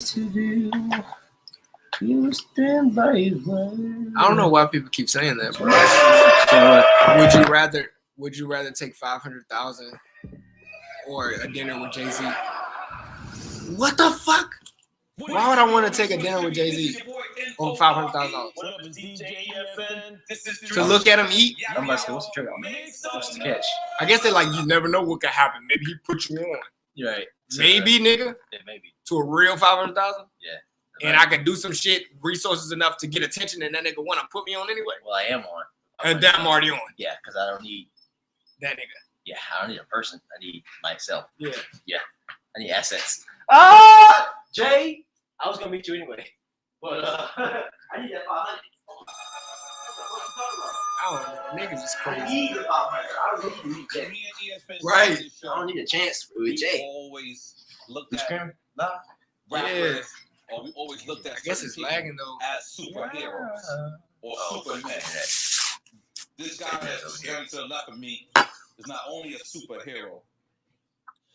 to do. You stand by his word. I don't know why people keep saying that, bro. Would you rather take 500,000 or a dinner with Jay-Z? What the fuck? Why would I want to take a dinner with Jay-Z on $500,000? To look at him eat? I'm about to say, what's the trigger, man? What's the catch? I guess they like, you never know what could happen. Maybe he put you on. You're right. Maybe, nigga. Yeah, maybe. To a real 500,000? Yeah. And I could do some shit, resources enough to get attention, and that nigga want to put me on anyway. Well, I am on. And then I'm already on. Yeah, because I don't need that nigga. Yeah, I don't need a person. I need myself. Yeah. Yeah. I need assets. Jay, I was gonna meet you anyway, but I need that 500. I don't know. Niggas is crazy. I need the 500. I don't need to meet Jay. Right. I don't need a chance with Jay. Always looked at Nah. Yeah. or we always looked at. I guess it's lagging though. As superheroes or Superman. This guy that's standing to the left of me is not only a superhero.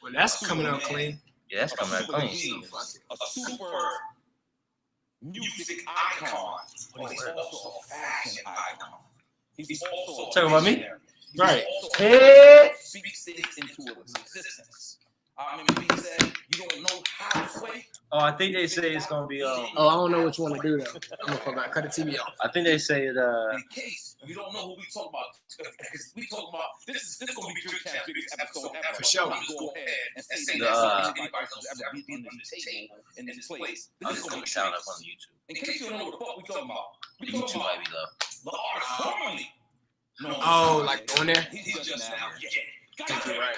Well, that's coming out clean. Yeah, that's coming out clean. A super music icon, but he's also a fashion icon. He's also Talking about me? Right. Hey. Speaks things into existence. I mean, he said, you don't know how to sway. Oh, I think they say it's gonna be. Oh, I don't know which one to do though. I'm gonna cut the TV off. I think they say it. In case you don't know who we talk about, because we talk about this is gonna be Drink Champs' biggest episode ever. For sure. Go ahead and say The, that anybody else ever be under this table in this place. I'm This is just gonna gonna be sound up on YouTube. In case you don't know what the fuck we talking about, we YouTube talking might be about low. the artist formerly. Oh, like on there? He's just now. I think you're right.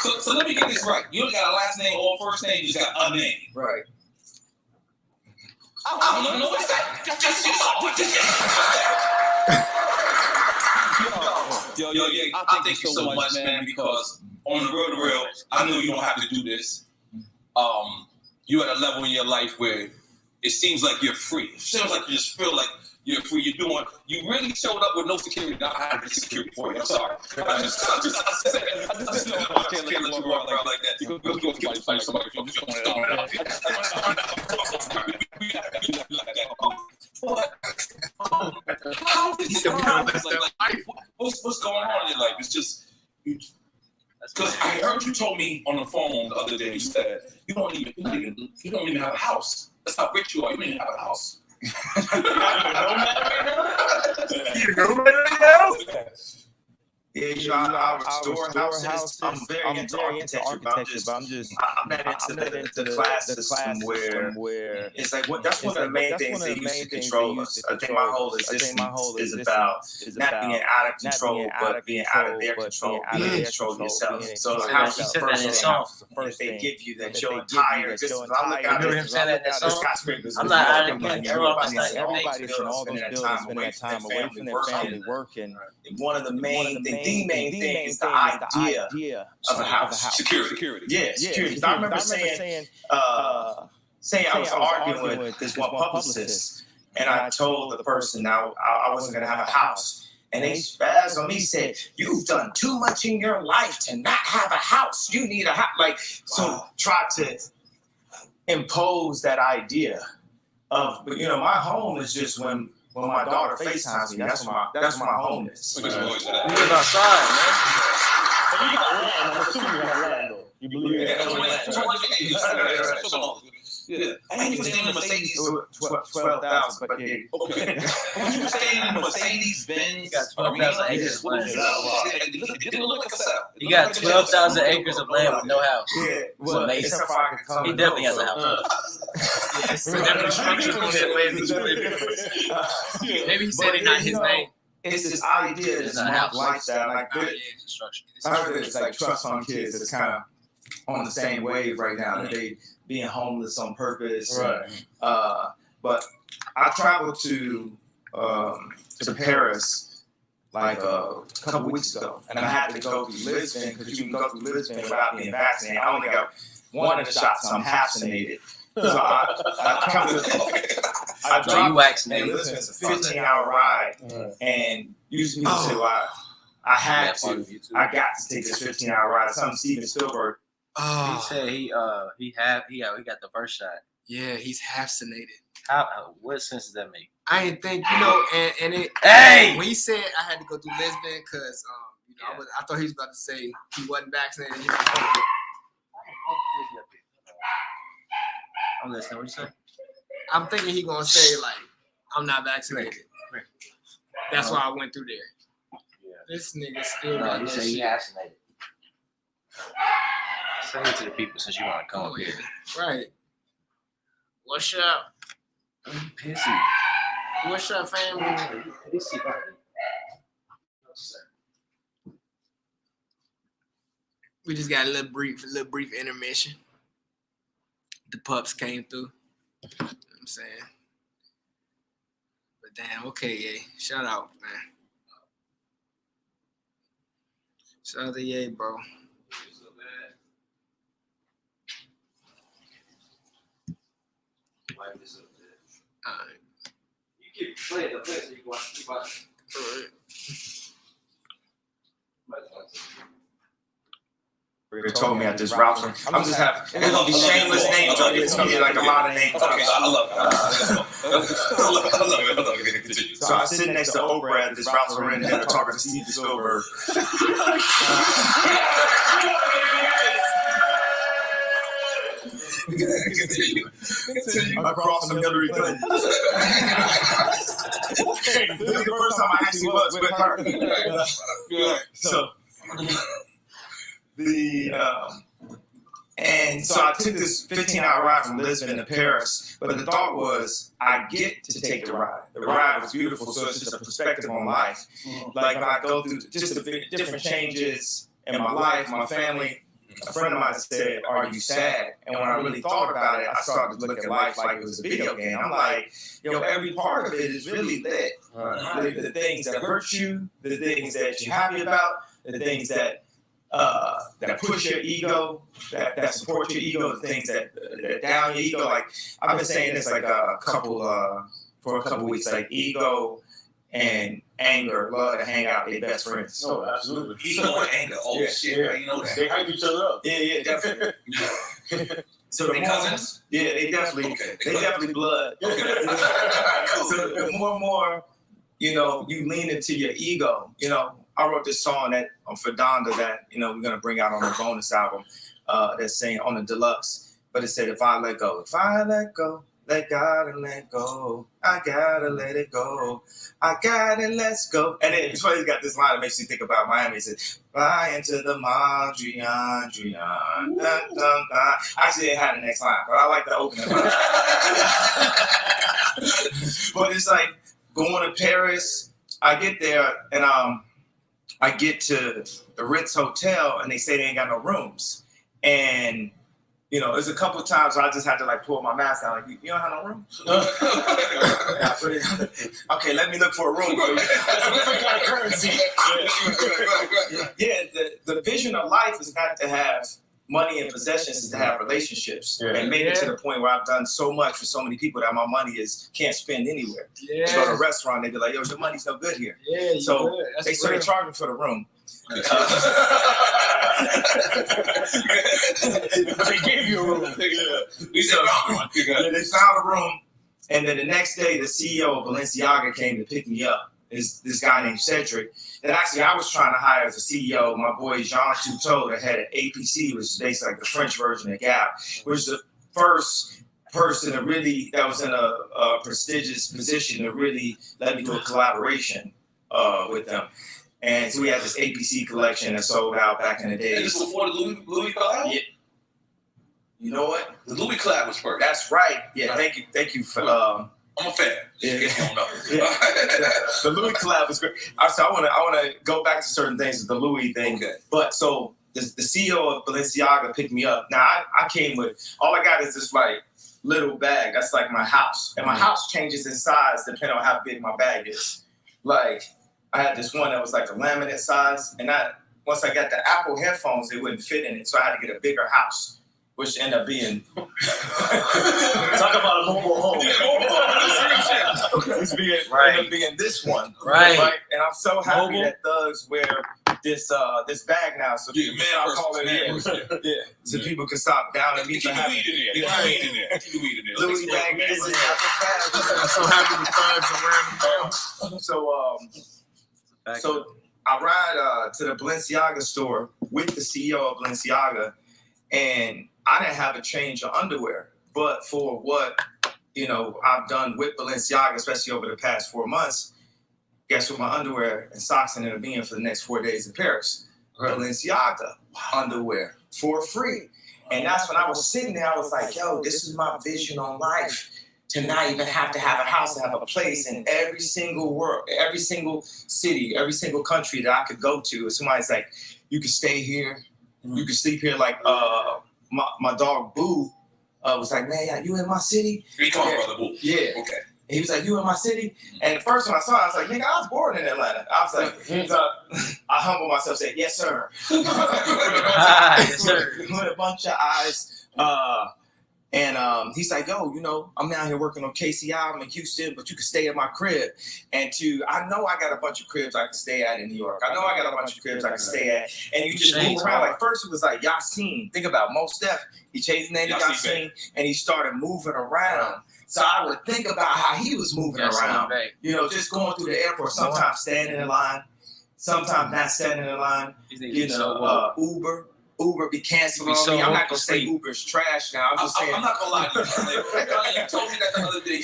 So let me get this right. You don't got a last name or first name, you just got a name. Right. I don't know what's that. Yo, I thank you so much, man, because on the real, I know you don't have to do this. You at a level in your life where it seems like you're free. It seems like you just feel like you're free. You really showed up with no security. Now I have the security for you. I'm sorry. I just can't let you walk around like that. You go get somebody from just throwing it out. What's going on in your life? It's just because I heard you told me on the phone the other day. You said you don't even have a house. That's how rich you are. You don't even have a house. You know right now? Yeah, our store houses. I'm very into architecture, but I'm not into the class system where it's like that's one of the main things they use to control us. I think my whole existence is about not being out of control, but being out of their control, being in control of yourself. So the house is the first thing they give you that your entire existence. I look out at the skyscrapers. I'm not out of control. Everybody's spending that time away from their family working. One of the main things. The main thing is the idea of a house. Security. Yeah, security. I remember saying I was arguing with this one publicist, and I told the person I wasn't going to have a house. And they spazzed on me, said, "You've done too much in your life to not have a house. You need a house." Try to impose that idea of, my home is just when my daughter FaceTimes me, that's my home is. You live outside, man. You got land. I'm assuming you got land, though. You believe that? Yeah. And you were staying in a Mercedes 12,000, but yeah. Okay. When you were staying in a Mercedes Benz, you got 12,000 acres of land. You got 12,000 acres of land with no house. Yeah. It's amazing. He definitely has a house. Maybe he said it not his name. It's this idea, this house lifestyle. Like, construction. I heard there's like trust fund kids that's kind of on the same wave right now. That they being homeless on purpose. Right. But I traveled to Paris like a couple weeks ago, and I had to go through Lisbon because you can go through Lisbon without being vaccinated. I only got one of the shots, so I'm vaccinated. So I you vaccinated. Lisbon's a 15-hour ride, and usually say, I had to. I got to take this 15-hour ride. Something Steven Spielberg. Oh, He said he got the first shot. yeah, he's half-cinated. What sense does that make? I didn't think, and it. Hey! When he said I had to go through Lisbon because, I thought he was about to say he wasn't vaccinated. I'm listening. What you say? I'm thinking he gonna say like, I'm not vaccinated. That's why I went through there. Yeah. This nigga still. No, got he that said he shit. vaccinated. Say it to the people since you want to come up here. Right. What's up? I'm pissy. What's up, family? Pissy, buddy. No, sir. We just got a little brief intermission. The pups came through. You know what I'm saying? But damn, okay, yeah. Shout out, man. Shout out to Ye, bro. Alright. You keep playing the place so you can keep watching. They told me at this route. I'm just having. It's gonna be shameless names on it. It's gonna be like a lot of names. Okay, I love it. So I sit next to Oprah at this Ralph Lauren dinner talking to Steven Spielberg. Across from Hillary Clinton. This is the first time I actually was with her. So and so I took this 15-hour ride from Lisbon to Paris, but the thought was I get to take the ride. The ride was beautiful, so it's just a perspective on life. Like when I go through just the different changes in my life, my family, a friend of mine said, "Are you sad?" And when I really thought about it, I started to look at life like it was a video game. I'm like, every part of it is really lit. The things that hurt you, the things that you're happy about, the things that push your ego, that support your ego, the things that down your ego. Like I've been saying this like for a couple weeks, like ego and anger love to hang out. They best friends. Oh, absolutely. Ego and anger. Oh shit, you know that. They hype each other up. Yeah, definitely. So they cousins? Yeah, they definitely. Okay. They definitely blood. Okay. So the more and more, you lean into your ego. I wrote this song for Donda that we're gonna bring out on the bonus album. That's saying on the deluxe, but it said if I let go, let God and let go. I gotta let it go. I gotta let's go. And then it's funny, got this line that makes you think about Miami. It says, fly into the Mondrian. Actually, it had the next line, but I like the opening line. But it's like going to Paris. I get there and I get to the Ritz Hotel and they say they ain't got no rooms. And there's a couple of times I just had to pull my mask down. Like, you don't have no room? Okay, let me look for a room for you. That's a different kind of currency. Yeah, the vision of life is not to have money and possessions, is to have relationships. Yeah. And made it to the point where I've done so much for so many people that my money can't spend anywhere. Yeah. You go to a restaurant, they be like, yo, your money's no good here. Yeah, so they started charging for the room. They gave you a room. They found a room, and then the next day, the CEO of Balenciaga came to pick me up. This guy named Cedric. And actually, I was trying to hire as a CEO. My boy Jean Toutot, that had an APC, which is basically like the French version of Gap, which was the first person that was in a prestigious position to really let me do a collaboration with them. And so we had this APC collection that sold out back in the day. And this was before the Louis collab? Yeah. You know what? The Louis collab was first. That's right. Yeah, thank you for I'm a fan. Yeah. You don't know. The Louis collab was great. So I want to go back to certain things with the Louis thing. Okay. But so the CEO of Balenciaga picked me up. Now I came with all I got is this little bag. That's like my house, and my house changes in size depending on how big my bag is. Like I had this one that was like a laminate size, and once I got the Apple headphones, it wouldn't fit in it, so I had to get a bigger house, which ended up being talk about a mobile home. It's being Right. end up being this one. Right. And I'm so happy Mobile. that thugs wear this bag now, so Yeah, people man stop versus calling man it versus- yeah. So people can stop downing me Keep for the having weed in there. Keep the weed in there. Keep the weed in there. Louis bag is I'm so happy the thugs are wearing them. So I ride to the Balenciaga store with the CEO of Balenciaga, and I didn't have a change of underwear. But for what I've done with Balenciaga, especially over the past 4 months, guess what my underwear and socks ended up being for the next 4 days in Paris? Balenciaga underwear for free. And that's when I was sitting there, I was like, yo, this is my vision on life. To not even have to have a house, to have a place in every single city, every single country that I could go to. If somebody's like, you can stay here, you can sleep here. Like my dog Boo was like, man, you in my city? We call brother Boo. Yeah. Okay. And he was like, you in my city? And the first time I saw it, I was like, nigga, I was born in Atlanta. I was like, I humbled myself, said, yes, sir. Yes, sir. With a bunch of eyes. And he's like, yo, I'm down here working on KCI. I'm in Houston, but you can stay at my crib. And I know I got a bunch of cribs I can stay at in New York. I know I got a bunch of cribs I can stay at. And you just move around. Like first it was like Yasin. Think about Mos Def. He changed the name to Yasin, and he started moving around. So I would think about how he was moving around. Just going through the airport, sometimes standing in line, sometimes not standing in line. Uber be canceling on me. I'm not gonna say Uber's trash now. I'm just saying. I'm not gonna lie to you. You told me that the other day. You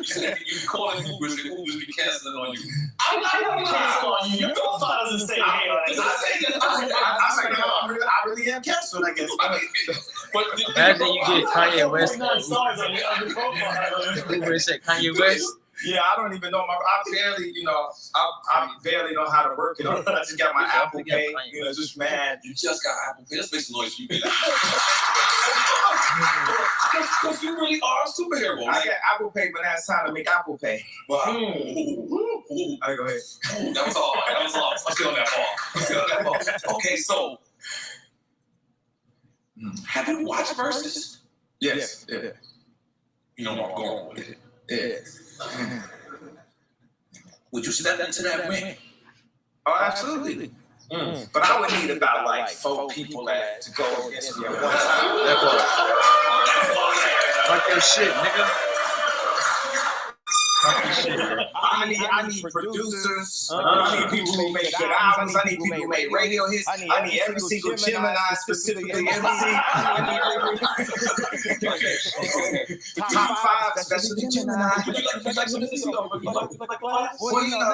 said you calling Ubers and Ubers be canceling on you. I'm not gonna cancel on you. Your profile doesn't say I really am canceled, I guess. Imagine you get Kanye West. Stars on your profile. Uber said Kanye West. Yeah, I don't even know I barely know how to work it. I just got my Apple Pay. Just mad. You just got Apple Pay. Let's make some noise for you. Because you really are a superhero. I got Apple Pay, but now it's time to make Apple Pay. Wow. All right, go ahead. That was all. Let's get on that ball. Okay, so have you watched Versus? Yes. Yeah. You know where I'm going with it. Yeah. Would you step into that ring? Oh, absolutely. But I would need about like 4 people to go against me at one time. Fuck your shit, nigga. Fuck your shit, man. I need producers. I need people who make good albums. I need people who make radio hits. I need every single Gemini, specifically MC. Top 5, especially Gemini. Would you like some Hennessy? Well,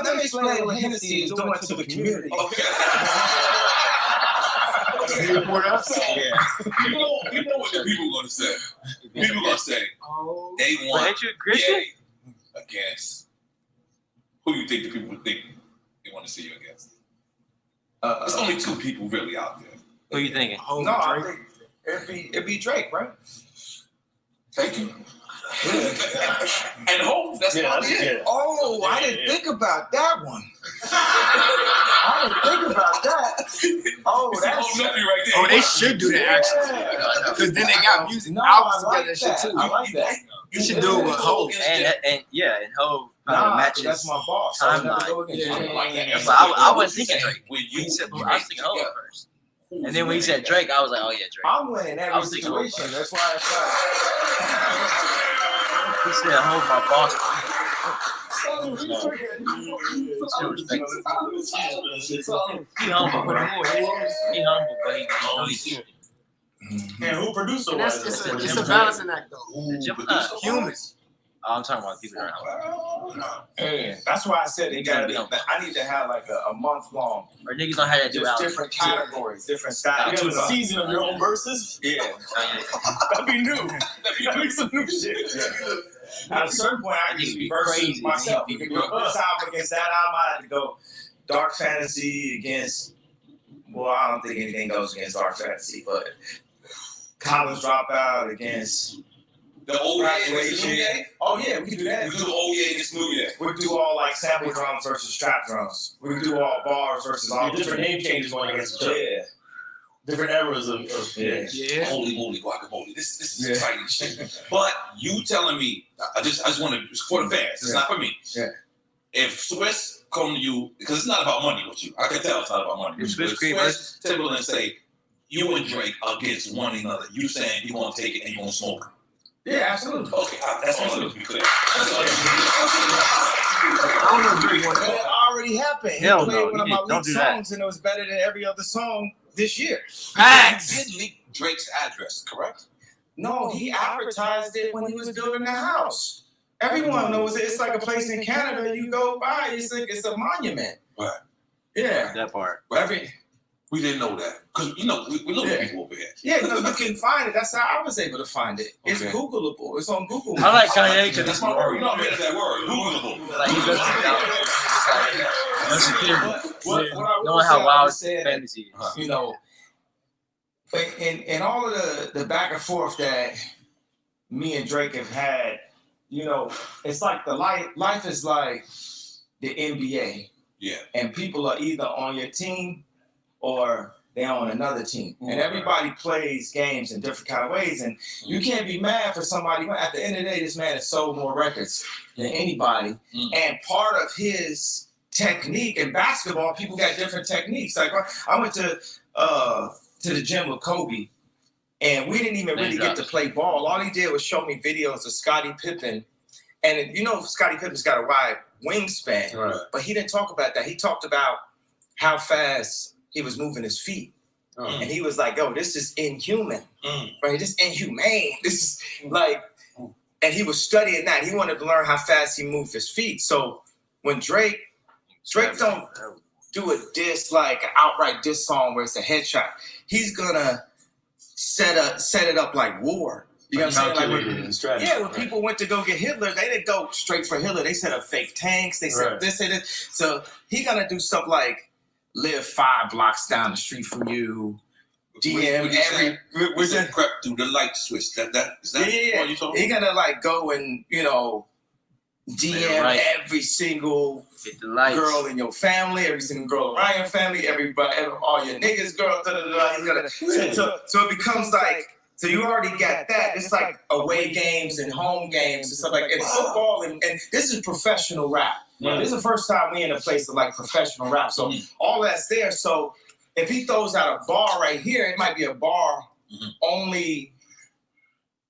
let me explain what Hennessy is doing to the community. You know what the people gonna say? People gonna say they want Ain't you a Christian? Ye against who you think the people would think they want to see you against? There's only 2 people really out there. Who you thinking? No, I think it'd be Drake, right? Thank you. And Hope, that's probably it. Oh, I didn't think about that one. I didn't think about that. Oh, that's nephew right there. Oh, they should do that actually. Because then they got music albums together and shit too. I like that. You should do it with Hope. And Ho matches. That's my boss. Timeline. Yeah. That's why I wasn't thinking Drake. When He you said, I was thinking Ho first. And then when he said Drake, I was like, oh yeah, Drake. I'm winning I every was thinking Ho situation. first. That's why He said, Ho my boss. He humble, but he's And who produced And it? it's a balancing act though. Gemini. Humans. Oh, I'm talking about people that are humble. that's why I said it gotta be. I need to have like a month long. Or niggas don't have that Just duality. different categories, different You styles. have a season of your own verses? Yeah. That'd be new. That'd be some new shit. At a certain point, I need to be versus Crazy. myself. You can go this album against that album. I had to go Dark Fantasy against. Well, I don't think anything goes against Dark Fantasy, but College Dropout against. the old Ye against the new Ye? Oh yeah, we can do that. We do the old Ye against new Ye. We do all like sample drums versus strap drums. We do all bars versus all Different name changes going against each other. Yeah. different eras of Yeah. Holy moly, guacamole! This is exciting shit. But you telling me, I just want to, it's for the fans. It's not for me. Yeah. If Swiss come to you, because it's not about money with you. I can tell it's not about money. If Swiss Timberland say you and Drake against one another, you saying you gonna take it and you gonna smoke it? Yeah, absolutely. Okay, that's all. Let me be clear. I don't know if Drake wants It that. already happened. He Hell played no, one of he my did. Don't lead do that. songs, and it was better than every other song this year. Facts. He did leak Drake's address, correct? No, he advertised it when he was building the house. Everyone knows it. It's like a place in Canada you go by. It's a monument. Right. Yeah. That part. We didn't know that because we look at people over here. Yeah, you can find it. That's how I was able to find it. It's Okay. Googleable. It's on Google. I like Kanye because That's my word. You know, I made that word. Googleable. Like, he does it no security. What I Knowing will how say, I wild would say that, fantasy is. you know, in all of the back and forth that me and Drake have had, you know, it's like the life is like the NBA. Yeah. And people are either on your team or they're on another team. And everybody plays games in different kind of ways. And you can't be mad for somebody. At the end of the day, this man has sold more records than anybody. And part of his technique in basketball, people got different techniques. Like I went to the gym with Kobe, and we didn't even really get to play ball. All he did was show me videos of Scottie Pippen. And you know, Scottie Pippen's got a wide wingspan, but he didn't talk about that. He talked about how fast he was moving his feet. And he was like, yo, this is inhuman, right? This is inhumane. This is like, and he was studying that. He wanted to learn how fast he moved his feet. So when Drake don't do a diss, like an outright diss song where it's a headshot, he's gonna set it up like war. You know what I'm saying? Like when people went to go get Hitler, they didn't go straight for Hitler. They set up fake tanks. They said this and this. So he gonna do stuff like live 5 blocks down the street from you. DM every. Where's that prep through the light switch? Is that what you talking He gonna like go and DM every single girl in your family, every single girl around your family, everybody, all your niggas, girl. So it becomes like. So you already got that. It's like away games and home games and stuff like that. And football, and this is professional rap. This is the first time we in a place of like professional rap. So all that's there. So if he throws out a bar right here, it might be a bar only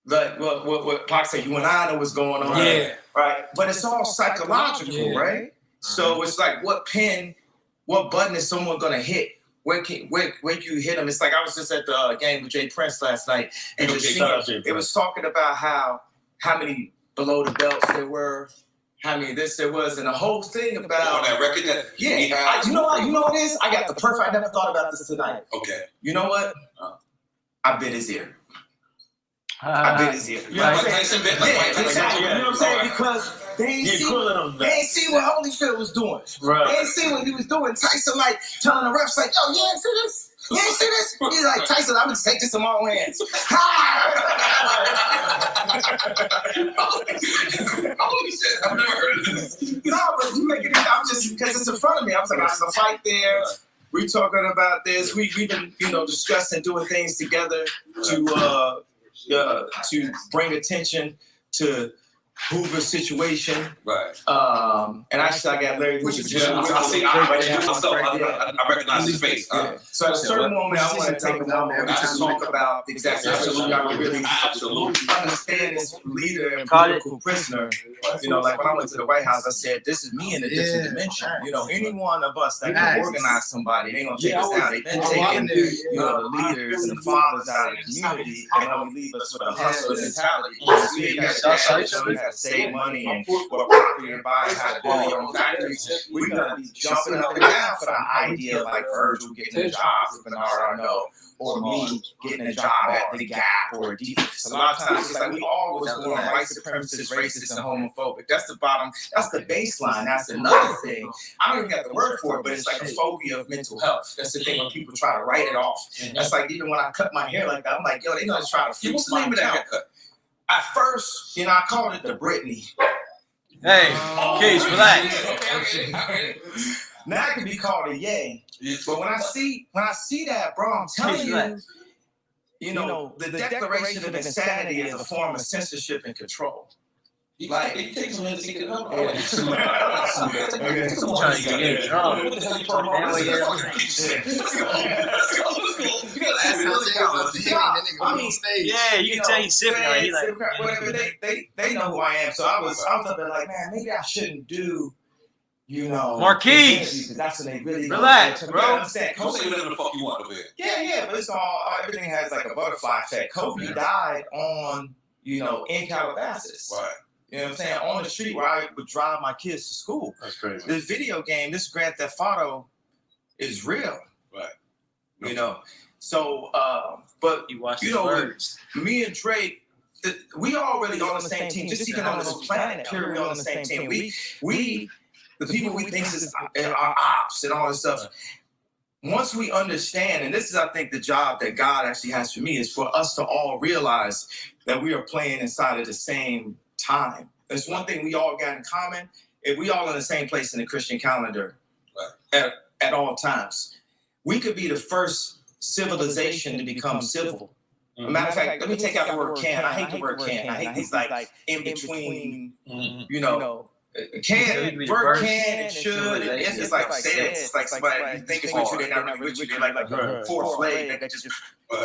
like what Pac said, you and I know what's going on. Yeah. Right? But it's all psychological, right? So it's like what button is someone gonna hit? Where you hit them? It's like I was just at the game with Jay Prince last night, and it was talking about how many below the belts there were, how many this there was, and the whole thing about that record. you know what it is? I got the perfect. I never thought about this tonight. Okay. You know what? I bit his ear. I bit his ear. You know what I'm saying? Exactly. You know what I'm saying? Because they ain't see what Holyfield was doing. Right. They ain't see what he was doing. Tyson like telling the refs like, "Yo, you ain't see this? You ain't see this?" He's like, "Tyson, I'm gonna take this in my own hands." Holy shit! I've never heard of this. No, but you make it. I'm just because it's in front of me. I was like, "There's a fight there." We talking about this. We've been discussing doing things together to bring attention to Hoover's situation. Right. And actually, I got Larry Hoover's I recognize his face. So at a certain moment, I want to take a moment every time talk about the exact situation. Y'all can really understand this leader and political prisoner. Like when I went to the White House, I said, this is me in a different dimension. Any one of us that can organize somebody, they gonna take us down. They've been taking the leaders and the fathers out of the community and only leave us with a hustler mentality. We have to save money and what property to buy and how to build your own factories. We're gonna be jumping up and down for the idea like Virgil getting a job with Bernard Arnault, or me getting a job at the Gap or Adidas. A lot of times it's like we all was born white supremacist, racist, and homophobic. That's the bottom. That's the baseline. That's another thing. I don't even got the word for it, but it's like a phobia of mental health. That's the thing when people try to write it off. That's like even when I cut my hair like that, I'm like, yo, they gonna try to fix my haircut. At first, I called it the Britney. Hey, Keith, relax. Now it could be called a yay. But when I see that, bro, I'm telling you, the Declaration of Insanity is a form of censorship and control. Like, it takes some to get it up. Trying to get it wrong. Yeah, you can tell he's sipping. Like, he's like, whatever. They know who I am. So I was up there like, man, maybe I shouldn't do, Marquise. because that's when they really Relax, bro. Understand. Don't say whatever the fuck you want over here. Yeah, but it's all everything has like a butterfly effect. Kobe died on, in Calabasas. Right. You know what I'm saying? On the street where I would drive my kids to school. That's crazy. This video game, this Grand Theft Auto, is real. Right. So, but you watch the words. Me and Drake, we already on the same team. Just even on this planet, period, we're on the same team. We, the people we think is our ops and all this stuff. Once we understand, and this is, I think, the job that God actually has for me, is for us to all realize that we are playing inside of the same time. There's one thing we all got in common. If we all in the same place in the Christian calendar at all times, we could be the first civilization to become civil. As a matter of fact, let me take out the word can. I hate the word can. I hate these like in between, can, verb can, and should, and if. It's like say it. It's like somebody you think it's with you, they're not really with you. They're like a fourth leg that just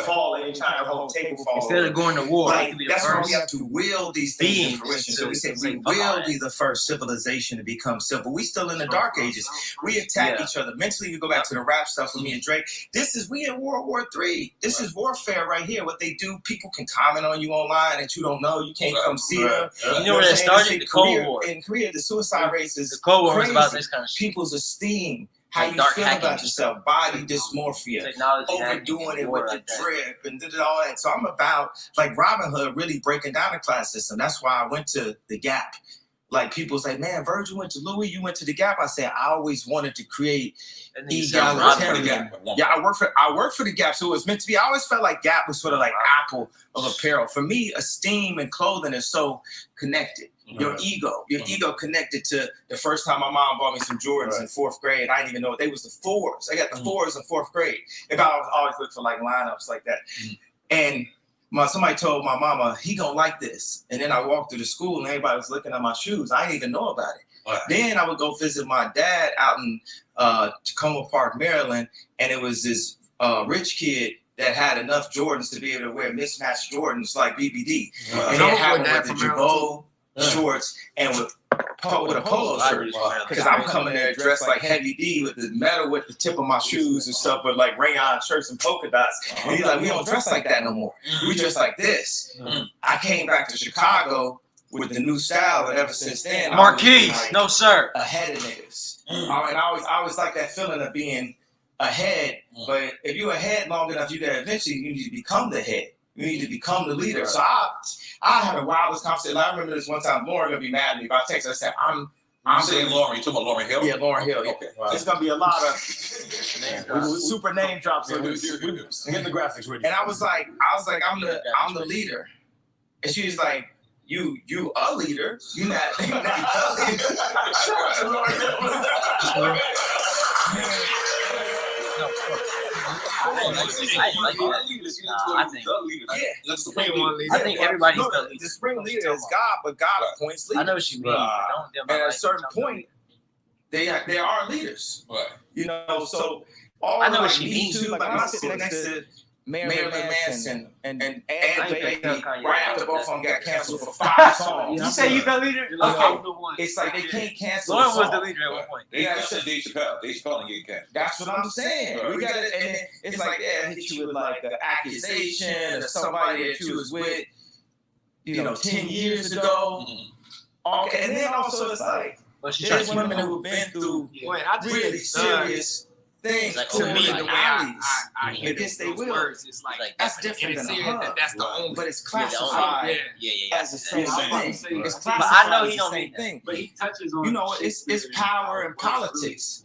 fall anytime the whole table falls. Instead of going to war, that's why we have to will these things in fruition. So we said we will be the first civilization to become civil. We still in the dark ages. We attack each other mentally. We go back to the rap stuff with me and Drake. We in World War III. This is warfare right here. What they do, people can comment on you online that you don't know. You can't come see them. You know where that started? The Cold War. In Korea, the suicide rates is the Cold War crazy. Was about this kind of shit. People's esteem. How you feel about yourself, body dysmorphia, overdoing it with the drip and all that. So I'm about, like, Robin Hood really breaking down the class system. That's why I went to the Gap. Like, people say, man, Virgil went to Louis, you went to the Gap. I said, I always wanted to create egalitarian. Yeah, I work for the Gap, so it was meant to be. I always felt like Gap was sort of like Apple of apparel. For me, esteem and clothing is so connected. Your ego connected to the first time my mom bought me some Jordans in 4th grade. I didn't even know they was the 4s. I got the 4s in 4th grade. If I was always look for like lineups like that. And somebody told my mama, he gonna like this. And then I walked through the school and everybody was looking at my shoes. I didn't even know about it. Then I would go visit my dad out in Tacoma Park, Maryland. And it was this rich kid that had enough Jordans to be able to wear mismatched Jordans like BBD. And they had one with the Jabot shorts and with a polo shirt, because I'm coming there dressed like Heavy D with the metal with the tip of my shoes and stuff, with like rayon shirts and polka dots. And he's like, we don't dress like that no more. We dress like this. I came back to Chicago with the new style, and ever since then, Marquise, no sir, ahead of niggas. And I always like that feeling of being ahead. But if you're ahead long enough, you need to become the head. You need to become the leader. So I had a wildest conversation. I remember this one time, Lauren gonna be mad at me, but I texted her, I said, I'm saying Lauren. You talking about Lauren Hill? Yeah, Lauren Hill. Yeah. Okay. There's gonna be a lot of super name drops. Get the graphics ready. And I was like, I'm the leader. And she was like, you a leader. You're not the leader. Shout out to Lauren Hill. I think everybody's the spring leader is God, but God appoints leaders. I know what you mean. At a certain point, they are leaders. Right. So all I know what she means. Like I'm sitting next to Marilyn Manson and Baby right after both of them got canceled for 5 songs. You say you the leader? It's like they can't cancel. Lauren was the leader at one point. They said Dave Chappelle. Dave Chappelle didn't get canceled. That's what I'm saying. We got it, and it's like hit you with like an accusation or somebody that you was with, 10 years ago. Okay, and then also it's like there's women who've been through really serious things to me, the way I against their will. It's like that's different than a hug. That's the only. But it's classified as the same thing. It's classified But I know he as don't the same mean thing. But he touches on. It's power and politics.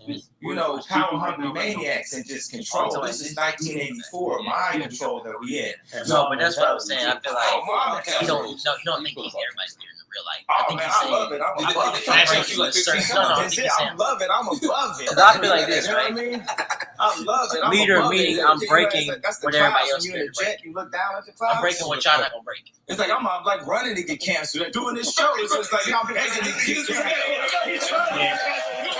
Power hungry maniacs and just control. This is 1984, mind control that we in. No, but that's what I was saying. I feel like he don't think he's everybody's leader. real life. Oh, I think man, he's I saying, love it. I'm They above it. flash you like 15 no, I That's think it. he's I saying, love it. I'm above it. 'cause I feel like this, You know what I right? mean? I love it. I'm Leader above meaning it. I'm You know, breaking that's the what everybody clouds. else When you in a is breaking. jet, you look down at the clouds. I'm breaking what y'all not gonna break. It's like I'm like running to get canceled. Doing this show, it's just like I'm begging to get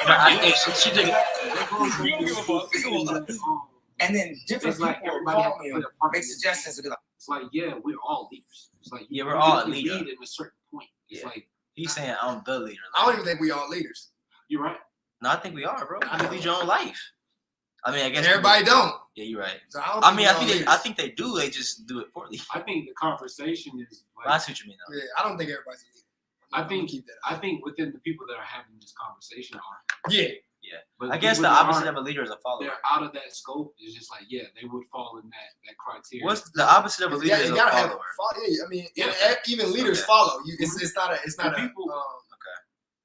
But I think she took it. You don't give a fuck. And then different It's like people everybody has call to me play and a part. make suggestions. And be like, It's like, yeah, we're all leaders. It's like, Yeah, we're all a you leader. lead in a certain point. It's Yeah. like, He's saying I'm the leader. I don't even think we all leaders. you're right. No, I think we are, bro. You lead your own life. I mean, I guess Everybody don't. Yeah, you're right. So I don't I think mean, we I all think leaders. I think they do. They just do it poorly. I think the conversation is Well, I like, see what you mean, though. Yeah, I don't think everybody's a leader. I I'm gonna think- keep that. I think within the people that are having this conversation are. Yeah, But I guess the people that opposite aren't, of a leader is a follower. they're out of that scope. It's just like, yeah, they would fall in that criteria. What's the opposite of a you leader is a gotta have. follower? Yeah, I mean, Yeah. even leaders Okay. follow. It's not a. It's not The a. people-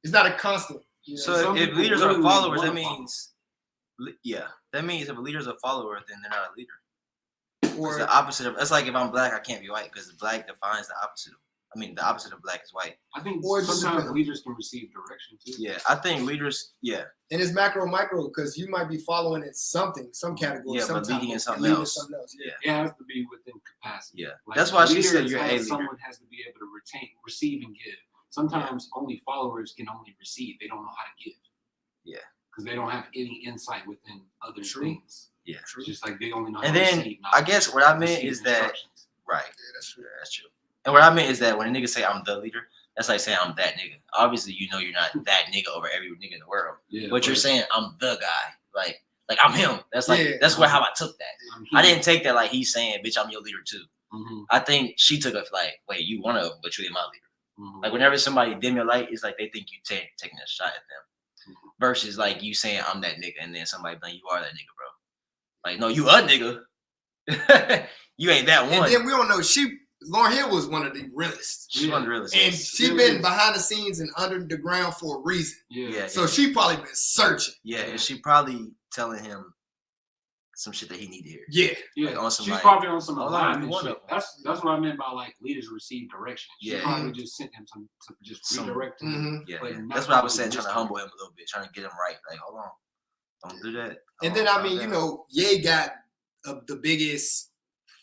It's not a constant. You know? So Some if people leaders really are followers, that wanna follow. means, that means if a leader's a follower, then they're not a leader. or It's the opposite of. It's like if I'm black, I can't be white because black defines the opposite. The opposite of black is white. I think Or it just sometimes depends. leaders can receive direction too. Yeah, I think leaders. Yeah, and it's macro micro because you might be following in something, some category, Yeah, some but leading topic, in something and leading else. something else. Yeah. Yeah. It has to be within capacity. yeah. Like, That's why she leader said is you're a has- leader. Someone has to be able to receive and give. Sometimes only followers can only receive. They don't know how to give. Yeah. Because they don't have any insight within other True. things. Yeah. It's just like they only know how And to then receive. not I guess what I meant receive is that instructions. right. Yeah, that's true. Yeah, that's true. And what I meant is that when a nigga say I'm the leader, that's like saying I'm that nigga. Obviously, you know you're not that nigga over every nigga in the world. Yeah, But you're saying I'm the guy. Like I'm him. That's like Yeah. that's how I took that. I'm I here. didn't take that like he's saying, bitch, I'm your leader too. Mhm, I think she took it like, wait, you one of them, but you ain't my leader. mhm. Like whenever somebody dim your light, it's like they think you taking a shot at them. Mhm. Versus like you saying I'm that nigga and then somebody like you are that nigga, bro. Like, no, you a nigga. You ain't that And one. then we don't know. Lauryn Hill was one of the realest, She's one of the realest. and Yes. she been behind the scenes and under the ground for a reason. Yeah. So she probably been searching. Yeah, and she probably telling him some shit that he need to hear. Yeah, Yeah, Like, on some, she's like, probably on some hold on, alignment you want shit. it. That's what I meant by like leaders receive direction. She Yeah. probably just sent him some just Some- redirect him. hmm Yeah, But yeah. not That's what I was really saying, trying to misdirect. humble him a little bit, trying to get him right. Like, hold on, don't do that. and Hold then on, I mean, calm you down. know, Ye got the biggest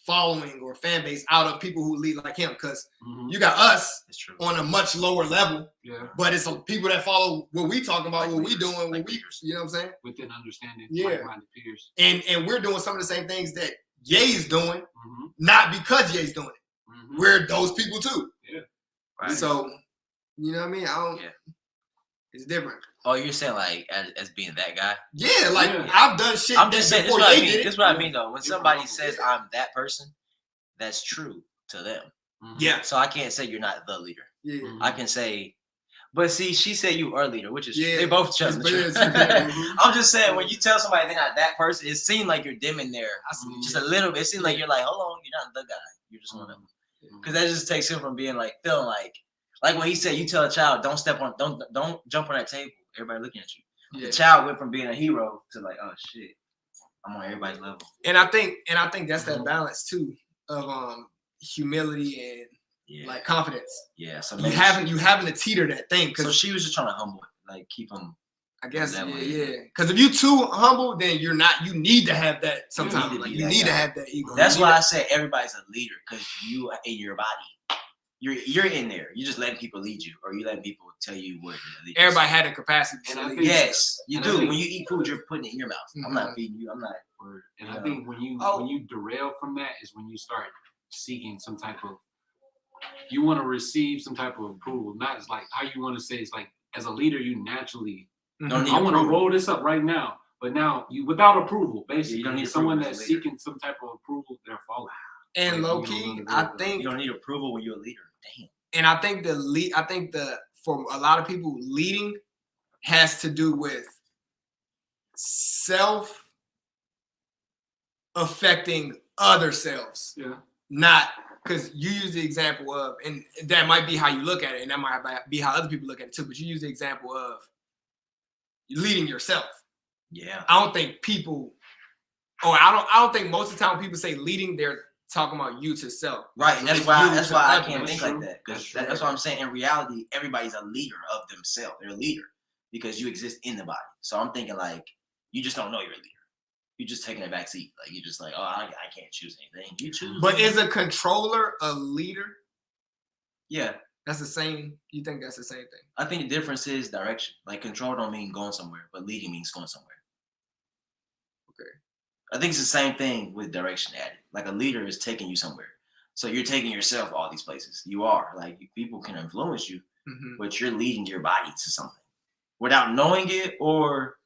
following or fan base out of people who lead like him because Mhm. you got us It's true. on a much lower level, Yeah, but it's people that follow what we talking about, Like what we leaders, doing, like what we, leaders. you know what I'm saying? within understanding Yeah. like-minded peers. And we're doing some of the same things that Ye's doing, Mhm, not because Ye's doing it. mhm. We're those people too. Right. So, you know what I mean? I don't. Yeah. It's different. Oh, you're saying like as being that guy? Yeah, like Yeah. I've done shit. I'm just saying. This before is what I Ye mean. did This it. is what I mean though. When Different somebody levels, says yeah. I'm that person, that's true to them. Mhm. Yeah, So I can't say you're not the leader. yeah. Mhm. I can say, but see, she said you are leader, which is Yeah. they both tell the But truth. it's- mhm. I'm just saying when you tell somebody they're not that person, it seems like you're dimming there I see. just a little bit. It seems like you're like, hold on, you're not the guy. You're just one of them. Mhm. Because that just takes him from being like feeling like when he said, you tell a child, don't jump on that table. Everybody looking at you. Yeah. The child went from being a hero to like, oh shit, I'm on everybody's level. And I think that's that Mhm. balance too of humility and Yeah, like confidence. yeah. So You maybe having to teeter that thing so because she was just trying to humble it, like keep him. I guess that yeah, way. yeah. Because if you too humble, then you're not. You need to have that sometimes. need to Like be you that need to guy. have that ego. That's You why need I say everybody's a leader because you in your body. You're in there. You just letting people lead you, or you letting people tell you what to lead. to- everybody had the capacity. And to I lead. think- Yes, you And I do. think- When you eat food, you're putting it in your mouth. I'm Mhm. not feeding you. I'm not. And Yeah. I think when Oh. you derail from that is when you start seeking some type of you want to receive some type of approval. Not as like how you want to say it's like as a leader you naturally Don't need I want to approval. roll this up right now, but now you without approval basically. you don't need someone approval as that's a leader. seeking some type of approval they're following. And Like, low you key, don't I wanna think You don't need approval when you're a leader. Damn. and I think for a lot of people, leading has to do with self affecting other selves, Yeah. not because you use the example of, and that might be how you look at it, and that might be how other people look at it too. But you use the example of leading yourself. Yeah. I don't think people, or I don't think most of the time when people say leading, they're talking about you to self. Right, and that's It's why you that's to why I others. can't think like that. Because that's what I'm saying. In reality, everybody's a leader of themselves. They're a leader because you exist in the body. So I'm thinking like you just don't know you're a leader. You're just taking a back seat. Like you're just like, oh, I can't choose anything. You choose. But is a controller a leader? Yeah, That's the same. You think that's the same thing? I think the difference is direction. Like control don't mean going somewhere, but leading means going somewhere. Okay. I think it's the same thing with direction added. Like a leader is taking you somewhere. So you're taking yourself all these places. You are. Like people can influence you, but you're leading your body to something without knowing it or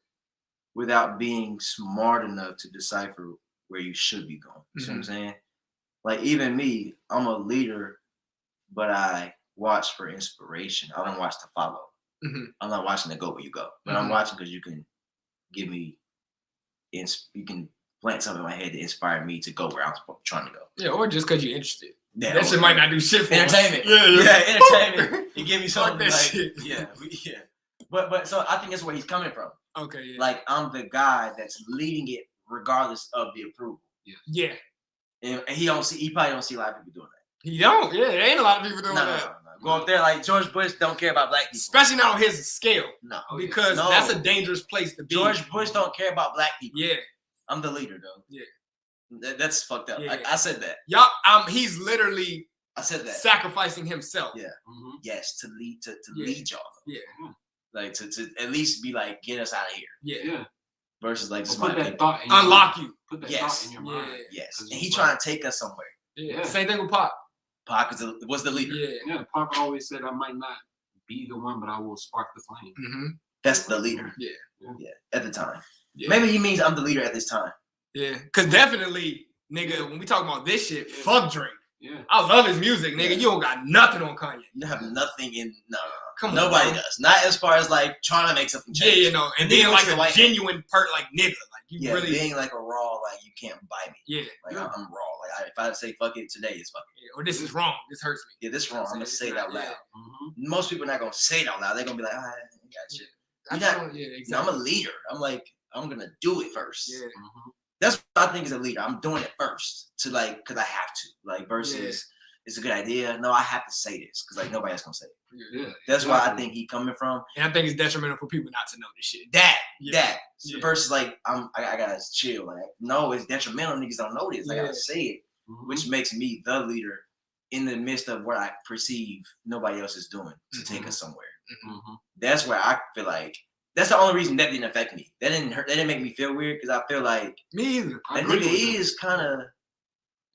without being smart enough to decipher where you should be going. You see what I'm saying? Like even me, I'm a leader, but I watch for inspiration. I don't watch to follow. I'm not watching to go where you go, but I'm watching because you can give me, you can plant something in my head to inspire me to go where I'm trying to go. Yeah, or just because you're interested. Yeah, That shit might not do shit for entertainment. us. Yeah, entertainment. You give me something that like, shit. yeah. But so I think that's where he's coming from. Okay, yeah. Like I'm the guy that's leading it regardless of the approval. Yeah. And he probably don't see a lot of people doing that. He don't. Yeah, there ain't a lot of people doing No. that. Go up there like George Bush don't care about black people. Especially not on his scale. No. Because that's a dangerous place to be. George Bush don't care about black people. Yeah. I'm the leader though. Yeah. That's fucked up. Yeah. Like, I said that. Y'all, he's literally I said that. sacrificing himself. Yeah. Yes, to lead Yeah. lead y'all. Yeah. Like to at least be like, get us out of here. Yeah. Versus like Put that thought in unlock you. Put that Yes. thought in your mind. Yes. 'Cause And it's he trying to take us somewhere. Yeah. Same thing with Pop. Pac was the leader. Yeah, Pac always said, I might not be the one, but I will spark the flame. That's the leader. Yeah. At the time. Yeah. Maybe he means I'm the leader at this time. Yeah. Because definitely, nigga, when we talk about this shit, fuck Drake. Yeah. I love his music, nigga. You don't got nothing on Kanye. You have nothing in Come on, nobody bro. does. Not as far as like trying to make something change. Yeah, you know, and Being being like a a white genuine like nigga. Like you really being like a raw, like you can't buy me. Yeah. Like I'm raw. Like if I say fuck it today, it's fuck it. Yeah, or this is wrong. This hurts me. Yeah, this wrong. I'm gonna say it out loud. Yeah. Most people are not gonna say it out loud. They're gonna be like, I got shit. I You're not- don't- yeah, No, exactly. I'm a leader. I'm like, I'm gonna do it first. Yeah. That's what I think is a leader. I'm doing it first to like, because I have to. Like versus it's a good idea. No, I have to say this because like nobody else gonna say it. Yeah. That's why I think he coming from And I think it's detrimental for people not to know this shit. that. Yeah. Versus like I gotta chill. Like no, it's detrimental. Niggas don't know this. I Yeah. gotta say it, which makes me the leader in the midst of what I perceive nobody else is doing to take us somewhere. That's where I feel like that's the only reason that didn't affect me. That didn't hurt. That didn't make me feel weird because I feel like Me either. that nigga is kind of.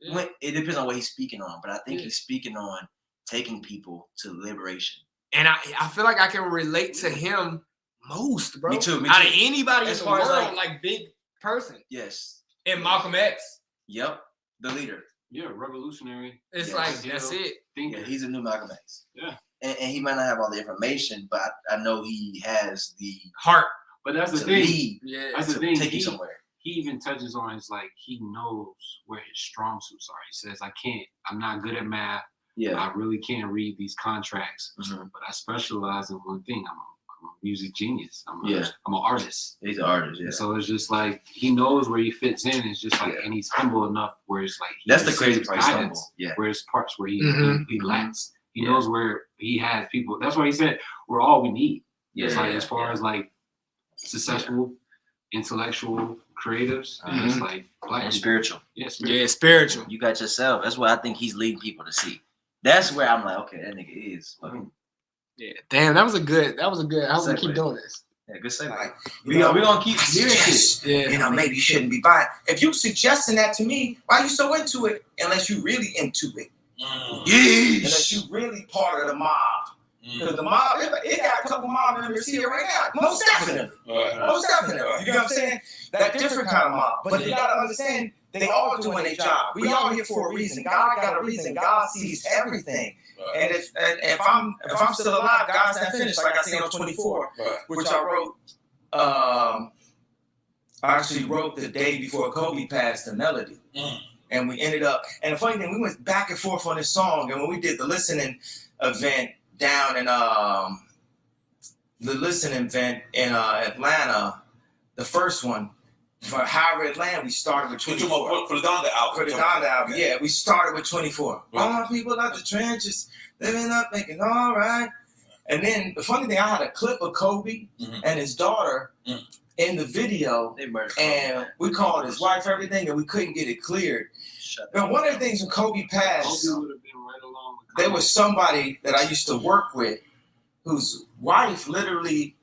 Yeah. It depends on what he's speaking on, but I think he's speaking on taking people to liberation. And I feel like I can relate to him most, bro. Me too. Out of anybody As in the far as, world, like big person. Yes. And Malcolm X. Yep. The leader. Yeah, revolutionary. It's Yes. like that's it. Thinker. Yeah, he's a new Malcolm X. Yeah. And he might not have all the information, but I know he has the Heart. But that's the to thing. lead, Yeah. That's the to thing. take you somewhere. He even touches on it's like he knows where his strong suits are. He says, I'm not good at math. Yeah. I really can't read these contracts, Mhm. but I specialize in one thing. I'm a music genius. I'm an artist. He's an artist. Yeah. And so it's just like he knows where he fits in. It's just like, and he's humble enough where it's like he That's the crazy receives part. He's humble. guidance, Yeah. where there's parts where he Mhm. lacks. He knows where he has people. That's why he said we're all we need. Yeah. It's like as far as like successful, intellectual, creatives, and it's like black And people. spiritual. Yeah, spiritual. Yeah, spiritual. You got yourself. That's what I think he's leading people to see. That's where I'm like, okay, that nigga is fucking. Yeah. Damn, that was a good. I hope we keep Segue. doing this. Yeah, good segue. Like, We gonna keep hearing shit. suggest, Yeah. you know, maybe you shouldn't be buying. If you suggesting that to me, why are you so into it? Unless you really into it. Unless you really part of the mob. Because the mob, it got a couple mob members here right now. Most definitely. Most definitely. You know what I'm saying? That different kind of mob. But you gotta understand, they all doing their job. We all here for a reason. God got a reason. God sees everything. And if I'm still alive, God's not finished. Like I said on 24, which I wrote. I actually wrote the day before Kobe passed the melody. And we ended up, and the funny thing, we went back and forth on this song. And when we did the listening event down in Atlanta, the first one, For High Red Land, we started with 24. For the Donda album. For the Donda album, yeah, we started with 24. All my people out the trenches, living up, making all right. And then the funny thing, I had a clip of Kobe and his daughter in the video, and we called his wife everything, and we couldn't get it cleared. Now, one of the things when Kobe passed, there was somebody that I used to work with whose wife literally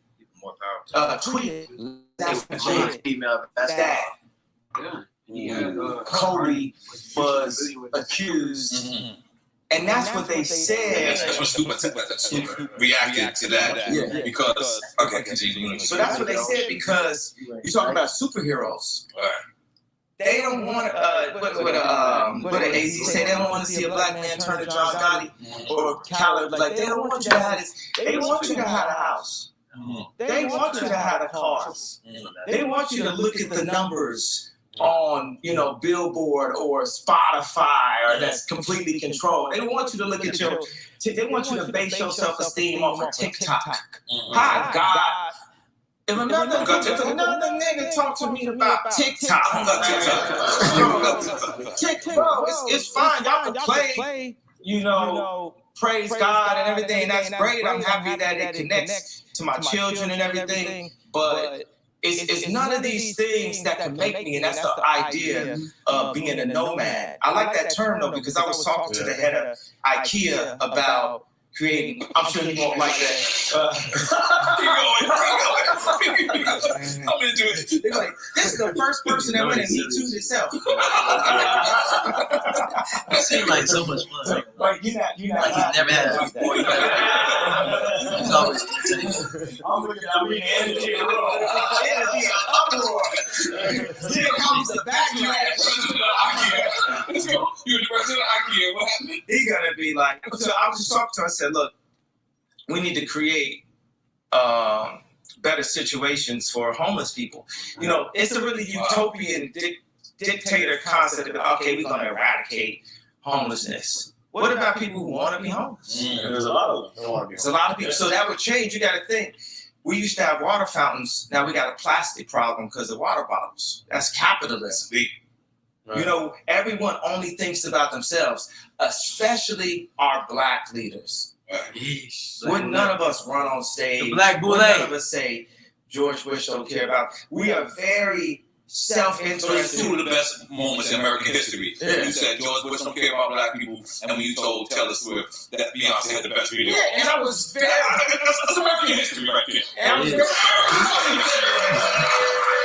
tweeted that Kobe was accused, and that's what they said. That's what Snoop reacted to that because continue. So that's what they said because you talk about superheroes. They don't want what AZ say. They don't want to see a black man turn to John Gotti or Khaled. Like they don't want you to have this. They want you to have a house. They want you to have a cars. They want you to look at the numbers on, Billboard or Spotify, or that's completely controlled. They want you to look at they want you to base your self-esteem off of TikTok. Hi, God. If another nigga talk to me about TikTok, bro, it's fine. Y'all can play, praise God and everything. That's great. I'm happy that it connects to my children and everything. But it's none of these things that can make me, and that's the idea of being a nomad. I like that term though, because I was talking to the head of IKEA about creating. I'm sure you won't like that. Keep going. I'm into it. They're like, this is the first person that went and Me Too'd itself. That seems like so much fun. Like you're not Like he's never had it before. He's always I'm looking at me energy uproar. Here comes the backlash. Let's go. You're the president of IKEA. What happened? He's gonna be like, so I was just talking to him. I said, look, we need to create better situations for homeless people. It's a really utopian dictator concept of, okay, we're gonna eradicate homelessness. What about people who want to be homeless? There's a lot of them who want to be There's a lot of people. So that would change. You got to think. We used to have water fountains. Now we got a plastic problem because of water bottles. That's capitalism. Right. Everyone only thinks about themselves, especially our black leaders. Wouldn't none of us run on stage? The black boule. None of us say George Bush don't care about. We are very self-interested. Two of the best moments in American history. Yeah. You said George Bush don't care about black people, and when you told Taylor Swift that Beyonce had the best video. Yeah, and I was very. That's American history right there. And I was very.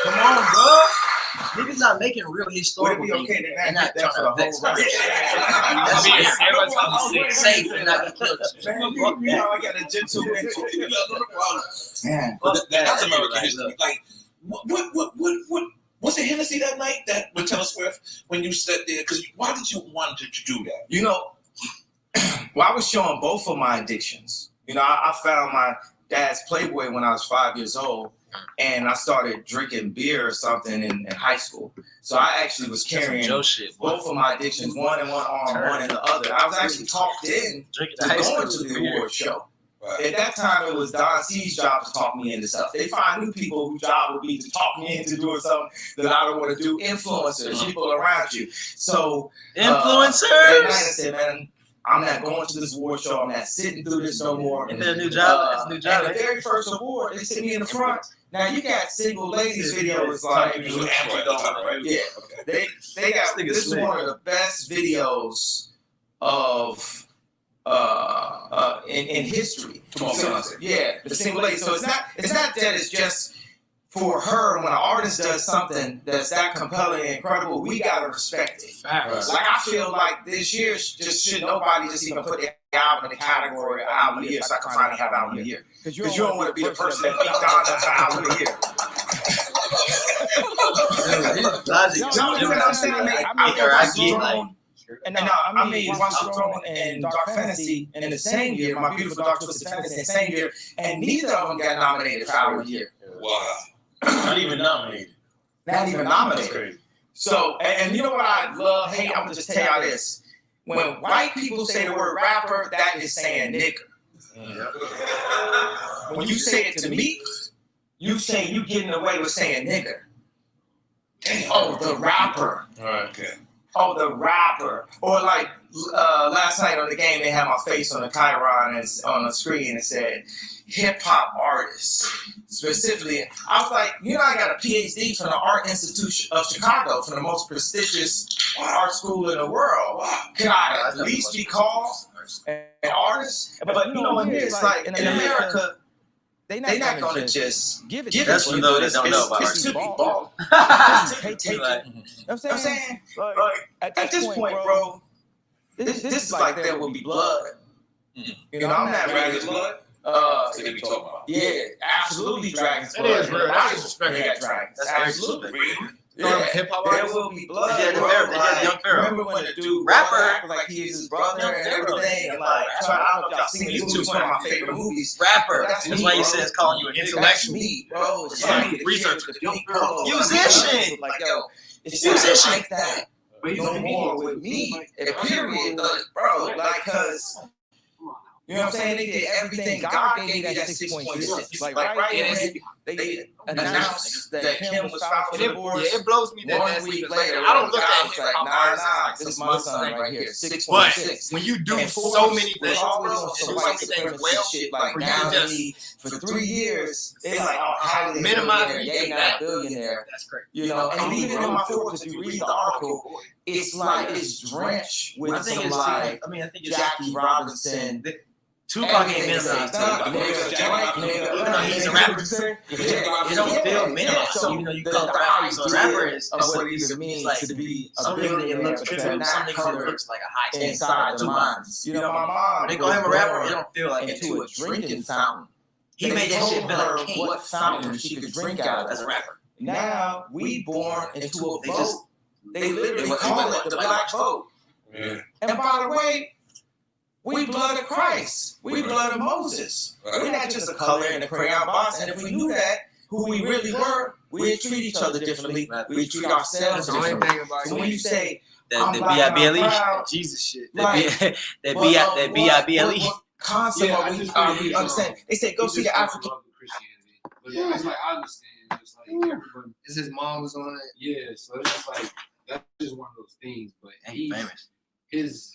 Come on, bro. Niggas not making real historical Would it be okay to they're not that for trying the to whole vex rest? Everyone's trying to say safe and not get killed. I got a gentle mental. Man, That's American history. Like, was it Hennessy that night that with Taylor Swift when you sat there? Because why did you want to do that? Well, I was showing both of my addictions. I found my dad's Playboy when I was 5 years old, and I started drinking beer or something in high school. So I actually was carrying both of my addictions, one in one arm, one in the other. I was actually talked in to going to the award show. At that time, it was Don C's job to talk me into stuff. They find new people whose job would be to talk me into doing something that I don't want to do. Influencers, people around you. So Influencers. I said, man, I'm not going to this award show. I'm not sitting through this no more. Is that a new job? That's a new job. And the very first award, they sit me in the front. Now you got single ladies videos like yeah. They got this is one of the best videos of in history. Yeah, the single lady. So it's not that it's just for her. When an artist does something that's that compelling and incredible, we gotta respect it. Like I feel like this year just should nobody just even put the album in the category of album of the year, so I can finally have album of the year. Because you don't want to be the person that beat down that's album of the year. I made Watch the Throne and Dark Fantasy in the same year, My Beautiful Dark Twisted Fantasy in the same year, and neither of them got nominated for album of the year. Wow. Not even nominated. Not even nominated. So, and you know what I love, hate? I'm gonna just tell y'all this. When white people say the word rapper, that is saying nigger. When you say it to me, you say you getting away with saying nigger. oh, the rapper. Okay. Oh, the rapper. Or like last night on the game, they had my face on the Chiron and on the screen and said hip hop artists. Specifically, I was like, I got a PhD from the Art Institute of Chicago, from the most prestigious art school in the world. Can I at least be called an artist? But what it is, like in America, they're not gonna just give it to you. That's what they don't know about It's to be art. bought. It's to be taken. I'm saying, like, at this point, bro, this is like there will be blood. I'm not Dragon's ready. blood? So they be talking about. Yeah, absolutely dragons. That is real. That's disrespectful. Yeah, dragons. That's Absolutely. absolutely. Yeah, Hip hop there artists? will be blood. Yeah, the bro. Pharaoh, yeah, Young Pharaoh. Remember when the dude Rapper. like he is his brother and everything? And like, so I don't know if y'all seen it. It's one of my favorite movies. Rapper. That's That's me, why he bro. says calling you an Intellectual. That's me, bro. It's Yeah. me, the Researcher. kid with the pink polo. Musician. Like, yo, it's Musician. not like that. But he's No on more with me. Period. Like, bro, like, cause. You know what I'm saying? They did everything. God gave you that 6.6. Like, right And when they announced that Kim was filed for divorce. It blows me that 1 that's week even later, I don't look God at was hip like, hop nah, artists this as is like my this son thing. right here, But 6.6. when you do And so many Forbes things, all do those so white many things supremacist well, shit, like for you now to just for 3 years, it's like, oh, highly minimize billionaire, anything yeah, not a billionaire. that's crazy. You know, and even in my Forbes, if you read the article, it's like it's drenched with I think some it's like I think it's Jackie Robinson. Tupac ain't minimized. Even though he's a rapper, it don't feel minimized. Even though you call it rapper, so a rapper is what it even means like to be a something that billionaire, looks but trivial, not something that colored looks like a high standard. inside the Tupac. minds. You know, my mom. When they call him a rapper, it don't feel like into it. a drinking fountain. He made that shit feel like king. what fountain she could drink out As of. a rapper, Now we born into a They vote. just- They literally they call went it the like- black vote. Yeah. And by the way, we blood of Christ. We blood of Moses. We're not just a color in a crayon box. And if we knew that, who we really were, we'd treat each other differently. We'd treat ourselves That's the only differently. thing about So when you say, the I'm black and I'm B.I.B.L.E. proud, Jesus shit. That B.I.B.L.E. what concept Yeah, are I we just really, understand? They say, go he see just the fell in African. love with Christianity. But yeah, it's like I understand. It's like everybody. Is his mom was on it? Yeah, so it's just like that's just one of those things. But He's famous. his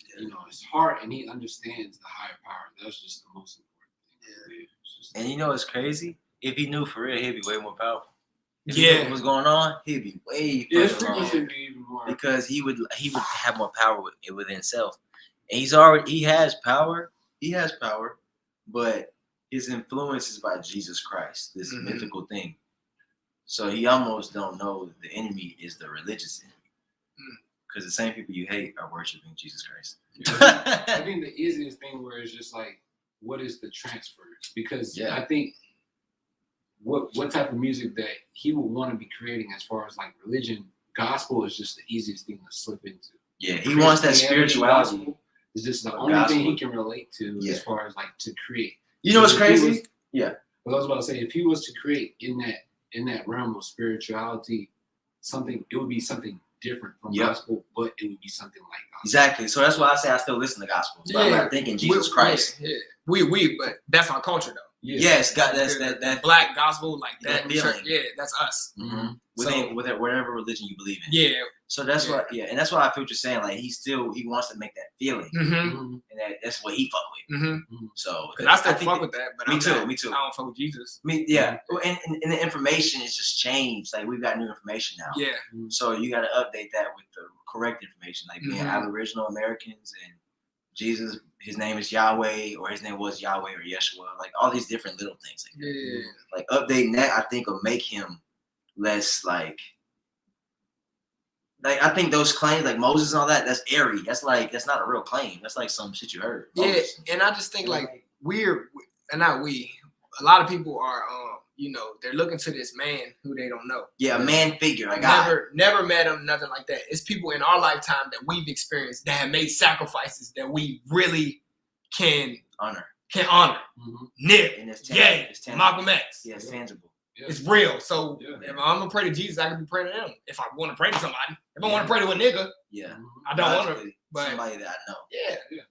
his heart, and he understands the higher power. That's just the most important thing. It's just- And you know what's crazy? If he knew for real, he'd be way more powerful. If he Yeah. knew what was going on, he'd be way Yeah, his further along. frequency would be even more. Because he would have more power within himself. And he has power, but his influence is by Jesus Christ, this Mhm. mythical thing. So he almost don't know that the enemy is the religious enemy. Because the same people you hate are worshiping Jesus Christ. I think the easiest thing where it's just like, what is the transfer? Because Yeah. I think what type of music that he would want to be creating as far as like religion, gospel is just the easiest thing to slip into. Yeah, he wants that Christianity, spirituality. gospel is just the Or only gospel. thing he can relate to Yeah. as far as like to create. You know what's Because if he crazy? was- Yeah. What I was about to say, if he was to create in that realm of spirituality, it would be something different from Yep. gospel, but it would be something like gospel. Exactly. So that's why I say I still listen to gospel. But I'm Yeah. not thinking Jesus Christ. Yeah. But that's our culture though. Yeah. Yes, God, that Black gospel like that that. feeling. Yeah, that's us. Mm-hmm. So- Within whatever religion you believe in. Yeah. So that's Yeah. what, and that's why I feel what you're saying. Like he wants to make that feeling, Mm-hmm. Mhm. and that's what he fuck with. Mm-hmm. So Because I still think fuck with that, but me I'm too, not- me too. I don't fuck with Jesus. yeah, and the information is just changed. Like we've got new information now. Yeah. So you got to update that with the correct information, like being Mhm. Aboriginal Americans and Jesus. His name is Yahweh, or his name was Yahweh or Yeshua. Like all these different little things. Like, that. Yeah. Like updating that, I think will make him less like I think those claims like Moses and all that, that's airy. That's not a real claim. That's like some shit you heard. Yeah, Moses. and I just think like a lot of people are they're looking to this man who they don't know. Yeah, a man figure. Like God. Never met him, nothing like that. It's people in our lifetime that we've experienced that have made sacrifices that we really can Honor. honor. Mhm. Nip, And it's Yay, It's tangible. Malcolm X. Yeah, it's tangible. Yeah. It's real. So Yeah. if I'm gonna pray to Jesus, I can be praying to him. If I want to pray to somebody, if I want to pray to a nigga, Yeah. I don't want to. Logically, But somebody that I know. yeah, Yeah.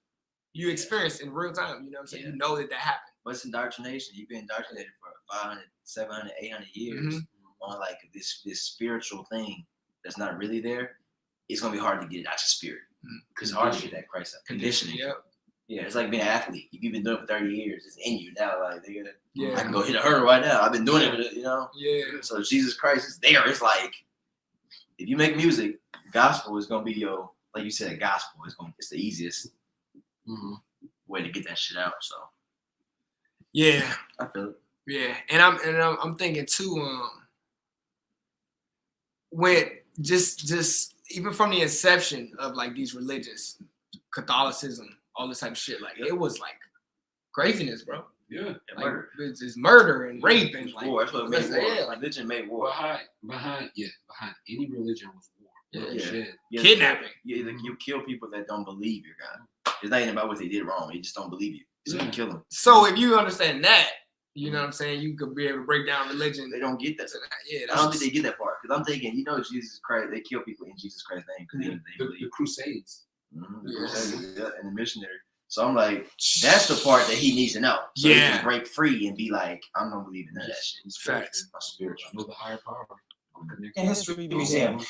you experience in real time. You know what I'm saying? Yeah. You know that happened. But it's indoctrination. You've been indoctrinated for 500, 700, 800 years Mhm. on like this spiritual thing. that's not really there, it's gonna be hard to get it out your spirit. Because it's hard to get that Christ out. Conditioning. Yeah, it's like being an athlete. If you've been doing it for 30 years, it's in you now. Like, nigga, I can go hit a hurdle right now. I've been doing it, you know? Yeah. So Jesus Christ is there. It's like, if you make music, gospel is going to be your, like you said, gospel. It's the easiest way to get that shit out. So, yeah. I feel it. Yeah. And I'm thinking too, when just even from the inception of like these religions, Catholicism, all this type of shit, like it was like craziness, bro. Yeah, like it's murder and rape and like war. That's what made war. Yeah, like religion made war. Behind any religion was war. Kidnapping. Yeah, like you kill people that don't believe your God. It's not even about what they did wrong. They just don't believe you. So you kill them. So if you understand that, you know what I'm saying, you could be able to break down religion. They don't get that. Yeah, I don't think they get that part. Because I'm thinking, Jesus Christ, they kill people in Jesus Christ's name because they believe. The Crusades. And the missionary. So I'm like, that's the part that he needs to know. So he can break free and be like, I'm not believing none of that shit. It's facts. My spiritual. Know the higher power. In History Museum.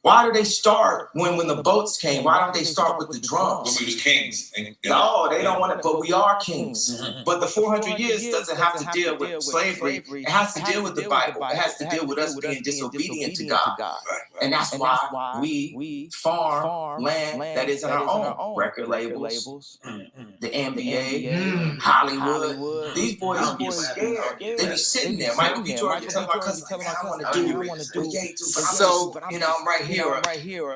Why do they start when the boats came? Why don't they start with the drums? When we was kings. No, they don't want it, but we are kings. But the 400 years doesn't have to deal with slavery. It has to deal with the Bible. It has to deal with us being disobedient to God. And that's why we farm land that is in our own. Record labels, the NBA, Hollywood. These boys get scared. They be sitting there. Michael B. Jordan telling my cousin, I want to do it. So, you know, I'm right here.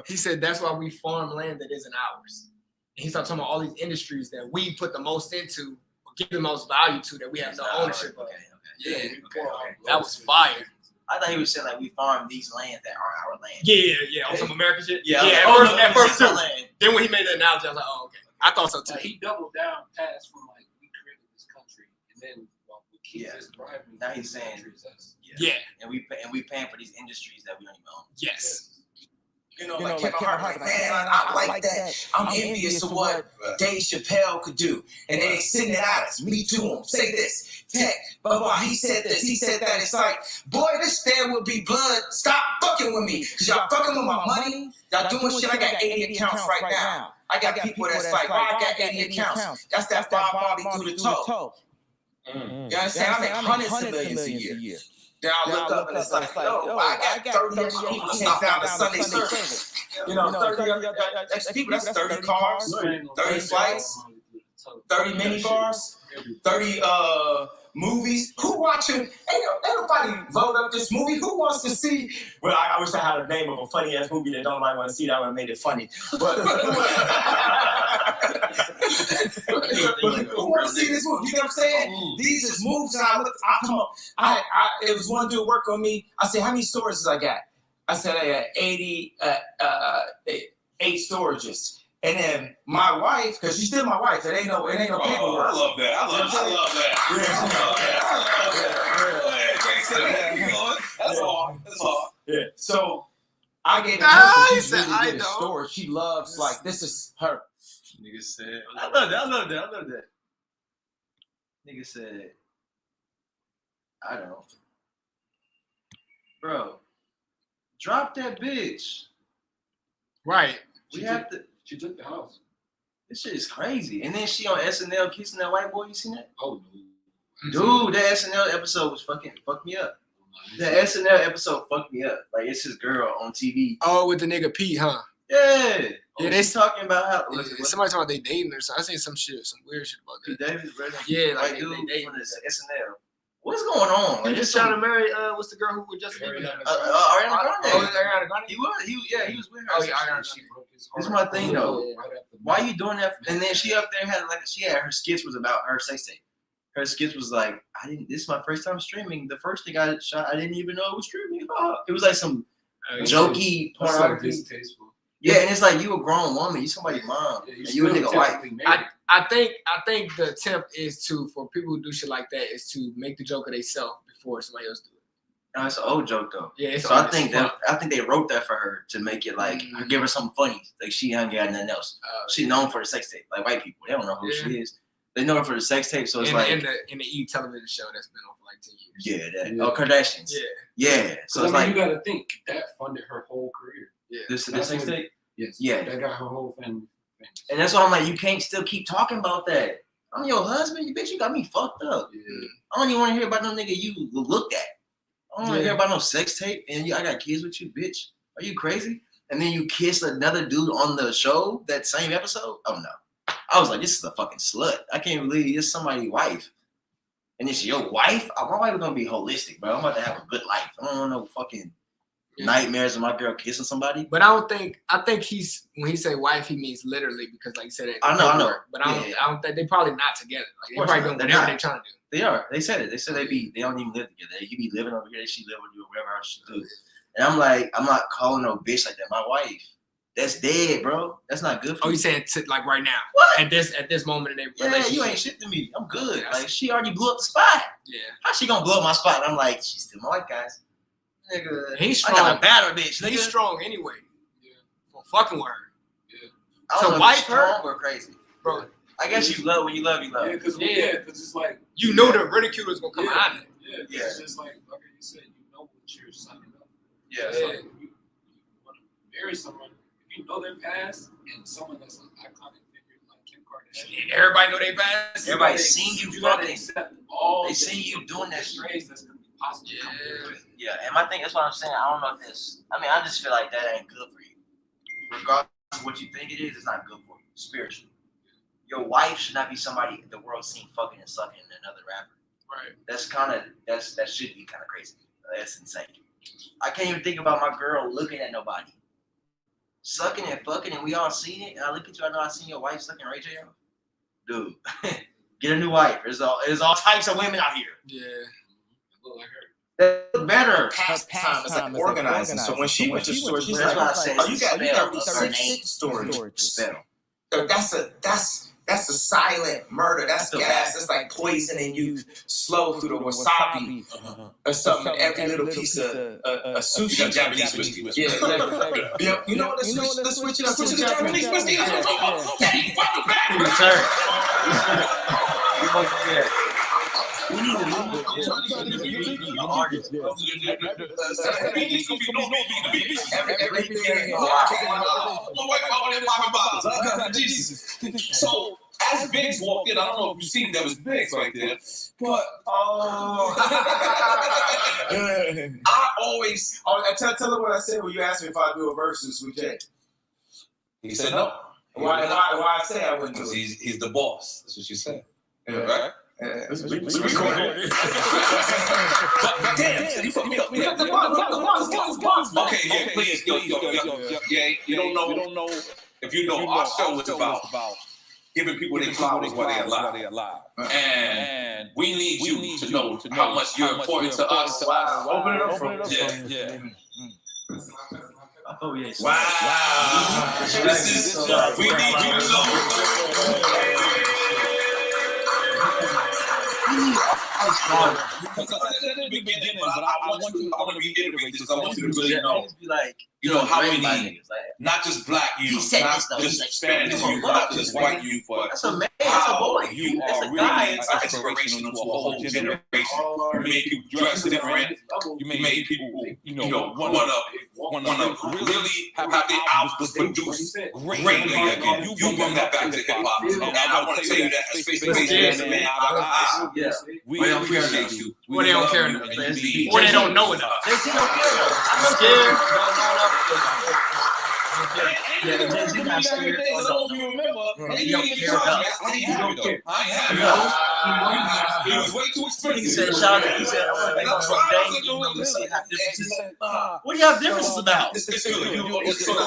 He said that's why we farm land that isn't ours. And he started talking about all these industries that we put the most into, or give the most value to, that we have no ownership of. Yeah, that was fire. I thought he was saying like we farm these lands that are our land. Yeah, on some American shit. Yeah, at first too. Then when he made the analogy, I was like, oh, okay. I thought so too. He doubled down past from like we created this country, and then we keep this thriving. Now he's saying, and we paying for these industries that we don't even own. Yes. You know, like Kevin Hart, like, man, I like that. I'm envious of what Dave Chappelle could do. And they send it at us. Me to him. Say this. Tech. Blah, blah. He said this. He said that. It's like, boy, this there will be blood. Stop fucking with me. Because y'all fucking with my money. Y'all doing shit. I got 80 accounts right now. I got people that's like, I got 80 accounts. That's that Bob Marley through the toe. You understand? I make hundreds of millions a year. Then I look up and it's like, yo, I got 30 extra people came down to Sunday service. You know, 30 extra people, that's 30 cars, 30 flights, 30 minibars, 30 movies. Who watching? Ain't nobody vote up this movie. Who wants to see? Well, I wish I had a name of a funny ass movie that nobody want to see. That would have made it funny. But who want to see this movie? You know what I'm saying? These is moves. And I come up. It was one dude work on me. I said, how many storages I got? I said I got 8 storages. And then my wife, because she's still my wife, it ain't no paperwork. I love that. I love that. That's all. Yeah. So I gave her really storage. She loves, like, this is her. Nigga said, I love that. Nigga said, I don't. Bro, drop that bitch. Right. She took the house. This shit is crazy. And then she on SNL kissing that white boy. You seen that? Oh, no. Dude, that SNL episode was fucked me up. The SNL episode fucked me up. Like, it's his girl on TV. Oh, with the nigga Pete, huh? Yeah. Yeah, they talking about how somebody talking about they dating or something. I seen some weird shit about that. Pete Davis, brother. Yeah, like they dating from the SNL. What's going on? He just trying to marry what's the girl who was Justin Bieber? Ariana Grande. Ariana Grande. He was with her. Oh, yeah, Ariana Grande. This is my thing though. Why you doing that? And then she up there had her skits was about her sex tape. Her skits was like, this is my first time streaming. The first thing I shot, I didn't even know it was streaming. It was like some jokey pornography. Yeah, and it's like, you a grown woman, you somebody's mom, and you a nigga wife. I think the attempt is for people who do shit like that is to make the joke of themselves before somebody else do it. No, it's an old joke though. Yeah, so I think they wrote that for her to make it like give her something funny. Like she ain't got nothing else. She's known for the sex tape. Like white people, they don't know who she is. They know her for the sex tape, so it's in, like in the E television show that's been on for like 10 years. yeah, that Kardashians. Yeah. So it's like you gotta think that funded her whole career. Yeah. This sex tape. Yes. Yeah. That got her whole family. And that's why I'm like, you can't still keep talking about that. I'm your husband, you bitch. You got me fucked up. Yeah. I don't even want to hear about no nigga you looked at. I don't want to hear about no sex tape. And I got kids with you, bitch. Are you crazy? And then you kiss another dude on the show that same episode? Oh no. I was like, this is a fucking slut. I can't believe it's somebody's wife. And it's your wife? My wife is gonna be holistic, bro. I'm about to have a good life. I don't want no fucking nightmares of my girl kissing somebody. But I think he's when he say wife, he means literally because like you said, I know. But I don't think they probably not together. Like they probably doing whatever they're trying to do. They are. They said it. They said they don't even live together. They be living over here. She live with you or whatever else she do. And I'm like, I'm not calling no bitch like that. My wife, that's dead, bro. That's not good for me. You saying like right now? What? At this moment in their relationship? You ain't shit to me. I'm good. Like she already blew up the spot. Yeah. How she gonna blow up my spot? And I'm like, she's still my wife, guys. Nigga, he's strong. I got a battle, bitch. Nigga. He's strong anyway. Yeah. For fucking with her. Yeah. I don't know wife if strong or crazy, bro. I guess you love when you love. Yeah, because it's like you know the ridicule is gonna come out of it. Yeah, it's just like you said, you know what you're signing up. Yeah. So you want to marry someone, if you know their past and someone that's an iconic figure like Kim Kardashian. Everybody know their past. Everybody seen you fucking. They seen you doing that shit. That's gonna be possible. Yeah, and my thing, that's what I'm saying. I don't know if this. I mean, I just feel like that ain't good for you. Regardless of what you think it is, it's not good for you spiritually. Your wife should not be somebody the world seen fucking and sucking another rapper. Right. That should be kind of crazy. That's insane. I can't even think about my girl looking at nobody. Sucking and fucking, and we all seen it. And I look at you, I know I seen your wife sucking Ray J off. Dude, get a new wife. There's all types of women out here. Yeah. Look like her. That look better. Pastime is like organizing. So when she went to store, she's like, "Oh, you got 6 storage spell." So that's a silent murder. That's gas. That's like poisoning you slow through the wasabi or something. Every little piece of sushi. You got Japanese whiskey. Yeah. You know what? Let's switch it up. Switch it to Japanese whiskey. We need to move So as Biggs walked in, I don't know if you've seen that was Biggs right there, but I tell her what I said when you asked me if I do a versus with Jay. He said no. Why I say I wouldn't do Because it? he's the boss. That's what you said. Yeah. Right? It's Damn, you fucked me up. Okay, yeah, please, yo. Yeah, you don't know. If you know, our show is about giving people their flowers while they're alive. And we need you to know how much you're important to us. Wow. Open it up for us. Yeah. Oh, yes. Wow. This is, we need you to know. Because I said in the beginning, but I want to reiterate this. I want you to really know. You know how many, not just black youth, not just Spanish youth, not just white youth, but how you are really inspirational to a whole generation. You made people dress different. You made people, want to really have their albums produced greatly again. You bring that back to hip hop, and I want to tell you that as face to man, we appreciate you. Or they don't care enough. Or they don't know enough. They don't care enough. I'm scared. Don't know enough. Yeah, the Jay-Z not scared. I don't know if you remember. He don't care enough. He don't care. He was way too expensive. He said, "Shout out." He said, "They gonna let me see how differences." What do you have differences about? It's good. It's good. What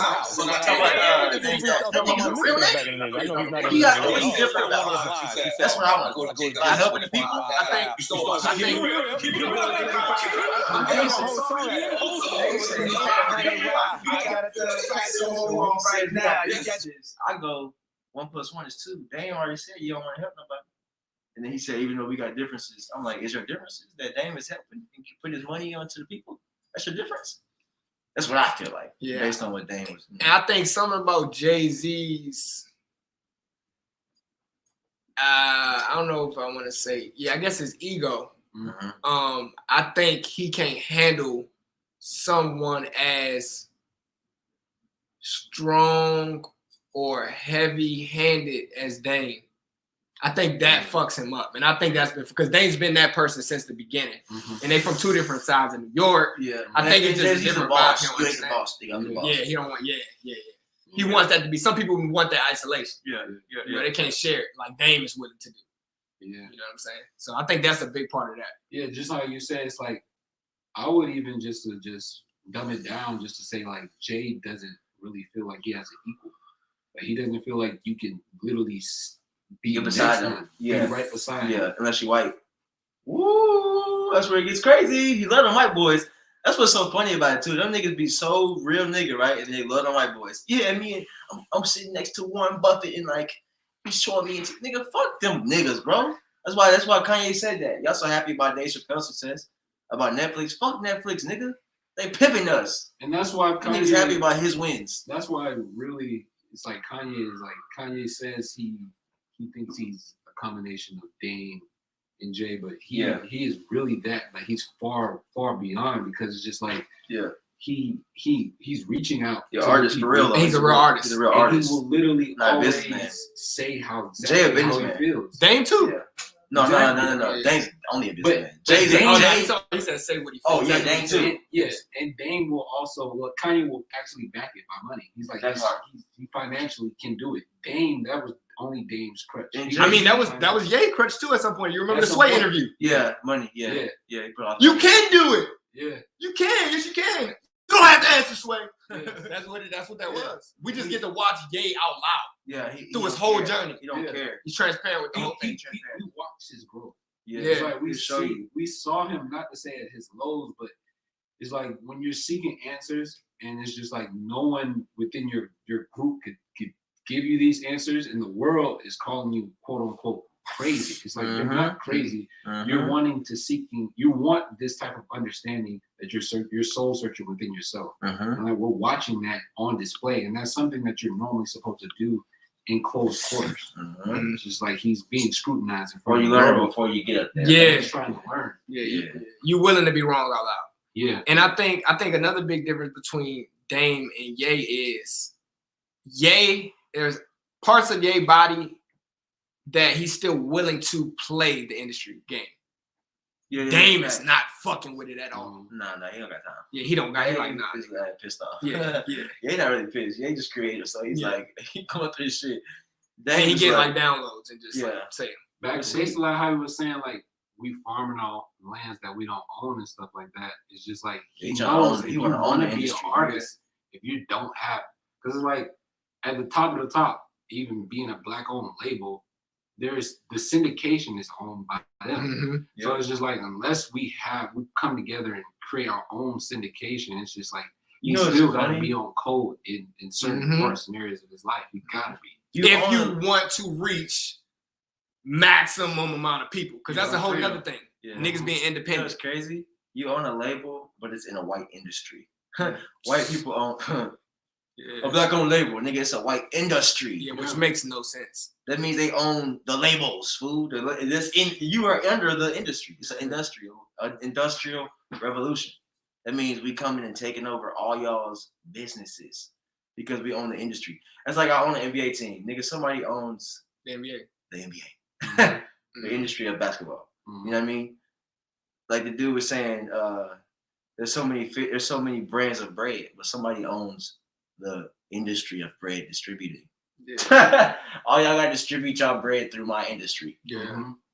do you got? What are you different about? That's what I want. I helping the people. I go 1 + 1 is 2. Dame already said you don't want to help nobody. And then he said, even though we got differences, I'm like, is your differences that Dame is helping and put his money onto the people? That's your difference. That's what I feel like, based on what Dame was. And I think something about Jay-Z's, I I don't know if I want to say. Yeah, I guess his ego. Mm-hmm. I think he can't handle someone as strong or heavy-handed as Dame. I think that fucks him up, and I think that's because Dame's been that person since the beginning, and they from two different sides of New York. Yeah, I think it's just a different vibe. He's the boss. Yeah, he don't want. Yeah. He wants that to be. Some people want that isolation. Yeah. You know, they can't share it like Dame is willing to do. Yeah. You know what I'm saying? So I think that's a big part of that. Yeah, just like you said, it's like I would even just dumb it down just to say like Jay doesn't really feel like he has an equal. Like he doesn't feel like you can literally be beside him. Yeah, be right beside him. Yeah, unless you're white. Woo! That's where it gets crazy. He love them white boys. That's what's so funny about it too. Them niggas be so real nigga, right? And they love them white boys. Yeah, I'm sitting next to Warren Buffett and like he's showing me, nigga, fuck them niggas, bro. That's why Kanye said that. Y'all so happy about Dave Chappelle's success about Netflix. Fuck Netflix, nigga. They pimping us. And that's why Kanye's happy about his wins. That's why really it's like Kanye says he thinks he's a combination of Dame and Jay, but he is really that. Like he's far beyond because it's just like he's reaching out. Yeah, artist for real. He's a real artist. He's a real artist. He will literally not always say how Jay a how businessman. he feels. Dame too. Yeah. No. Dame's only a businessman. Jay's he said say what he feels. Oh yeah, Dame too. Yes, and Dame will also. Well, Kanye will actually back it by money. He's like he financially can do it. Dame, that was only Dame's crutch. I mean, that was Ye crutch too at some point. You remember the Sway interview? Yeah, money. Yeah. He put off you can do it. Yeah, you can. Yes, you can. You don't have to answer Sway. Yeah. That's what that was. We just get to watch Ye out loud. Yeah, through his whole journey. He don't care. He's transparent with the whole thing. We watched his growth. Yeah, it's like we saw him, not to say at his lows, but it's like when you're seeking answers and it's just like no one within your group could give you these answers, and the world is calling you quote unquote crazy. It's like you're not crazy. You're you want this type of understanding that you're soul searching within yourself. And like we're watching that on display, and that's something that you're normally supposed to do in closed quarters. Right? It's just like he's being scrutinized in front of you learn before you get up there. Yeah, he's trying to learn. Yeah. You willing to be wrong out loud. Yeah. And I think another big difference between Dame and Ye is Ye, there's parts of Ye's body that he's still willing to play the industry game. Yeah, Dame is not fucking with it at all. Nah, he don't got time. Yeah, he don't got. He like, nah. He's pissed off. Yeah. He ain't not really pissed. He ain't just creative, so he's like, he going through his shit. And he get like downloads and just like say basically like how he was saying like we farming our lands that we don't own and stuff like that. It's just like he knows if you want to be an artist, if you don't have, because it's like at the top of the top, even being a black-owned label, there's the syndication is owned by them. So it's just like unless we come together and create our own syndication, it's just like you still gotta be on code in certain parts and areas of his life. You gotta be. If you want to reach maximum amount of people, because that's a whole other thing. Niggas being independent. It's crazy. You own a label, but it's in a white industry. White people own a black-owned label, nigga. It's a white industry. Yeah, which makes no sense. That means they own the labels, fool. You are under the industry. It's an industrial revolution. That means we coming and taking over all y'all's businesses because we own the industry. That's like I own an NBA team, nigga. Somebody owns the NBA. The industry of basketball. You know what I mean? Like the dude was saying, there's so many brands of bread, but somebody owns the industry of bread distributing. All y'all gotta distribute y'all bread through my industry.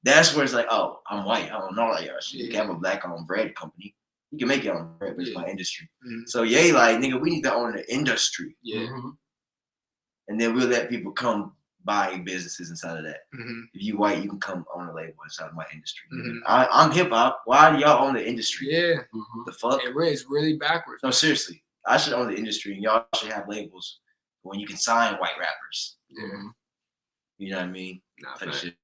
That's where it's like, oh, I'm white. I don't know all y'all shit. You can have a black-owned bread company. You can make your own bread, but it's my industry. So like, nigga, we need to own the industry. And then we'll let people come buy businesses inside of that. If you white, you can come own a label inside of my industry. I'm hip-hop. Why do y'all own the industry? The fuck? It's really backwards. No, seriously. I should own the industry, and y'all should have labels when you can sign white rappers. You know what I mean? Shit.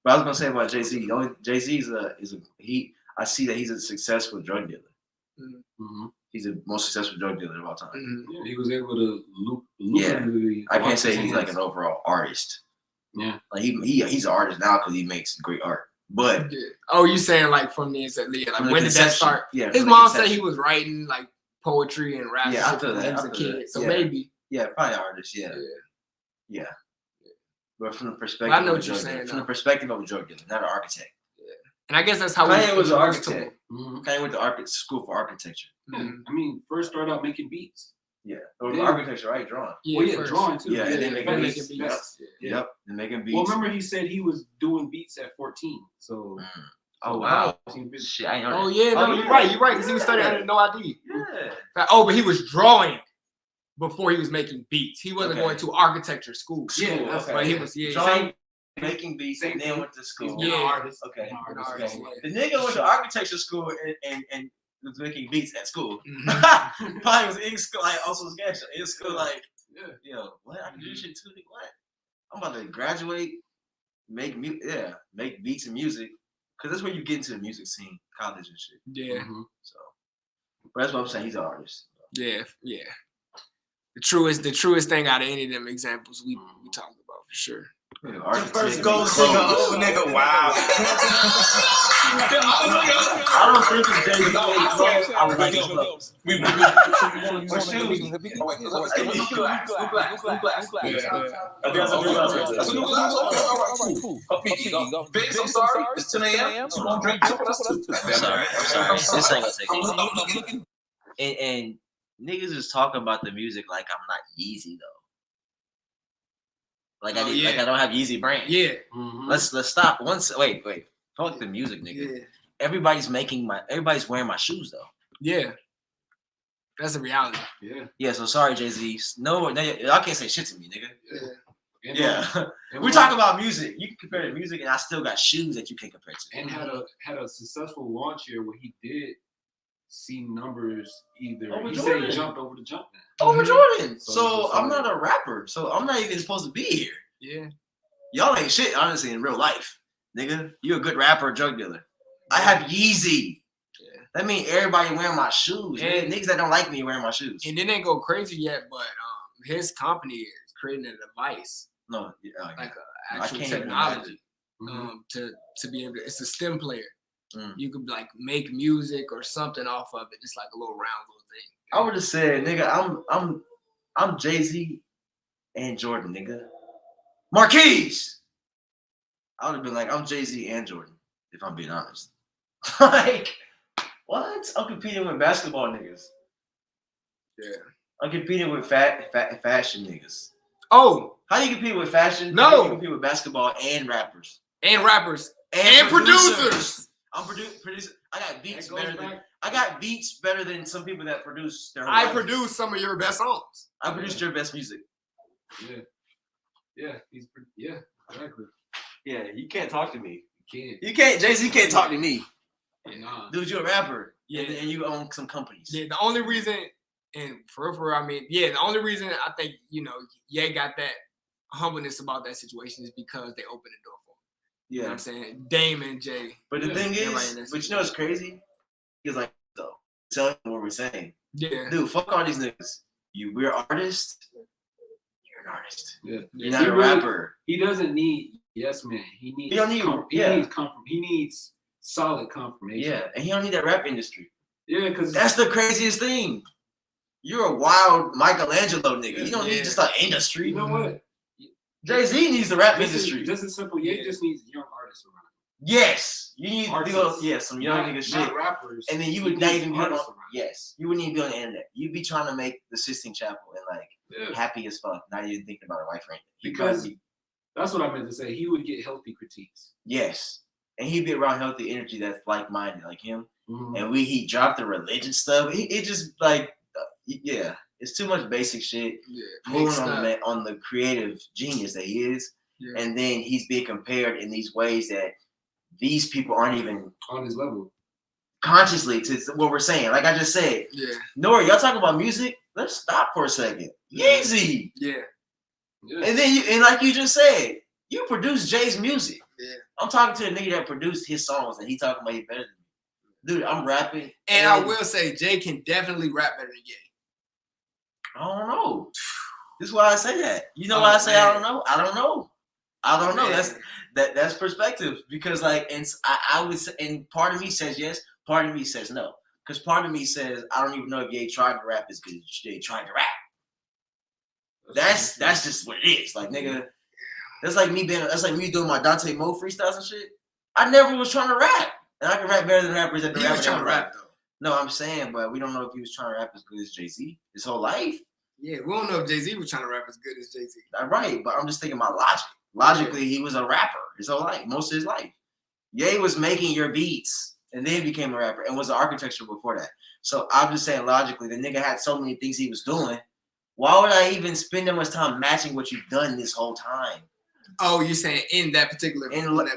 But I was gonna say about Jay-Z. Jay-Z I see that he's a successful drug dealer. He's the most successful drug dealer of all time. He was able to I can't say he's like an overall artist. Yeah. Like he's an artist now because he makes great art. But oh, you saying like from the like when did that start? Yeah. His mom said he was writing like poetry and rap. Yeah, I feel when that. he was a kid. That. So yeah. maybe. Yeah, probably artist. Yeah. Yeah. But from the perspective, I know what you're saying. From the perspective of a drug dealer, not an architect. Yeah. And I guess that's how Kanye was an architect. Mm-hmm. Kanye went to school for architecture. Mm-hmm. I mean, first started out making beats. Yeah. Or architecture, right? Drawing. Yeah, drawing too. Yeah, and then making beats. Yeah. And making beats. Well, remember he said he was doing beats at 14. So. Oh wow! Shit, I ain't heard that. Yeah, no, you're right. You're right because he was studying under no ID. Yeah. Oh, but he was drawing before he was making beats. He wasn't going to architecture school. Yeah, that's but he was drawing, making beats, and then went to school. Yeah, artist. Okay. Artist, The nigga went to architecture school and was making beats at school. Mm-hmm. Probably was in school, like also sketch in school, like what? I can do shit too. What? I'm about to graduate, make beats and music. Because that's where you get into the music scene, college and shit. Yeah. Mm-hmm. So, but that's what I'm saying. He's an artist. Yeah. The truest thing out of any of them examples we talked about for sure. Yeah, first gold singer, old nigga. Wow. I don't think it's Jay-Z. I would like his clothes. I'm sorry. It's 10 a.m. So don't drink. I'm sorry. This ain't gonna take it. And niggas is talking about the music like I'm not Yeezy though. Like I don't have Yeezy brain. Yeah. Mm-hmm. Let's stop. Wait. Fuck the music, nigga. Yeah. Everybody's wearing my shoes though. Yeah. That's the reality. Yeah. Yeah, so sorry, Jay-Z. No, y'all can't say shit to me, nigga. Yeah. We're talking about music. You can compare to music, and I still got shoes that you can't compare to. And had a successful launch year where he did see numbers either. Over he Jordan. said he jumped over the jump now. Over Jordan. So So I'm not a rapper. So I'm not even supposed to be here. Yeah. Y'all ain't shit, honestly, in real life. Nigga, you a good rapper or drug dealer. I have Yeezy. Yeah. That means everybody wearing my shoes. And niggas that don't like me wearing my shoes. And it didn't go crazy yet, but his company is creating a device. No, like I actual can't even technology imagine. To be able to, it's a stem player. Mm. You could like make music or something off of it, just like a little round little thing. I would have said, nigga, I'm Jay-Z and Jordan, nigga. Marquise. I would have been like, I'm Jay-Z and Jordan, if I'm being honest. Like, what? I'm competing with basketball niggas. Yeah. I'm competing with fashion niggas. Oh, how do you compete with fashion? No. How do you compete with basketball and rappers? And rappers. And producers. I'm producer. I got beats better than some people that produce their whole I life. produce some of your best songs. I produced your best music. Yeah, exactly. Yeah, you can't talk to me. You can't. Jay-Z can't talk to me. Nah. Dude, you're a rapper. Yeah. And you own some companies. Yeah, the only reason, and for real, I mean, the only reason I think, Ye got that humbleness about that situation is because they opened the door for him. You know what I'm saying? Dame and Jay. But the thing is, but you know what's crazy? He's like, though, tell them what we're saying. Yeah. Dude, fuck all these niggas. We're artists. You're an artist. Yeah. You're not a rapper. He doesn't need yes man. He needs he needs solid confirmation. Yeah, and he don't need that rap industry. Yeah, because that's the craziest thing. You're a wild Michelangelo nigga. You don't need just an industry. You know what? Jay-Z needs the rap industry. This is simple. Ye just needs young artists around. Yes, you need some young nigga shit. Rappers. And then you would not even be on. Yes, you wouldn't even be on the internet. You'd be trying to make the Sistine Chapel and happy as fuck, not even thinking about a wife or anything. Because that's what I meant to say. He would get healthy critiques. Yes, and he'd be around healthy energy that's like-minded, like him. Mm-hmm. And he dropped the religion stuff. It just it's too much basic shit. Yeah, moving on the creative genius that he is, and then he's being compared in these ways that these people aren't even on his level consciously to what we're saying. Like I just said, Nori, y'all talking about music? Let's stop for a second. Yeezy, and then like you just said, you produce Jay's music. Yeah, I'm talking to a nigga that produced his songs, and he talking about he better than me. Dude, I'm rapping, and I will say Jay can definitely rap better than Ye. I don't know. This is why I say that. You know why I say I don't know? I don't know. I don't know. That's perspective because like, and I would say, and part of me says yes, part of me says no. Because part of me says I don't even know if Ye tried to rap as good as Ye tried to rap. That's just what it is. Like nigga, that's like me doing my Dante Mo freestyles and shit. I never was trying to rap, and I can rap better than rappers that He was trying to rap though. No, I'm saying, but we don't know if he was trying to rap as good as Jay-Z his whole life. Yeah, we don't know if Jay-Z was trying to rap as good as Jay-Z. Right, but I'm just thinking about logic. Logically, he was a rapper his whole life, most of his life. Ye was making your beats and then became a rapper and was an architecture before that. So I'm just saying logically, the nigga had so many things he was doing. Why would I even spend that much time matching what you've done this whole time? Oh, you're saying in that particular field?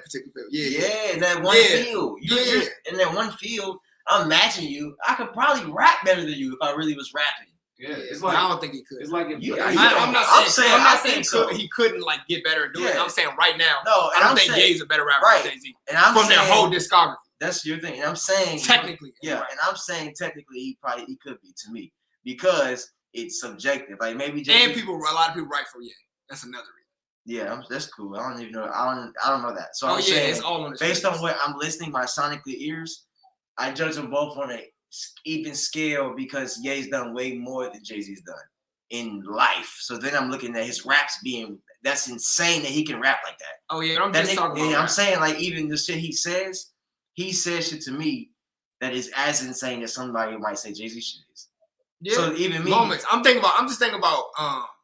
Yeah, in that one field. You're in that one field, I'm matching you. I could probably rap better than you if I really was rapping. Yeah, it's like I don't think he could. It's like if I'm not saying he couldn't like get better and do it. I'm saying right now, I don't think Ye's a better rapper than Jay-Z. And I'm from saying, their whole discography. That's your thing. And I'm saying technically, and I'm saying technically he could be to me because it's subjective. Like maybe and a lot of people write for Ye. That's another reason. Yeah, that's cool. I don't even know. I don't know that. So I'm saying, saying it's all on based on what I'm listening my sonically ears, I judge them both on a even scale because Ye's done way more than Jay-Z's done in life. So then I'm looking at his raps being that's insane that he can rap like that. Oh yeah, I'm just talking about I'm saying like even the shit he says shit to me that is as insane as somebody might say Jay-Z shit is. Yeah. So even me moments. I'm just thinking about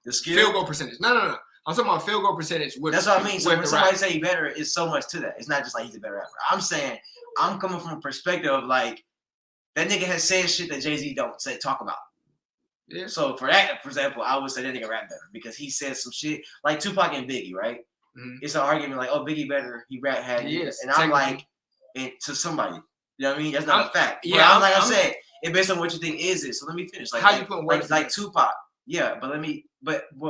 the skill field goal percentage. No. I'm talking about field goal percentage. That's what I mean. So when somebody say he better, it's so much to that. It's not just like he's a better rapper. I'm saying I'm coming from a perspective of like that nigga has said shit that Jay-Z don't talk about. Yeah. So for that, for example, I would say that nigga rap better because he said some shit like Tupac and Biggie, right? Mm-hmm. It's an argument like, oh, Biggie better, he rap had it. And I'm like, to somebody, you know what I mean? That's not a fact. Yeah, but I'm saying, it based on what you think is it. So let me finish. Like how you put words like Tupac, yeah, but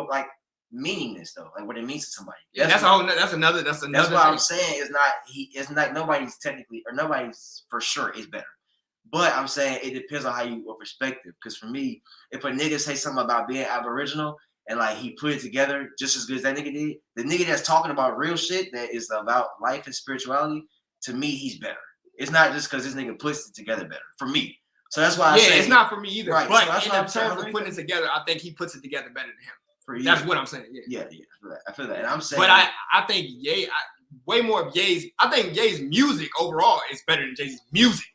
like meaningless though, like what it means to somebody. Yeah, that's another. That's what I'm saying. It's not nobody's technically or nobody's for sure is better. But I'm saying it depends on what perspective. Because for me, if a nigga say something about being Aboriginal and like he put it together just as good as that nigga did, the nigga that's talking about real shit that is about life and spirituality, to me, he's better. It's not just because this nigga puts it together better. For me. So that's why I say it's not for me either. Right. But so in terms of putting it together, I think he puts it together better than him. For you. That's what I'm saying. Yeah. I feel that. And I'm saying but I think Ye, way more of Ye's. I think Ye's music overall is better than Jay-Z's music.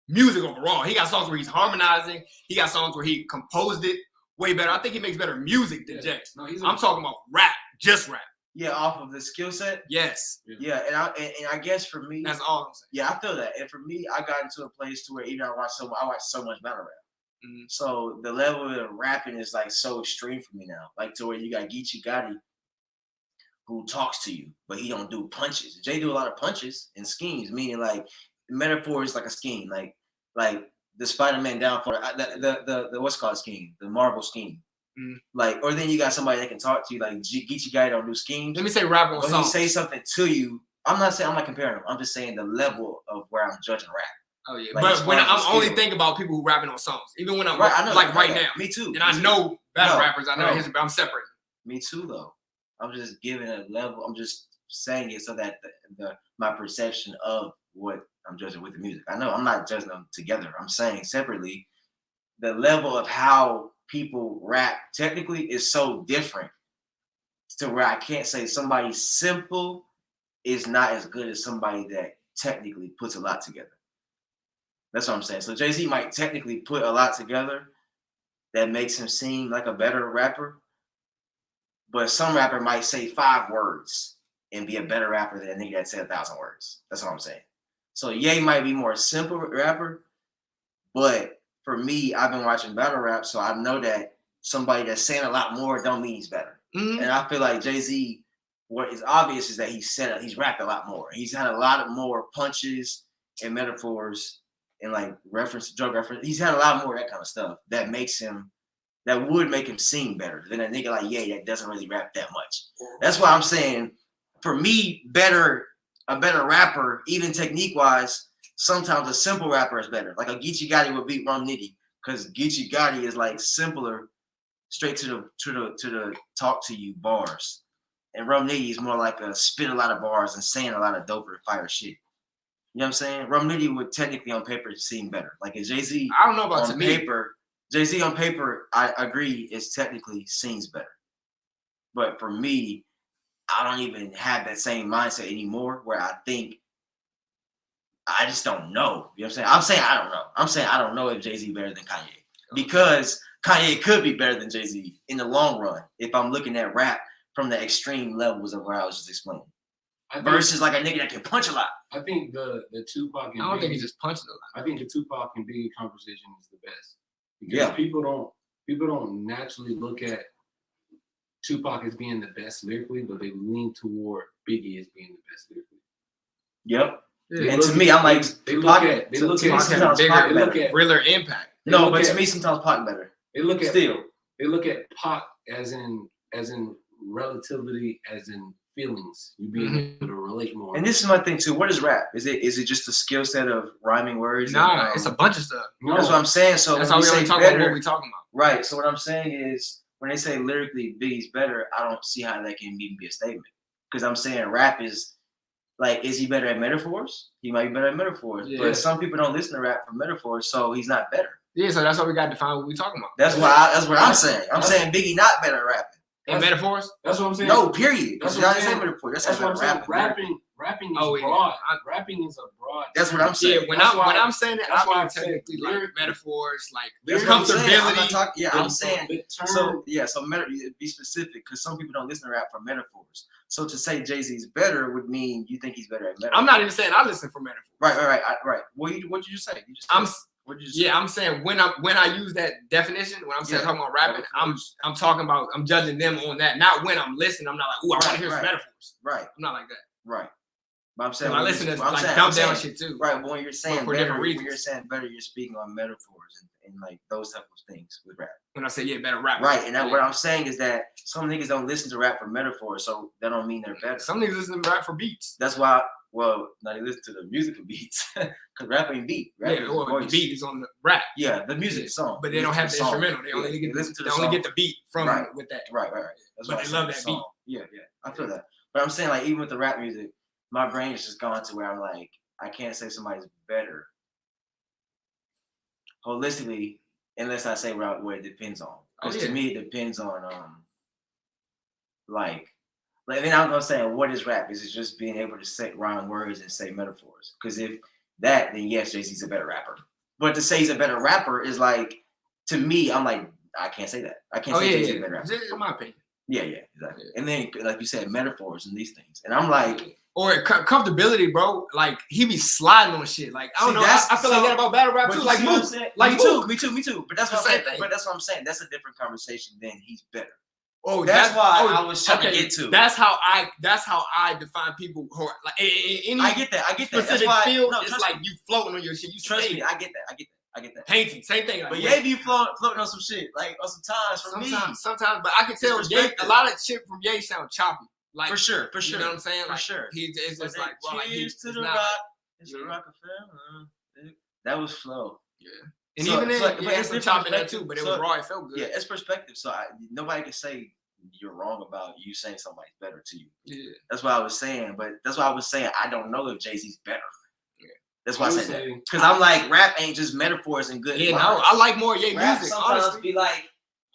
Music overall. He got songs where he's harmonizing. He got songs where he composed it way better. I think he makes better music than Jay. No, I'm talking about rap, just rap. Yeah, off of the skill set. Yes. Yeah, and I guess for me, that's all I'm saying. Yeah, I feel that. And for me, I got into a place to where even I watch so much battle rap. Mm-hmm. So the level of rapping is like so extreme for me now. Like to where you got Geechee Gotti who talks to you, but he don't do punches. Jay do a lot of punches and schemes, meaning like metaphor is like a scheme, like the Spider-Man downfall, the what's called scheme, the Marvel scheme. Mm. Like, or then you got somebody that can talk to you, like Geechee Gotti don't do schemes. Let me say rap on songs. He say something to you. I'm not comparing them. I'm just saying the level of where I'm judging rap. Oh yeah, like, but when I'm only thinking about people who rapping on songs, even when I'm right now. Me too. And I know battle rappers. I know history, but I'm separating. Me too, though. I'm just giving a level. I'm just saying it so that my perception of what I'm judging with the music. I know I'm not judging them together. I'm saying separately, the level of how people rap technically is so different to where I can't say somebody simple is not as good as somebody that technically puts a lot together. That's what I'm saying. So Jay-Z might technically put a lot together that makes him seem like a better rapper, but some rapper might say 5 words and be a better rapper than a nigga that said 1,000 words. That's what I'm saying. So Ye might be more simple rapper, but for me, I've been watching battle rap, so I know that somebody that's saying a lot more don't mean he's better. Mm-hmm. And I feel like Jay-Z, what is obvious is that he's rapped a lot more. He's had a lot of more punches and metaphors and like drug reference. He's had a lot more of that kind of stuff that would make him sing better than a nigga like Ye that doesn't really rap that much. That's why I'm saying, for me, a better rapper, even technique-wise, sometimes a simple rapper is better. Like a Geechee Gotti would beat Rum Nitty because Geechee Gotti is like simpler, straight to the talk to you bars. and Rum Nitty is more like a spit a lot of bars and saying a lot of doper fire shit. You know what I'm saying? Rum Nitty would technically on paper seem better. Like if Jay-Z I don't know about on paper, Jay-Z on paper, I agree, is technically seems better. But for me, I don't even have that same mindset anymore where I think I just don't know. You know what I'm saying? I'm saying I don't know. I'm saying I don't know if Jay-Z better than Kanye. Because Kanye could be better than Jay-Z in the long run if I'm looking at rap from the extreme levels of where I was just explaining. Versus like a nigga that can punch a lot. I think the Tupac and I don't Biggie, think he's just punching a lot. I think the Tupac and Biggie conversation is the best. Because people don't naturally look at Tupac as being the best lyrically, but they lean toward Biggie as being the best lyrically. Yep. Yeah, and to me, I'm like, they look at realer impact. No, but to me, sometimes Pac better. They look at still. They look at Pac as in relativity, as in feelings. You being able to relate more. And this is my thing too. What is rap? Is it just a skill set of rhyming words? Nah, and, it's a bunch of stuff. No, that's what I'm saying. So that's how we only talk about what we talking about. Right. So what I'm saying is, when they say lyrically Biggie's better, I don't see how that can even be a statement. Because I'm saying rap is like, is he better at metaphors? He might be better at metaphors. Yeah. But some people don't listen to rap for metaphors, so he's not better. Yeah, so that's why we got to define what we're talking about. That's what I'm saying. I'm saying Biggie not better at rapping. And metaphors? That's what I'm saying. No, period. That's what I'm saying. Metaphor. That's what I'm saying. Rapping is broad. Rapping is a broad. That's what I'm saying. Yeah, when I'm saying that, that's why I'm technically like metaphors, like comfortability. I'm saying. So be specific, because some people don't listen to rap for metaphors. So to say Jay-Z's better would mean you think he's better at metaphors. I'm not even saying I listen for metaphors. Right. What did you just say? I'm saying when I use that definition, when I'm saying talking about rapping, I'm talking about, I'm judging them on that. Not when I'm listening, I'm not like, ooh, I want to hear some metaphors. Right. I'm not like that. Right. But I'm saying I listen to like dumb down shit too. Right. But when you're saying for different reasons, when you're saying better, you're speaking on metaphors and like those type of things with rap. When I say better rap. Right. And what I'm saying is that some niggas don't listen to rap for metaphors, so that don't mean they're better. Some niggas listen to rap for beats. That's why. Well, now they listen to the musical beats, because rap ain't beat. The beat is on the rap. Yeah, the music song. But they don't have the instrumental. They only get the beat from with that. Right. But they love that beat. Yeah. I feel that. But I'm saying, like, even with the rap music, my brain is just gone to where I'm like, I can't say somebody's better holistically unless I say what it depends on. Because to me, it depends on like then I'm gonna say, what is rap? Is it just being able to say rhyme words and say metaphors? Because if that, then yes, Jay-Z's a better rapper. But to say he's a better rapper is like, to me, I'm like, I can't say that. I can't say Jay-Z's a better rapper. In my opinion. Yeah, exactly. And then, like you said, metaphors and these things. And I'm like, or comfortability, bro. Like he be sliding on shit. Like I don't know. I feel like that about battle rap too. Like me too. But that's what I'm saying. But that's what I'm saying. That's a different conversation. Then he's better. Oh, that's why I was trying to get to. That's how I define people who are like any. I get that. Specific field. It's like you floating on your shit. You trust me. I get that. Painting, same thing. Like, but Ye be floating on some shit. Like sometimes for me. Sometimes, but I can tell Ye, a lot of shit from Ye sound choppy. Like for sure. You know what I'm saying? Like, for sure. It's just like, well, like cheers to the rock. It's a Rockefeller. That was flow. Yeah. And even then, it's some chopping that too, but it was raw. It felt good. Yeah, it's perspective. So nobody can say you're wrong about you saying somebody's better to you. Yeah. That's what I was saying. But that's why I was saying I don't know if Jay-Z's better. Yeah. That's why I said that. Because I'm like, rap ain't just metaphors and good. Yeah, no, I like more Ye rap music. Sometimes honestly. Be like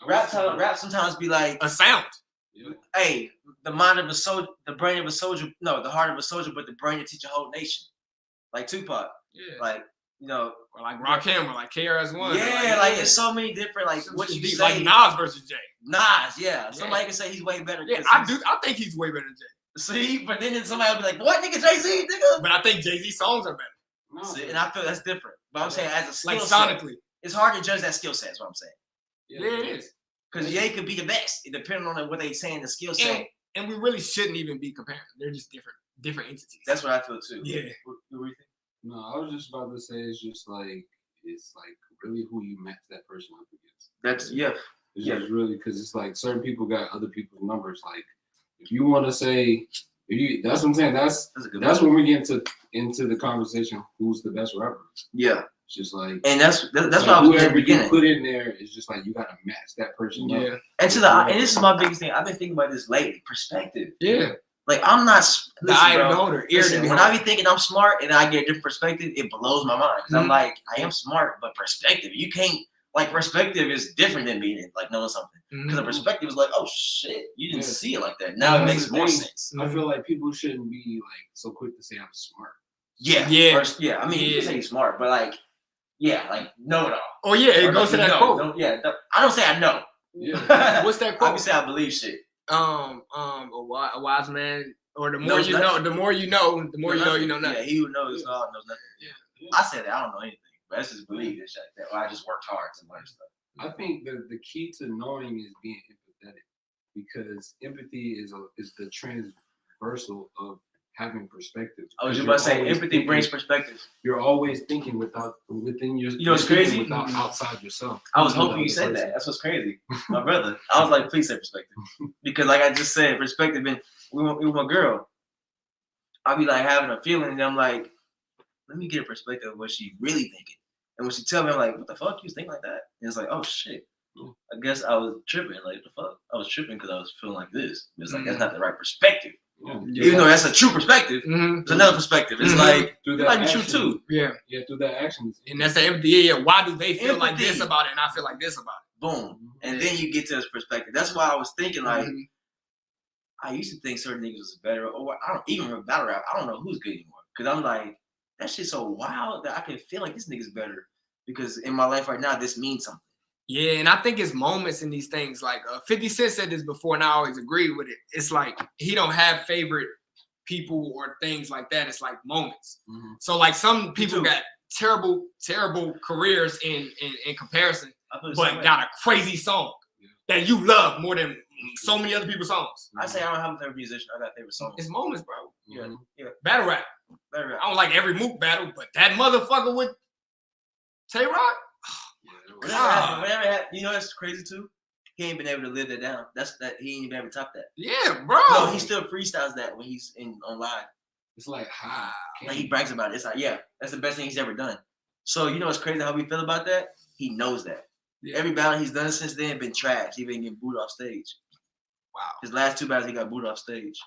rap sometimes be like a sound. Yeah. Hey, the mind of a soldier, the brain of a soldier. No, the heart of a soldier, but the brain to teach a whole nation. Like Tupac. Yeah. Like, you know, or like Rakim, or like KRS-One. Yeah, like it's so many different, like what you deep, say. like Nas versus Jay. Nas, yeah. Somebody can say he's way better. Yeah, I do. I think he's way better than Jay. See, but then somebody will be like, "What, nigga, Jay-Z, nigga?" But I think Jay-Z songs are better. No. See, and I feel that's different. But I'm saying as a skill like sonically, it's hard to judge that skill set. Is what I'm saying. Yeah, it is. Because Ye could be the best, depending on what they saying the skill set. And we really shouldn't even be comparing. They're just different entities. That's what I feel too. Yeah. What do you think? No, I was just about to say it's like really who you match that person up against. That's It's just really because it's like certain people got other people's numbers. Like if you want to say, that's what I'm saying. That's when we get into the conversation. Who's the best rapper? Yeah. It's just like, and that's like what I was doing at the whoever you beginning. put in there is just like you gotta match that person up. Yeah. And this is my biggest thing. I've been thinking about this lately. Perspective. Yeah. Like I'm not. The Listen, eye of bro, the beholder. listen, when I be thinking I'm smart and I get a different perspective, it blows my mind. Cause I'm like, I am smart, but perspective, you can't. Like perspective is different than being like knowing something. Because a perspective is like, oh shit, you didn't see it like that. Now it makes more sense. I feel like people shouldn't be like so quick to say I'm smart. Yeah. Yeah. I mean, you can say you're smart, but like, yeah, like know it all. Oh yeah, it goes to that quote. I don't say I know. Yeah. What's that I quote? can say I believe shit. A wise man, or the more you know, the more you know, the more you know, you know nothing. Yeah, he who knows all knows nothing. Yeah. I said that I don't know anything, but that's just belief and shit. That I just worked hard to learn stuff. I think the key to knowing is being empathetic, because empathy is the transversal of having perspective. I was just about to say empathy brings perspective. You're always thinking within your. You know what's crazy? Without outside yourself. I was hoping you said that. That's what's crazy, my brother. I was like, please say perspective, because like I just said, perspective. And with my girl, I'll be like having a feeling, and I'm like, let me get a perspective of what she really thinking. And when she tell me, I'm like, what the fuck? You think like that? And it's like, oh shit. I guess I was tripping. Like the fuck? I was tripping because I was feeling like this. It's like that's not the right perspective. Yeah. Even though that's a true perspective, it's another perspective. It's like it might be true too. Yeah, through that action. And that's the empathy. Yeah, why do they feel like this about it and I feel like this about it? Boom. And then you get to this perspective. That's why I was thinking like I used to think certain niggas was better, or I don't even with battle rap. I don't know who's good anymore because I'm like that shit's so wild that I can feel like this nigga's better because in my life right now this means something. Yeah, and I think it's moments in these things. Like 50 Cent said this before, and I always agree with it. It's like he don't have favorite people or things like that. It's like moments. So like some people got terrible careers in comparison, but got a crazy song that you love more than so many other people's songs. I say I don't have a favorite musician. I got favorite songs. It's moments, bro. Yeah. Battle rap. I don't like every Mook battle, but that motherfucker with Tay Rock. Whatever happened, you know that's crazy too. He ain't been able to live that down. He ain't been able to top that. Yeah, bro. No, he still freestyles that when he's on live. It's like like he brags about it. It's like that's the best thing he's ever done. So you know what's crazy how we feel about that? He knows that. Yeah. Every battle he's done since then been trash. He been getting booed off stage. Wow. His last 2 battles he got booed off stage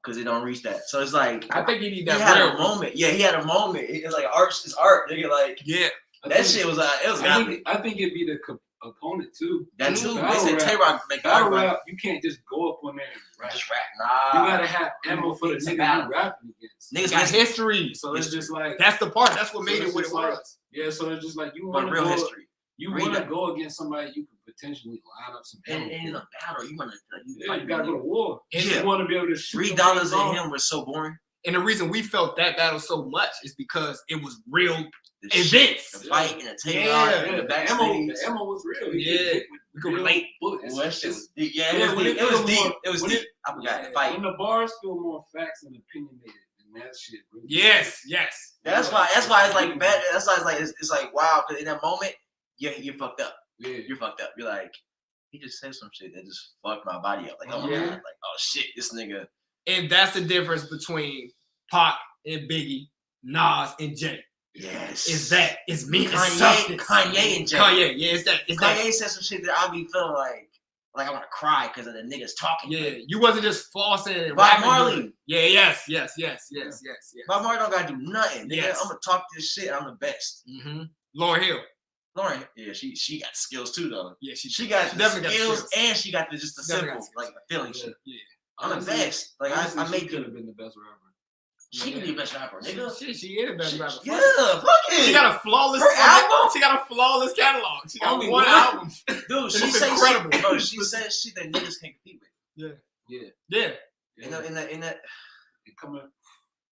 because it don't reach that. So it's like I think he need that. He had a moment. Yeah, he had a moment. It's like art's art. Nigga, like that shit was it was. I think it'd be the opponent too. That too. They said Tay Rock make battle rap. You can't just go up on there and rap. Just rap. Nah. You gotta have ammo for the nigga you rapping against. Niggas got history, so it's just like that's the part. That's what made it what it was. Yeah, so it's just like you want real history. You want to go against somebody you could potentially line up some and in a battle. You want to you gotta go to war. And you want to be able to shoot $3 in him was so boring. And the reason we felt that battle so much is because it was real events. The fight and the takeout and the backstage. The ammo was real. We could relate. It was deep. It was deep. I forgot the fight. When the bars feel more facts and opinionated, and that shit. Really yes. That's why it's like bad. That's why it's like it's like wow. Because in that moment, you're fucked up. Yeah, you're fucked up. You're like, he just said some shit that just fucked my body up. Like oh my god, like oh shit, this nigga. And that's the difference between Pac and Biggie, Nas and Jay. Yes. It's me. Kanye and Jay. Kanye, it's that. Kanye said some shit that I'll be feeling like I want to cry because of the niggas talking. Yeah, you wasn't just flossing and Bob Marley. Yeah, yes. Bob Marley don't gotta do nothing. Yes. I'm gonna talk this shit. I'm the best. Lauryn Hill. Yeah, she got skills too though. Yeah, she got the skills and she got the simple like feeling shit. Yeah. I'm the best. Like I made could have been the best rapper. She could be the best rapper, nigga. She is the best rapper. Yeah, fuck it. She got a flawless album. She got a flawless catalog. She got only one album. Dude, she says incredible. Bro, she says shit that niggas can't compete with. Yeah. In that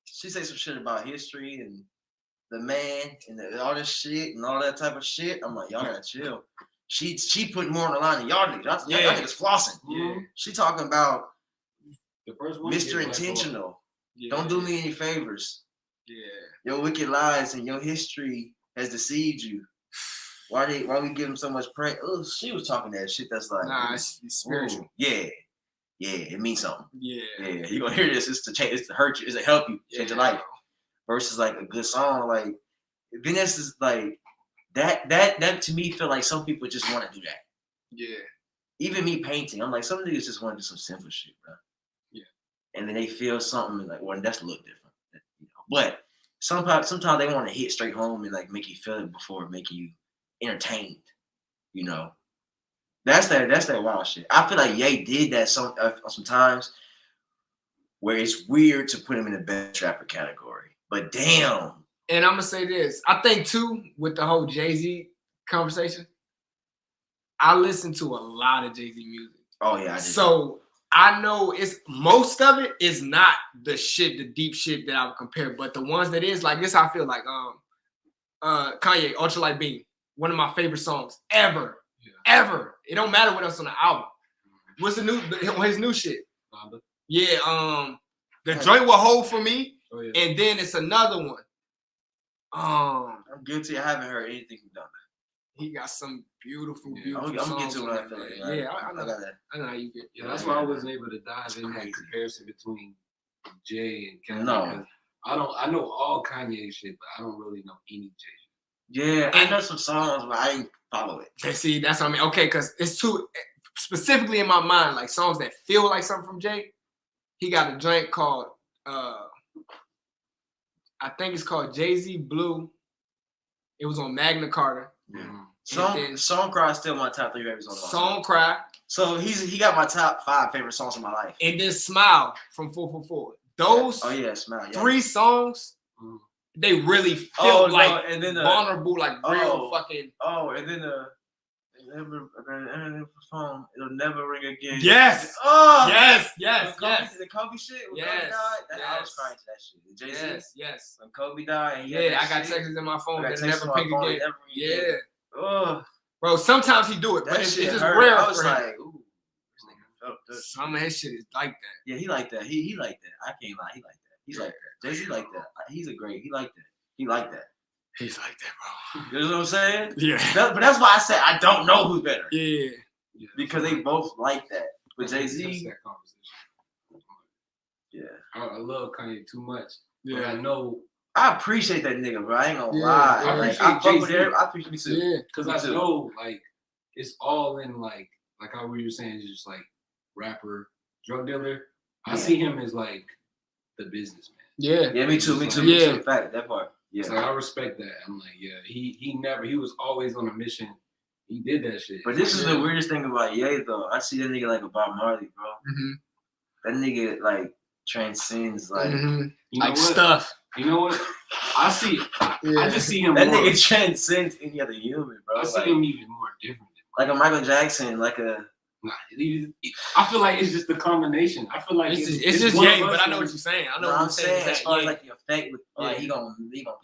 she says some shit about history and the man and all this shit and all that type of shit. I'm like, y'all gotta chill. She put more on the line than y'all niggas. Y'all niggas flossing. Yeah. She talking about the first one, Mr. Intentional. Don't do me any favors. Yeah. Your wicked lies and your history has deceived you. Why we give him so much praise? Oh, she was talking that shit. That's like it's spiritual. Ooh, yeah, it means something. Yeah. You gonna hear this? It's to change. It's to hurt you. It's to help you change your life. Versus like a good song, like Venice is like that to me feel like some people just want to do that. Yeah. Even me painting, I'm like, some niggas just want to do some simple shit, bro. Yeah. And then they feel something like, well, that's a little different. You know? But sometimes they want to hit straight home and like make you feel it before making you entertained. You know, that's that wild shit. I feel like Ye did that sometimes where it's weird to put him in the best rapper category. But damn. And I'm gonna say this. I think too, with the whole Jay-Z conversation, I listen to a lot of Jay-Z music. Oh yeah, I did. So I know it's most of it is not the deep shit that I would compare, but the ones that is like this, I feel like Kanye, Ultralight Beam, one of my favorite songs ever. It don't matter what else on the album. What's his new shit? Yeah, the joint will hold for me, and then it's another one. I'm guilty. I haven't heard anything from Donda. He got some beautiful I'm gonna get to what I feel like. Yeah, I got that. I know how you get. Yeah, that's why I wasn't able to dive in that comparison between Jay and Kanye. No. I know all Kanye shit, but I don't really know any Jay. Yeah, I know some songs, but I didn't follow it. See, that's what I mean. Okay, because it's too specifically in my mind, like songs that feel like something from Jay. He got a joint called I think it's called Jay-Z Blue. It was on Magna Carta. Yeah. Song Cry is still my top 3 favorite songs. Song Cry. So he got my top 5 favorite songs in my life. And then Smile from 444. Those Smile. Yeah. 3 songs, they really feel like and then vulnerable, like real fucking. Oh, and then it'll never ring again. Yes. Oh. Yes. The Kobe shit. When yes. Kobe died, I was crying to that shit. Jay-Z. Yes. When Kobe died. And I got texts in my phone that never ping again. Yeah. Oh. Bro, sometimes he do it, but it's just hurt. rare. I was like, ooh. Some of his shit is like that. Yeah, he like that. He like that. I can't lie. He like that. He's like that. Jay-Z like that. He like that. He like that. He's like that, bro. You know what I'm saying? Yeah. But that's why I said I don't know who's better. Yeah. Because they both like that. But Jay-Z. That conversation. Yeah. I love Kanye too much. Yeah. But I know. I appreciate that nigga, bro. I ain't gonna lie. I fuck with him. I appreciate me too. Yeah. Because I know, like, it's all in, like how we were saying, it's just like rapper, drug dealer. I see him as like the businessman. Yeah. Yeah, me too. Yeah. Fact, that part. Yeah. So I respect that. I'm like, yeah, he was always on a mission. He did that shit. But this is the weirdest thing about Ye though. I see that nigga like a Bob Marley, bro. Mm-hmm. That nigga like transcends like you know like what? stuff. You know what? I just see him. That more. nigga transcends any other human, bro. I see him even more different. Like a Michael Jackson, like a. Nah, I feel like it's just the combination. I feel like it's just Ye, but I know what you're saying. I know what I'm saying. As far as Ye. like the effect with he gonna people.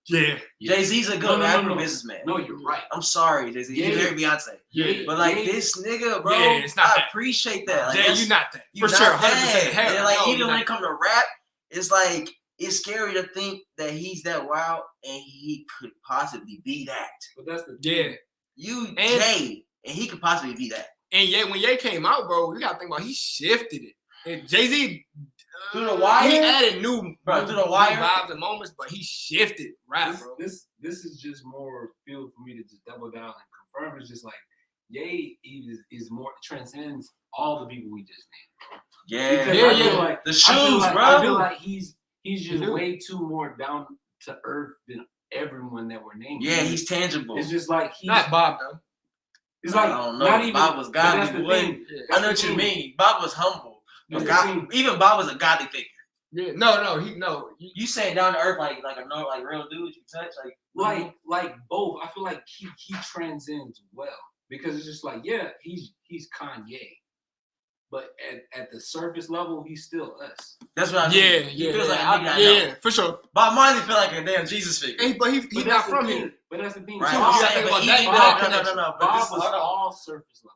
Yeah. Jay-Z's a good rapper businessman. No, you're right. I'm sorry, Jay-Z. Yeah. You're very Beyonce. Yeah. But like this nigga, bro, yeah, it's not I that. appreciate that. Like, Jay, you not that. You For sure, 100%. And then, like, no, even when it comes to rap, it's like it's scary to think that he's that wild and he could possibly be that. But that's the thing. Jay, and he could possibly be that. And Ye, when Ye came out, bro, you gotta think about he shifted it. And Jay-Z through the wire, he added new through the wire vibes and moments, but he shifted rap, bro. This is just more fuel for me to just double down and confirm. It's just like Ye is more transcends all the people we just named. Yeah. Like, the shoes, bro. I feel like he's just way too more down to earth than everyone that we're naming. Yeah, he's tangible. It's just like he's not Bob though. It's like I don't know. not even Bob was godly. I know what you mean. Bob was humble. Even Bob was a godly figure. Yeah, no. You saying down to earth like real dude you touch like both. I feel like he transcends well because it's just like he's Kanye, but at the surface level he's still us. That's what I mean. He feels like a nigga I know. For sure. Bob Marley feel like a damn Jesus figure. Hey, but he's not from here. But that's the thing. Right. Too. No. Bob was all surface level.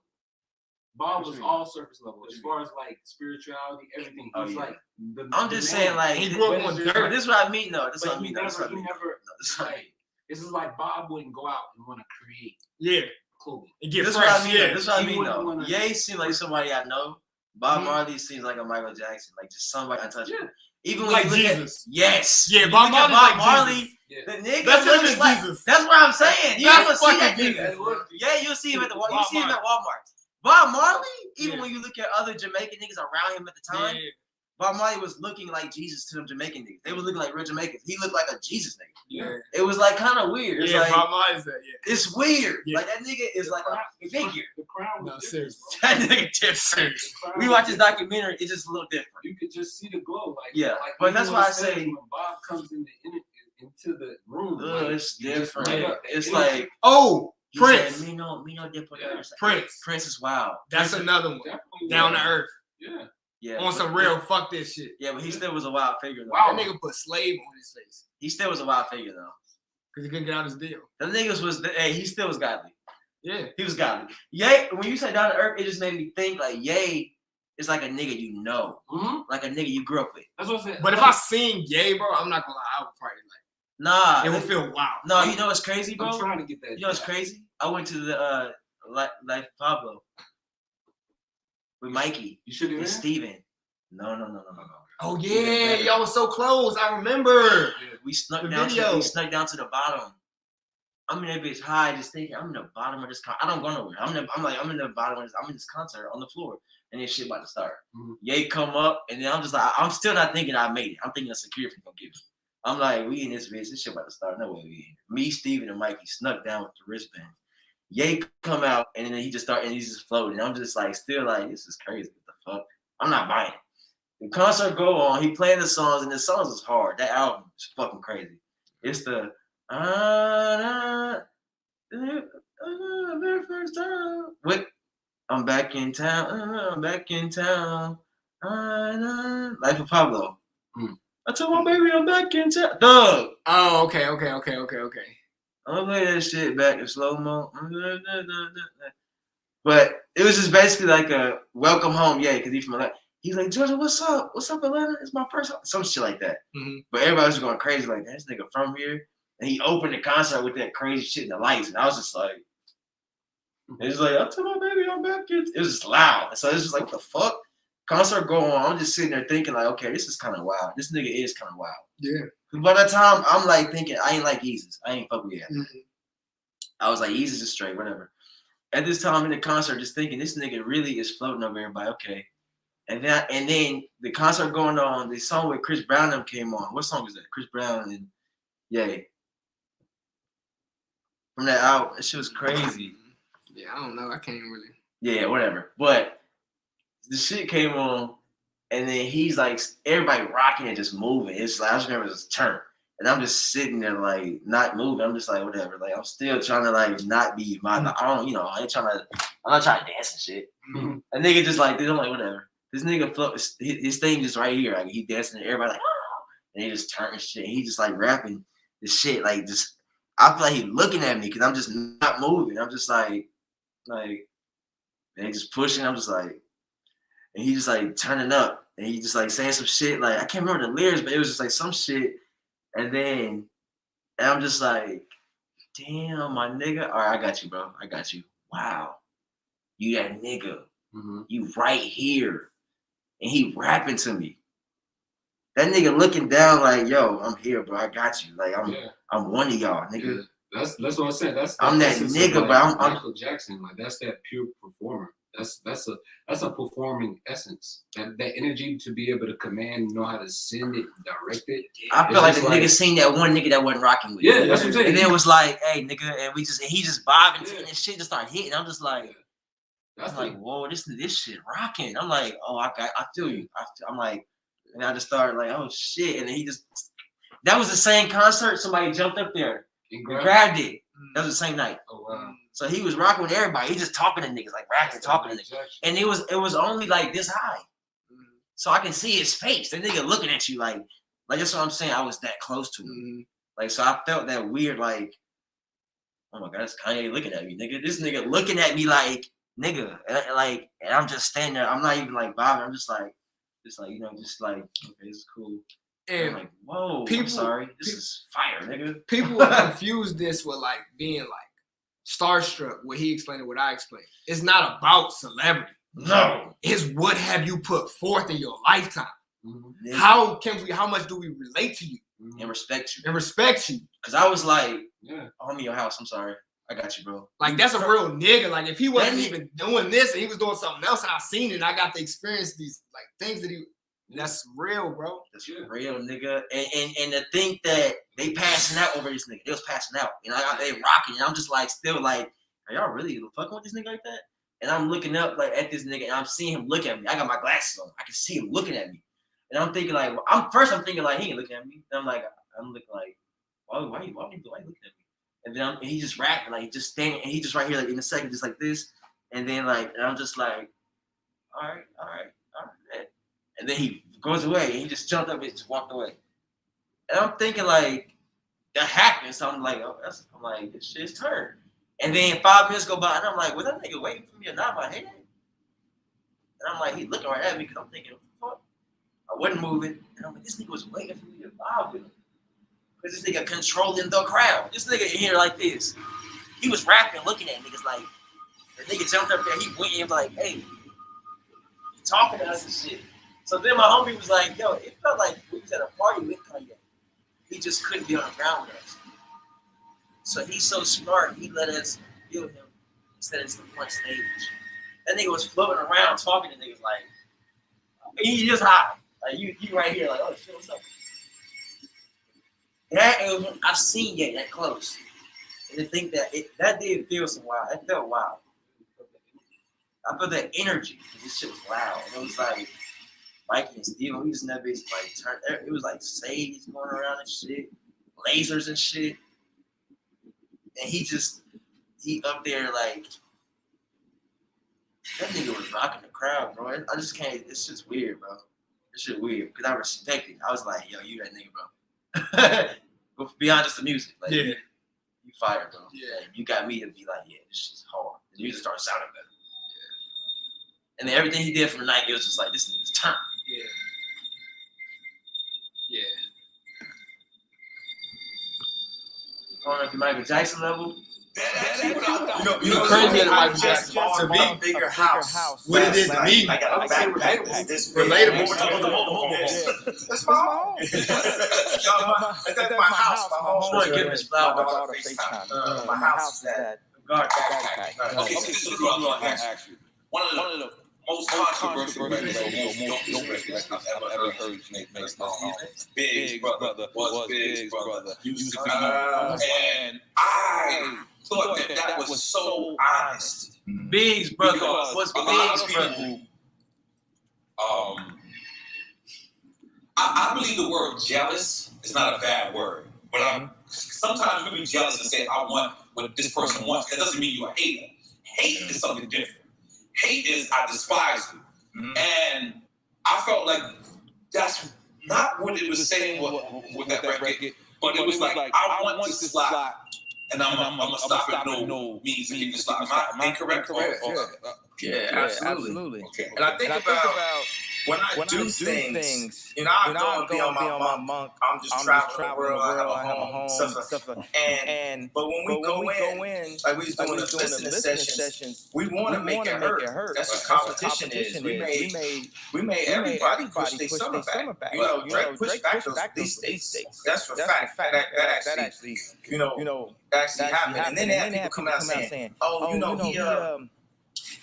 Bob was all surface level as far as like spirituality, everything. He's like. I'm just saying, like he grew up on dirt. This is what I mean, though. This is what I mean. This is like Bob wouldn't go out and want to create. Yeah. Clothing. This is what I mean. This is what I mean, though. Ye seems like somebody I know. Bob Marley seems like a Michael Jackson, like just somebody untouchable. Even when like you look Jesus. Yes. Yeah, Bob Marley. Yeah. The nigga That's looks him like Jesus. that's what I'm saying. You That's don't see that fucking nigga. Jesus. Yeah, you'll see him at you see him Walmart. at Walmart. Bob Marley, even Yeah. when you look at other Jamaican niggas around him at the time, Yeah. Bob Marley was looking like Jesus to them Jamaican niggas. They were looking like real Jamaicans. He looked like a Jesus nigga. Yeah. It was like kind of weird. It's Yeah, like Bob Marley's that. Yeah. it's weird. Yeah. Like that nigga is like a figure. The crowd was No, different, seriously. bro. That nigga different. The crowd We was watch this different. documentary. It's just a little different. You could just see the glow, like Yeah, like but even that's on why I stage say- when Bob comes into the room, It's you just different. light up. It's It- like Oh, he Prince. said, me no different. Yeah. Prince. Prince is wild. That's another one. definitely Down was. to earth. Yeah. Yeah, On but- some real fuck this shit. Yeah, but he still was a wild figure. Though. Wow. That nigga put slave on his face. He still was a wild figure though. Because he couldn't get out his deal. The niggas was hey, he still was godly. Yeah. He was godly. Ye, when you say down to earth, it just made me think like Ye is like a nigga you know, Mm-hmm. like a nigga you grew up with. That's what I said. But if I sing Ye, bro, I'm not gonna lie, I would probably Nah, it would feel wild. no, you know what's crazy, bro? I'm trying to get that. You know what's crazy? I went to the Life Pablo with Mikey You should do and that. Steven. No. Oh yeah, y'all was so close. I remember. We snuck The down video. to the bottom. I'm in that bitch high, just thinking I'm in the bottom of this. I don't go nowhere. I'm in the bottom of this. I'm in this concert on the floor, and this shit about to start. Mhm. Ye come up, and then I'm just like, I'm still not thinking I made it. I'm thinking a security gonna get me. I'm like, we in this bitch. This shit about to start. No way we in. Me, Steven, and Mikey snuck down with the wristband. Ye come out, and then he just started, and he's just floating. I'm just like, still like, this is crazy. What the fuck? I'm not buying it. The concert go on. He playing the songs, and the songs is hard. That album is fucking crazy. It's the very first time. What? I'm back in town. I'm back in town. Life of Pablo. Hmm. I told my baby I'm back in town. Doug. Oh, okay. I'm gonna play that shit back in slow mo. But it was just basically like a welcome home, yeah, because he's from Atlanta. He's like, Georgia, what's up? What's up, Atlanta? It's my first home. Some shit like that. Mm-hmm. But everybody was going crazy, like, this nigga from here. And he opened the concert with that crazy shit in the lights. And I was just like, it's like, I told my baby I'm back. It was just loud. And so it's just like, what the fuck? Concert go on. I'm just sitting there thinking, like, okay, this is kind of wild. This nigga is kind of wild. Yeah. By that time, I'm like thinking, I ain't like Yeezus. I ain't fuck with that. Mm-hmm. I was like, Yeezus is straight, whatever. At this time in the concert, just thinking, this nigga really is floating over everybody. Okay. And then the concert going on, the song with Chris Brown them came on. What song was that? Chris Brown and Ye. From that album, that shit was crazy. Yeah, I don't know. I can't really. Yeah, whatever. But the shit came on, and then he's like, everybody rocking and just moving. It's like, I just remember this turn. And I'm just sitting there like not moving. I'm just like, whatever. Like I'm still trying to like not be my I'm not trying to dance and shit. Mm-hmm. A nigga just like, I'm like, whatever. This nigga his thing just right here. Like he dancing and everybody like, oh! And he just turning shit. And he just like rapping this shit. Like just I feel like he looking at me because I'm just not moving. I'm just like, and he just pushing. I'm just like, and he just like turning up. And he just like saying some shit. Like I can't remember the lyrics, but it was just like some shit. And I'm just like, damn, my nigga. All right, I got you, bro. I got you. Wow. You that nigga. Mm-hmm. You right here. And he rapping to me. That nigga looking down like, yo, I'm here, bro. I got you. Like, I'm one of y'all, nigga. Yeah. That's what I said. I'm that nigga, bro. I'm Michael Jackson. Like that's that pure performer. That's a performing essence. That energy to be able to command, know how to send it, direct it. I feel like the nigga seen that one nigga that wasn't rocking with. Yeah, that's what I'm saying. And then it was like, hey, nigga, and he just bobbing and this shit just started hitting. I'm just like, that's like, whoa, this shit rocking. I'm like, oh, I feel you. I'm like, and I just started like, oh shit. And then that was the same concert. Somebody jumped up there and grabbed it. That was the same night. Oh wow. So he was rocking with everybody. He just talking to niggas, like rapping, talking to niggas. And it was only like this high. So I can see his face. That nigga looking at you like that's what I'm saying. I was that close to him. Like, so I felt that weird, like, oh my God, it's Kanye looking at me, nigga. This nigga looking at me like, nigga. And I'm just standing there. I'm not even like bothering. I'm just like, okay, this is cool. And I'm like, whoa, I'm sorry. This is fire, nigga. People will confuse this with like being like starstruck, what he explained and what I explained. It's not about celebrity. No. It's what have you put forth in your lifetime. Mm-hmm. How much do we relate to you? and respect you. Cause I was like, I'm in your house. I'm sorry. I got you, bro. Like that's a real nigga. Like if he wasn't even doing this and he was doing something else and I seen it and I got to experience these like things that he. That's real, bro. That's real, nigga. And to think that they passing out over this nigga. They was passing out. You know, they rocking. And I'm just like, still like, are y'all really fucking with this nigga like that? And I'm looking up like at this nigga and I'm seeing him look at me. I got my glasses on. I can see him looking at me. And I'm thinking like, I'm thinking like, he ain't looking at me. And I'm looking like, why are you looking at me? And then he just rapping, like just standing, and he just right here like in a second, just like this. And then like, and I'm just like, all right. And then he goes away, and he just jumped up and just walked away. And I'm thinking like that happened. So I'm like, I'm like, this shit's turned. And then 5 minutes go by, and I'm like, was that nigga waiting for me to nod my head? And I'm like, he looking right at me because I'm thinking, what the fuck? I wasn't moving, and I'm like, this nigga was waiting for me to vibe with him. Because this nigga controlling the crowd. This nigga in here like this. He was rapping, looking at niggas like, the nigga jumped up there, he went in like, hey, he talking to us and shit. So then my homie was like, yo, it felt like we was at a party with Kanye. He just couldn't be on the ground with us. So he's so smart, he let us feel him instead of the front stage. That nigga was floating around talking to niggas like, he just high. Like you right here, like, oh shit, what's up? I've seen Ye that close. And to think that did feel some wild. It felt wild. I felt that energy. This shit was loud. And it was like Mikey and Steven, we was in that bitch like turned. It was like sage going around and shit, lasers and shit. And he up there like that nigga was rocking the crowd, bro. I just can't. It's just weird, bro. This shit weird because I respect it. I was like, yo, you that nigga, bro. But beyond just the music, like you fire, bro. Yeah, like, you got me to be like, yeah, this shit's hard. The music started sounding better. Yeah, and then everything he did from the night, it was just like, this nigga's turn. Yeah. I don't know if you Michael Jackson level. You know, crazy at Michael Jackson. To be bigger house. What it did to me. I got a backpack. This Relatable. That's my home. That's my house. My home. Give us flower. My house is that. Okay, so this is what I'm going to ask you. One of the most controversial records I've ever heard make Big's brother was Big's brother. Used to be, and I thought that was so honest. Big's brother was Big's brother. I believe the word jealous is not a bad word, but sometimes we be jealous and say, I want what this person wants. That doesn't mean you're a hater. Hate is something different. Hate is I despise you. And I felt like that's not what it was saying with that record, but it was like, I want to slide, and I'm going to stop at no means to get the slide. Am I incorrect? Yeah, absolutely. Okay. And I think about when I do things, you know, I go and be on my monk. I'm just traveling the world. I have a home, stuff. But when we go in, like we was doing the listening sessions, we want to make it hurt. That's what competition is. We made everybody push their summer back. You know, Drake pushed back these states. That's for fact. That actually, actually happened. And then they had people come out saying, oh, the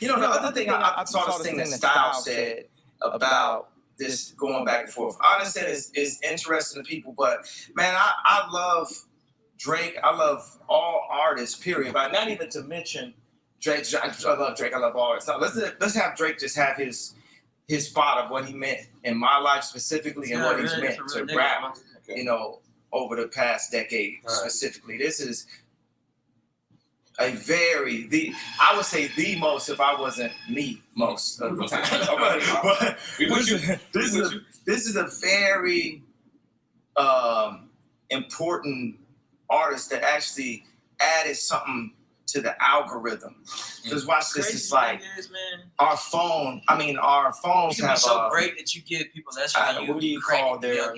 other thing I saw this thing that Styles said about this going back and forth. I understand it's interesting to people, but man, I love Drake. I love all artists, period. But not even to mention Drake. I love Drake. I love all artists. Now, let's have Drake just have his spot of what he meant in my life specifically and what he's meant to rap, over the past decade specifically. This is I would say the most, if I wasn't me, most of the time. This is a very important artist that actually added something to the algorithm. Because watch this, it's like our phones have so great that you give people what do you call their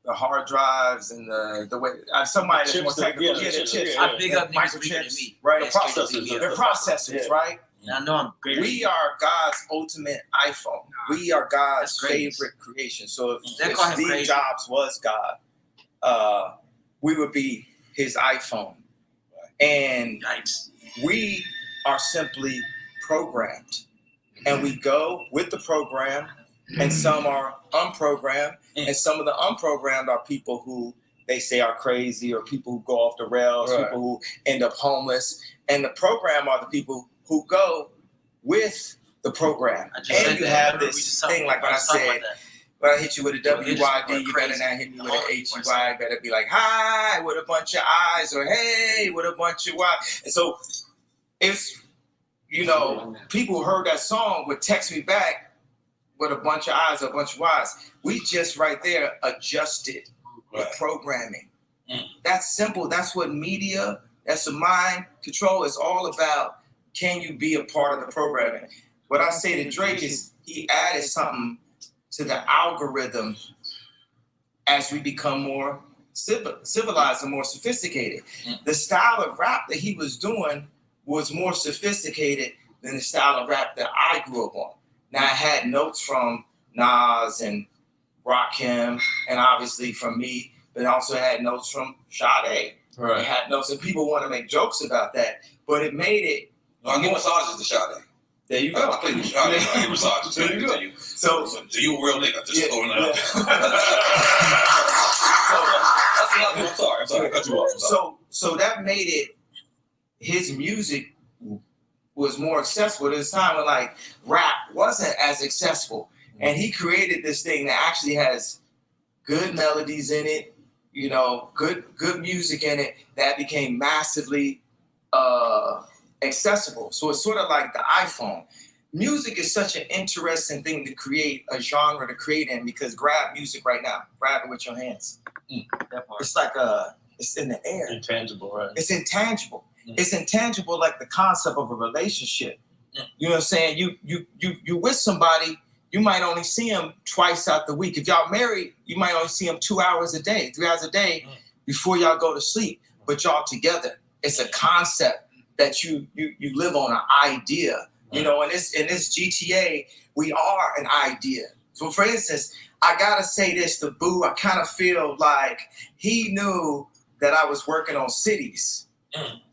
the hard drives and the way somebody that's more technical. The chips. I big up microchips, right? The processors. They're processors, right? And I know I'm great. We are God's ultimate iPhone. We are God's favorite creation. So if Steve Jobs was God, we would be his iPhone. And Yikes. we are simply programmed. And we go with the program, and some are unprogrammed, and some of the unprogrammed are people who they say are crazy, or people who go off the rails, people who end up homeless. And the program are the people who go with the program. And you have this thing, like when I said, when I hit you with a WYD, you better not hit me with an HUY. Better be like, hi, with a bunch of I's, or hey, with a bunch of Y. And so it's, you know, people who heard that song would text me back with a bunch of I's or a bunch of Y's. We just right there adjusted the programming. That's simple. That's what media, that's the mind control is all about. Can you be a part of the programming? What I say to Drake is he added something to the algorithm as we become more civilized and more sophisticated. The style of rap that he was doing was more sophisticated than the style of rap that I grew up on. Now, I had notes from Nas and Rakim, and obviously from me, but also had notes from Sade. Right. I had notes, and people want to make jokes about that, but it made it. I give massages to Sade. There you go. I play with Sade. I give massages. There you go. So you a real nigga. Just throwing it out there. I'm sorry. I cut you off. So that made it. His music was more accessible at this time when like rap wasn't as accessible, and he created this thing that actually has good melodies in it, you know, good music in it that became massively accessible. So it's sort of like the iPhone. Music is such an interesting thing to create, a genre to create in, because grab music right now, grab it with your hands. It's like it's in the air. Intangible, right? It's intangible. It's intangible, like the concept of a relationship. You know what I'm saying? You with somebody, you might only see them twice out the week. If y'all married, you might only see them 2 hours a day, 3 hours a day before y'all go to sleep. But y'all together. It's a concept that you live on, an idea. You know, in this GTA, we are an idea. So for instance, I gotta say this to Boo. I kind of feel like he knew that I was working on cities.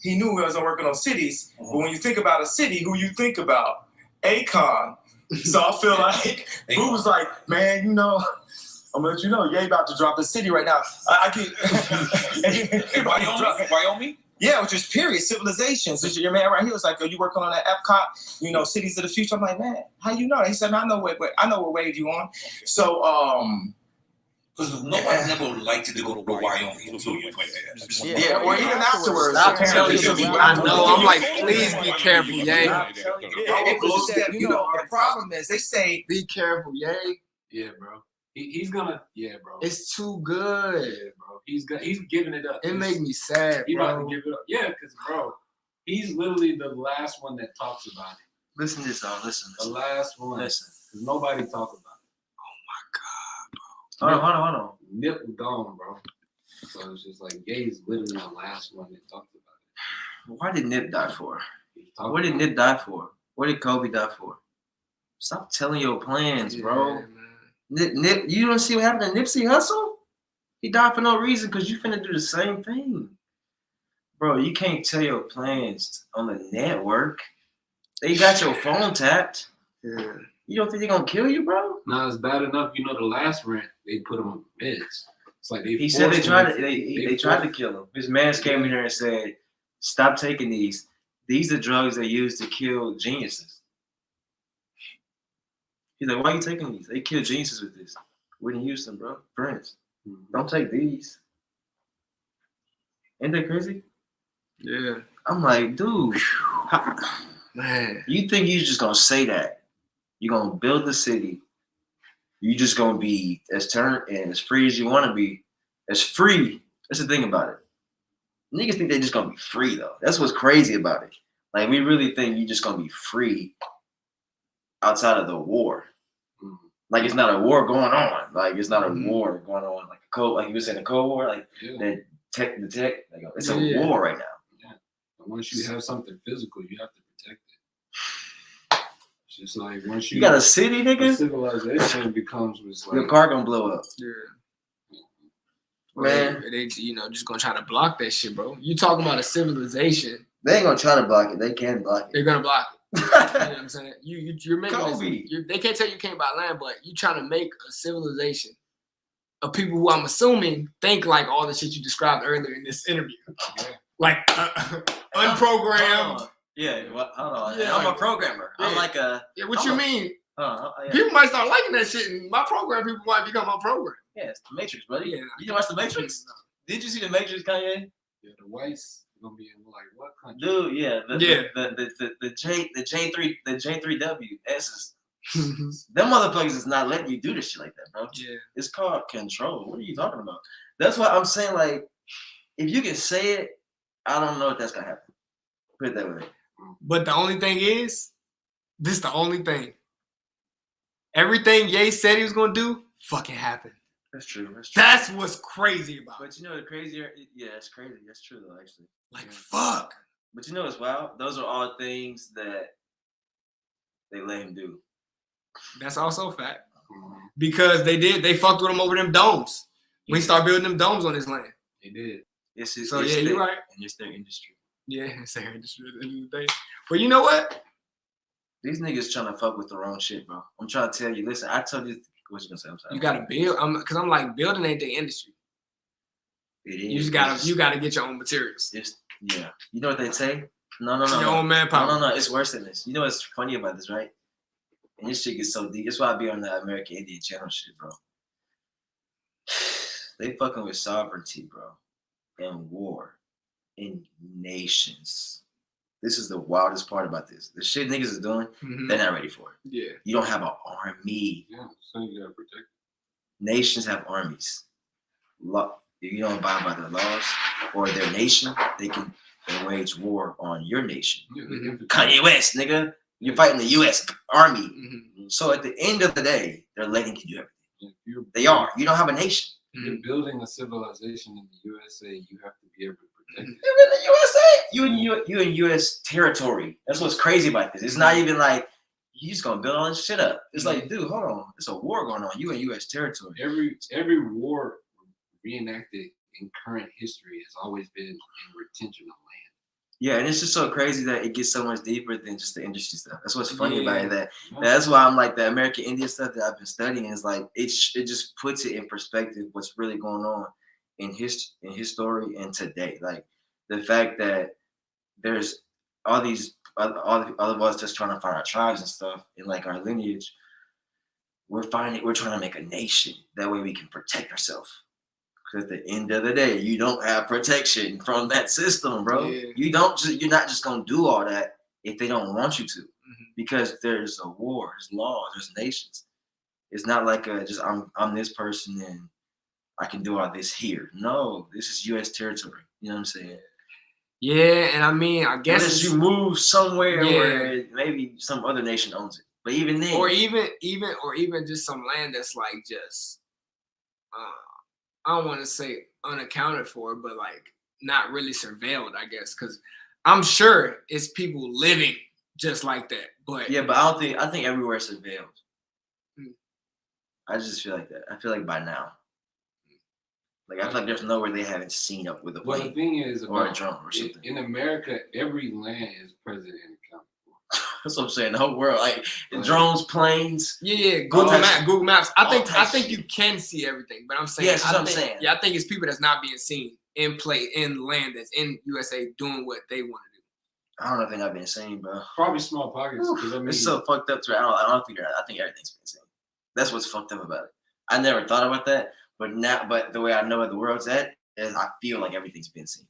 He knew I was working on cities, but when you think about a city, who you think about? Akon. So I feel like Boo was like, man, you know, I'm gonna let you know, Ye about to drop the city right now. I get Wyoming? Yeah, which is period, civilizations. This is your man right here was like, "Are you working on that Epcot? You know, cities of the future." I'm like, man, how you know? He said, I know what wave you on. So, because nobody never liked to go to Wyoming until you went there. Yeah, or even afterwards. I know. I'm like, please be careful, Ye. You know, the problem is they say, be careful, Ye. Yeah, bro. He's gonna. Yeah, bro. It's too good. Yeah, bro. He's giving it up. It made me sad, He bro. about to give it up. Yeah, because bro, he's literally the last one that talks about it. Listen to this, dog. Listen. The last one. Listen. Because nobody talks about it. Oh my God, bro. Hold on. Nip was gone, bro. So it's just like Ye's literally the last one that talked about Why did Nip die for? it. What did Nip die for? What did Kobe die for? Stop telling your plans, bro. Nip, you don't see what happened to Nipsey Hussle? He died for no reason because you finna do the same thing. Bro, you can't tell your plans on the network. They got your phone tapped. Yeah. You don't think they're gonna kill you, bro? Nah, it's bad enough. You know, the last rant, they put him on meds. It's like He said they tried to kill him. His mans came in there and said, stop taking these. These are drugs they use to kill geniuses. He's like, why are you taking these? They kill geniuses with this. Whitney Houston, bro. Prince. Don't take these. Ain't that crazy? Yeah. I'm like, dude, Man. you think you're just gonna say that? You're gonna build the city. You just gonna be as turned and as free as you wanna be. As free. That's the thing about it. Niggas think they just gonna be free though. That's what's crazy about it. Like we really think you're just gonna be free outside of the war. Like it's not a war going on. Like it's not a war going on. Like a cold, like you were saying, a Cold War. Like the tech. Like, it's a war right now. Yeah. And once you have something physical, you have to protect it. It's just like once you got a city, nigga. Civilization becomes was like your car gonna blow up. Yeah. Man, they just gonna try to block that shit, bro. You talking about a civilization? they ain't gonna try to block it. They can block it. They're gonna block it. You know what I'm saying? You're making Kobe. they can't tell you can't buy land, but you trying to make a civilization of people who I'm assuming think like all the shit you described earlier in this interview, like unprogrammed. Yeah, well, hold on. Yeah, I'm like, a programmer. yeah. I'm like a. Yeah, what I'm you a- mean? Yeah. People might start liking that shit, and my program people might become my program. Yeah, it's the Matrix, buddy. Yeah, You didn't watch the Matrix? Did you see the Matrix, Kanye? Yeah, the whites gonna be in like what country? Dude, yeah. The J3W S's. Them motherfuckers is not letting you do this shit like that, bro. Yeah. It's called control. What are you talking about? That's why I'm saying, like, if you can say it, I don't know if that's gonna happen. Put it that way. But the only thing is, this is the only thing. Everything Ye said he was gonna do, fucking happened. That's true. That's true. That's what's crazy about it. But you know the crazier? Yeah, it's crazy. That's true though, actually. Like, fuck. But you know what's wild? Those are all things that they let him do. That's also a fact. Because they fucked with him over them domes. We start building them domes on his land. They did. So yeah, you're right. And it's their industry. Yeah, it's their industry at the end of the day. But you know what? These niggas trying to fuck with the wrong shit, bro. I'm trying to tell you. Listen, I told you what you gonna say. I'm sorry. You gotta build. I'm like building ain't the industry. It is. You just gotta get your own materials. Yeah. You know what they say? No. Your own manpower. No. It's worse than this. You know what's funny about this, right? And this shit gets so deep. That's why I be on the American Indian channel shit, bro. They fucking with sovereignty, bro, and war, in nations. This is the wildest part about this. The shit niggas is doing, they're not ready for it. Yeah. You don't have an army. Yeah, so you gotta protect. Nations have armies. If you don't abide by their laws or their nation, they can wage war on your nation. Yeah, Kanye West, nigga. You're fighting the U.S. Army. Mm-hmm. So at the end of the day, they're letting you do everything. If They are. You don't have a nation. you're building a civilization in the USA, you have to be able to protect it. You're in the USA. You in U.S. territory. That's what's crazy about this. It's not even like you just gonna build all this shit up. It's like, dude, hold on. It's a war going on. You in U.S. territory. Every war reenacted in current history has always been in retention of land. Yeah, and it's just so crazy that it gets so much deeper than just the industry stuff. That's what's funny Yeah. about it. That's why I'm like the American Indian stuff that I've been studying is like it just puts it in perspective what's really going on in his story and today. Like the fact that there's all of us just trying to find our tribes and stuff and like our lineage. We're trying to make a nation. That way we can protect ourselves. Because at the end of the day, you don't have protection from that system, bro. Yeah. You're not just gonna do all that if they don't want you to. Because there's a war, there's laws, there's nations. It's not like I'm this person and I can do all this here. No, this is U.S. territory. You know what I'm saying? Yeah, and I mean, I guess Unless you move somewhere where maybe some other nation owns it. But even then, or even just some land that's like just I don't want to say unaccounted for, but like not really surveilled, I guess, because I'm sure it's people living just like that. But yeah, but I think everywhere is surveilled. I just feel like that. I feel like by now. Like I feel like there's nowhere they haven't seen up with a Well, plane the thing is, or a drone or something. in America, every land is present and accounted for. That's what I'm saying. The whole world, like drones, planes. yeah, Google Google Maps. I think shit. you can see everything, but I'm saying Yes, that's what I'm saying. Yeah, I think it's people that's not being seen in land that's in USA doing what they want to do. I don't know if they're not being seen, bro. Probably small pockets. Because I mean, It's so fucked up to where I don't think I think everything's been seen. That's what's fucked up about it. I never thought about that, but the way I know where the world's at, is I feel like everything's been seen.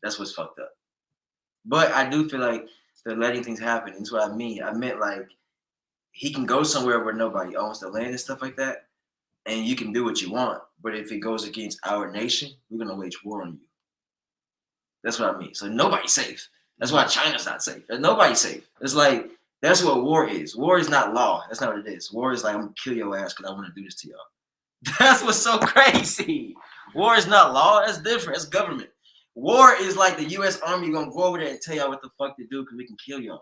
That's what's fucked up. But I do feel like they're letting things happen. That's what I mean. I meant like he can go somewhere where nobody owns the land and stuff like that, and you can do what you want. But if it goes against our nation, we're gonna wage war on you. That's what I mean. So nobody's safe. That's why China's not safe. Nobody's safe. It's like that's what war is. War is not law. That's not what it is. War is like I'm gonna kill your ass because I want to do this to y'all. That's what's so crazy. War is not law. That's different. It's government. War is like the U.S. Army gonna go over there and tell y'all what the fuck to do because we can kill y'all.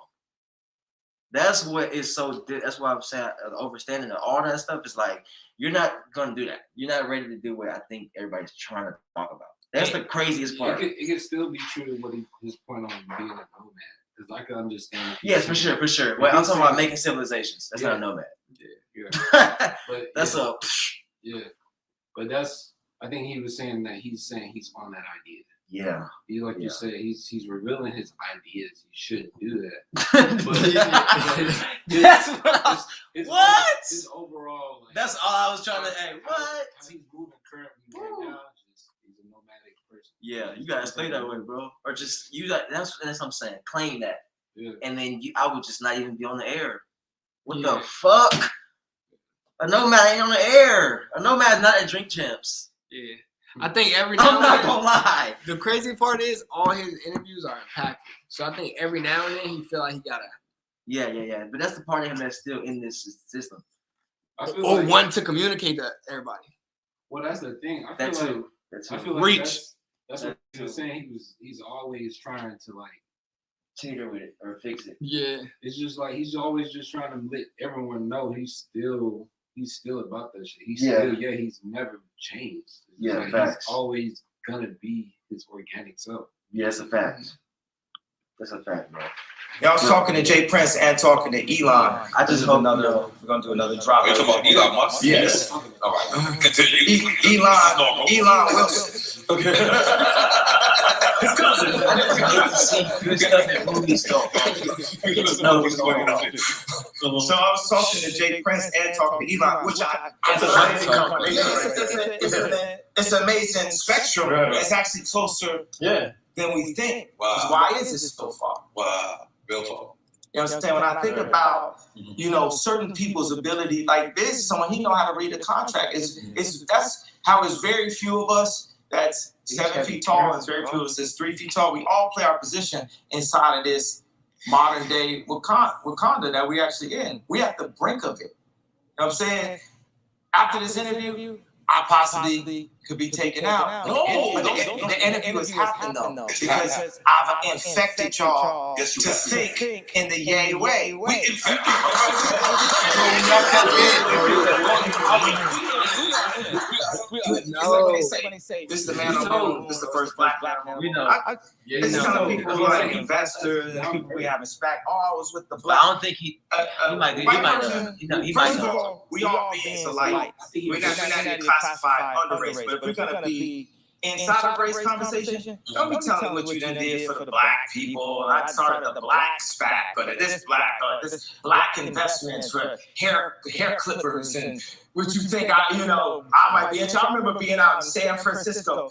That's what is so. That's why I'm saying the overstanding and all that stuff is like you're not gonna do that. You're not ready to do what I think everybody's trying to talk about. That's the craziest part. It could still be true to what his point on being a nomad. Because I can understand. Yes, for sure. Well, I'm talking about making civilizations. That's not a nomad. Yeah. But that's a. Yeah, but that's. I think he was saying that he's on that idea. Yeah. He like you said, he's revealing his ideas. He shouldn't do that. That's what. His overall. Like, that's all I was trying to. Hey, what? How he's moving currently right now. He's a nomadic person. Yeah, you gotta stay that way, bro. Or just you. That's what I'm saying. Claim that. Yeah. And then I would just not even be on the air. What the fuck? A nomad ain't on the air. A nomad's not at Drink Champs. Yeah. I think every now I'm not gonna lie. The crazy part is all his interviews are impactful. So I think every now and then he feel like he gotta. Yeah. But that's the part of him that's still in this system. Or like, one to communicate to everybody. Well, that's the thing. I feel like reach. That's what he was saying. He's always trying to like tinker with it or fix it. Yeah. It's just like he's always just trying to let everyone know he's still about that shit. He's never changed. It's like he's always gonna be his organic self. Yeah, that's a fact. That's a fact, bro. Y'all was talking to Jay Prince and talking to Elon. I just hope we're gonna do another drop. Are you talking about Elon Musk? Yes. All right. Continue. Elon Wilson. Okay. His cousin. Good stuff in movies, though. Know what's going on. So I was talking to Jay Prince and talking to Elon, which it's an amazing spectrum. It's actually closer than we think. Wow. Why is this so far? Wow. Real talk. You understand? When I think about, certain people's ability, like this, someone he know how to read a contract. That's how it's very few of us that's 7 feet tall, and very few of us that's 3 feet tall. We all play our position inside of this modern day Wakanda that we actually in. We at the brink of it. You know what I'm saying? After this interview, I possibly could be taken out. But the interview is happening though, because I've infected y'all to think in the yay way. We infected. This is the man on the moon. This is the first black man on the moon. We know. It's some of people who are like investors and people we have SPAC. Oh, I was with the black. I don't think he might First of all, we all beings alike. We're not gonna classify under race, but if we're gonna be inside of race conversation, don't be telling me what you done did for the black people. I started the black SPAC, or this black investments for hair clippers, and what you think I might be into. I remember being out in San Francisco,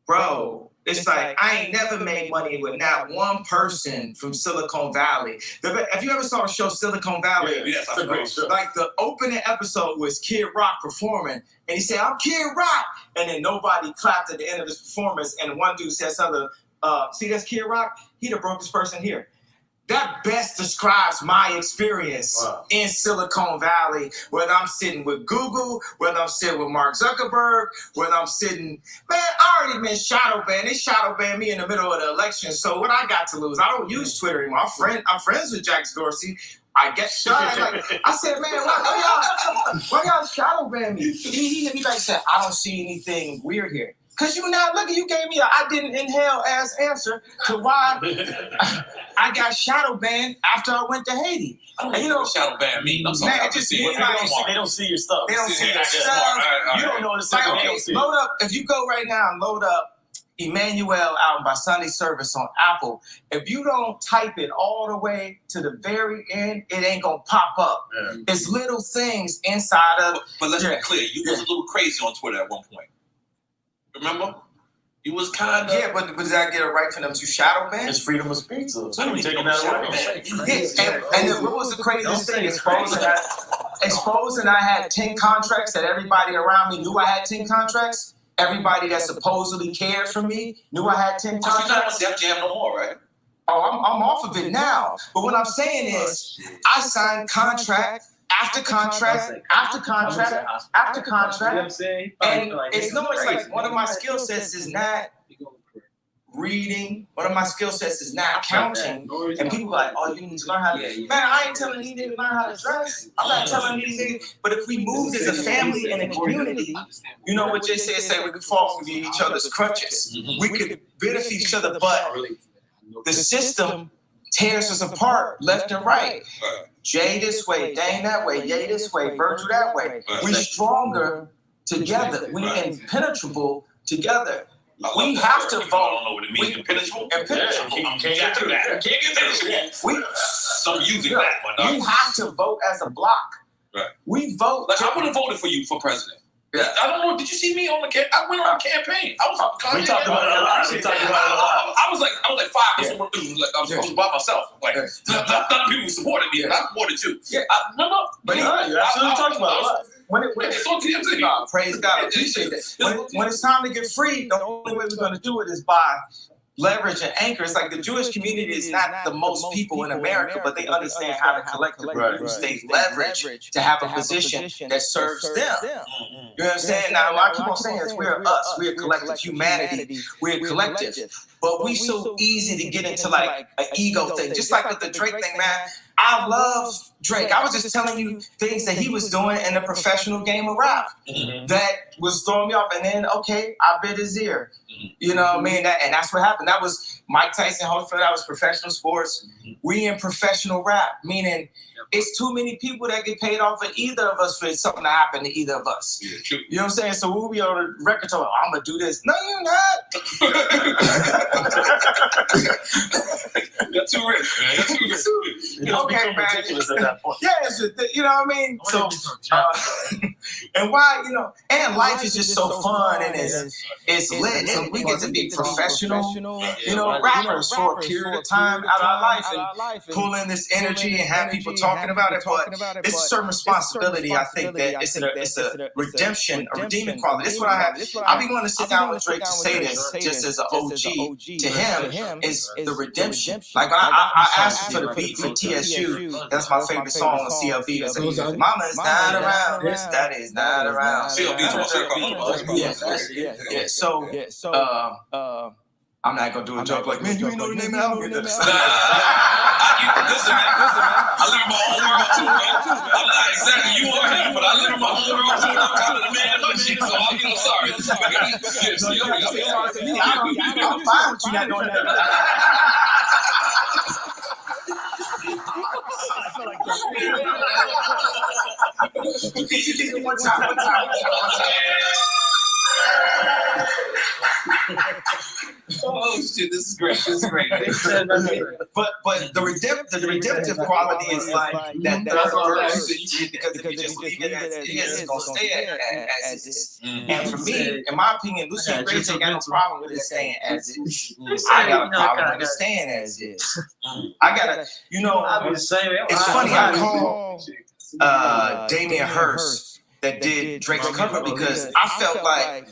bro. It's like I ain't never made money with not one person from Silicon Valley. Have you ever saw the show Silicon Valley? Yes, that's a great show. Like the opening episode was Kid Rock performing, and he said, "I'm Kid Rock," and then nobody clapped at the end of his performance, and one dude said something. See, that's Kid Rock. He the brokest person here. That best describes my experience in Silicon Valley, whether I'm sitting with Google, whether I'm sitting with Mark Zuckerberg, whether I'm sitting, I already been shadow banned. They shadow banned me in the middle of the election. So what I got to lose? I don't use Twitter anymore. I'm friends with Jack Dorsey. I get shot. I said, man, why y'all shadow ban me? He said, I don't see anything weird here. Because you not looking, you gave me a I didn't inhale as answer to why I got shadow banned after I went to Haiti. And shadow ban me. I'm sorry. They don't see your stuff. They don't see your stuff. You don't know the second. They don't see load up. If you go right now and load up Emmanuel album by Sunday Service on Apple, if you don't type it all the way to the very end, it ain't gonna pop up. Yeah. It's little things inside of. But let's be clear. You was a little crazy on Twitter at one point. Remember? You was kind of... Yeah, but did I get it right for them to shadow ban? It's freedom of speech. So I don't even taking that away. And then what was the craziest thing? Exposing I had 10 contracts that everybody around me knew I had 10 contracts. Everybody that supposedly cared for me knew I had 10 contracts. You don't have no more, right? Oh, I'm off of it now. But what I'm saying is, I signed contract after contract, after contract, after contract. You know what I'm saying? And it's like one of my skill sets is not reading. One of my skill sets is now counting. And people are like, oh, you need to learn how to. Man, I ain't telling these niggas learn how to dress. I'm not telling these niggas. But if we moved as a family and a community, you know what Jay said? Say we could fall from each other's crutches. We could benefit each other, but the system tears us apart left and right. Jay this way, Dane that way, Ye this way, Virgil that way. We're stronger together. We're impenetrable together. We have to vote. I don't know what it means. Impenetrable. Impenetrable. Can't get through that. Can't get penetrable. I'm using that one. We have to vote as a block. Right. We vote. Like I would have voted for you for president. Yeah. I don't know. Did you see me on the campaign? I went on a campaign. I was We talked about it a lot. I was like 5. I was by myself. Like none of people supported me. I supported too. Yeah. No. But you absolutely talked about it a lot. It's on TMZ. No, praise God. I appreciate that. When it's time to get free, the only way we're going to do it is by leverage and anchor. It's like the Jewish community is not the most people in America, but they understand how to collectively use state leverage to have a position that serves them. You know what I'm saying? Now, a lot of people saying is we're us, we're collective humanity, we're collective. But we so easy to get into like an ego thing. Just like with the Drake thing, man. I love Drake. I was just telling you things that he was doing in the professional game of rap that was throwing me off. And then, okay, I bit his ear. You know what I mean? And that's what happened. That was Mike Tyson, Holyfield. That was professional sports. We in professional rap, meaning it's too many people that get paid off for either of us for something to happen to either of us. You know what I'm saying? So we'll be on the record talking, I'm going to do this. No, you're not. You're too rich, man. You're too rich. Okay, man. Ridiculous at that point. Yeah, you know what I mean? So, and why, you know, and life is just so fun and it's lit. So we get to be professional, you know, rappers for a period of time out of our life and pull in this energy and have people talking about it. But it's a certain responsibility. I think that it's a redemption, a redeeming quality. This is what I have. I'll be willing to sit down with Drake to say this just as an OG to him is the redemption. Like I asked for the beat for TSU. That's my favorite song on CLB. It's like, Mama is not around. That is not around. Yeah. So I'm not gonna do a joke like, man, you ain't know the name of the album. Listen, man. I live in my own world too, man. I'm not exactly you or him, but I live in my own world too. I'm kind of the man of my shit, so I'm sorry. I'm fine with you not doing that. One time. Oh shit, this is great. But the redemptive quality is like that third verse, because if you just leave it as it is, it's gonna stay as it is. And for me, in my opinion, Lucy and Grace ain't got no problem with it staying as it is. I got a problem with it staying as it is. I gotta, you know, it's funny. I called Damian Hirst that did Drake's cover because I felt like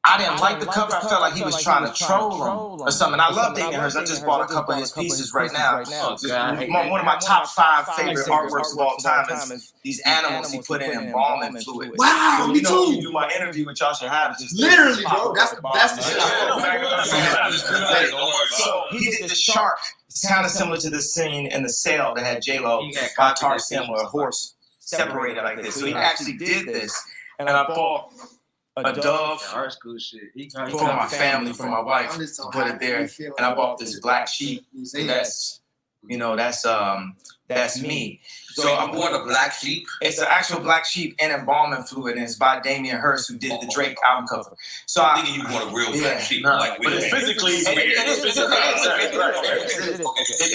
I didn't like the cover. I felt like he was trying to troll him or something. I love Damian Hirst. I just bought a couple of his pieces right now. One of my top 5 favorite artworks of all time is these animals he put in embalming fluid. Wow, me you know, too. you do my interview with Josh and Hyde. Literally, bro. That's the shit. So he did the shark. It's kind of similar to the scene in The Sale that had J-Lo by Tarzan with a horse separated like this. So he actually did this, and I bought a dove Art school shit. for my family, for my wife, to put it there. And I bought this black sheep. That's, you know, that's me. So I'm born a black sheep. It's an actual black sheep and embalming fluid, and it's by Damian Hirst, who did the Drake album cover. So I'm thinking you bought a real black sheep, like but it's physically it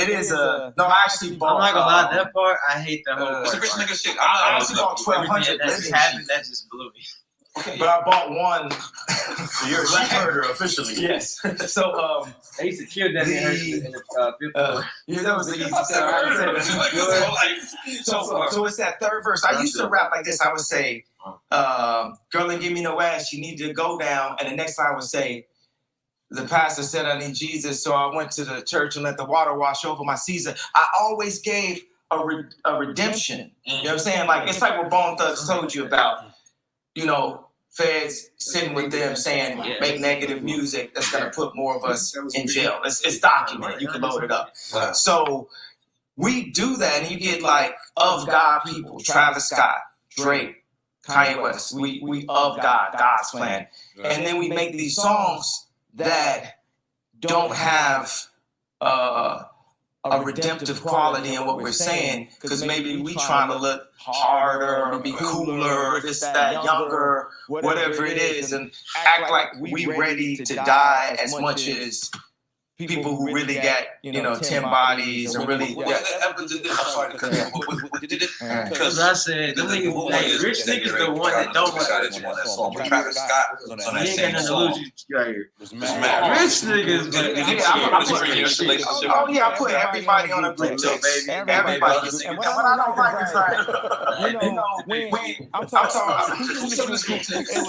is a no. I actually bought. I'm not gonna lie, that part I hate that whole it's a part. rich nigga shit. I actually bought 1,200. That just blew me. Okay, but I bought one. So you're a sheep herder officially. Yes. So I used to kill that in the yeah, that was the easy So it's that third verse. I used to rap like this. I would say, "Girl, ain't give me no ass. You need to go down." And the next line would say, "The pastor said I need Jesus, so I went to the church and let the water wash over my Caesar." I always gave a redemption. You know what I'm saying? Like it's like what Bone Thugs told you about. You know, feds sitting with them saying make negative music that's gonna put more of us in jail. It's documented. You can load it up. So we do that, and you get like of God people, Travis Scott, Drake, Kanye West. We of God, God's plan, and then we make these songs that don't have a redemptive quality in what we're saying, because maybe we trying to look harder or be cooler, this, that, younger, whatever it is, and act like we ready to die as much as people who really got, 10 bodies and really. I'm sorry to cut you, but did it? Because I said, rich niggas the one that don't want to on that song. But Travis Scott was on that same song. Rich niggas, I put everybody on a group text. Everybody. And what I don't like is like, I'm talking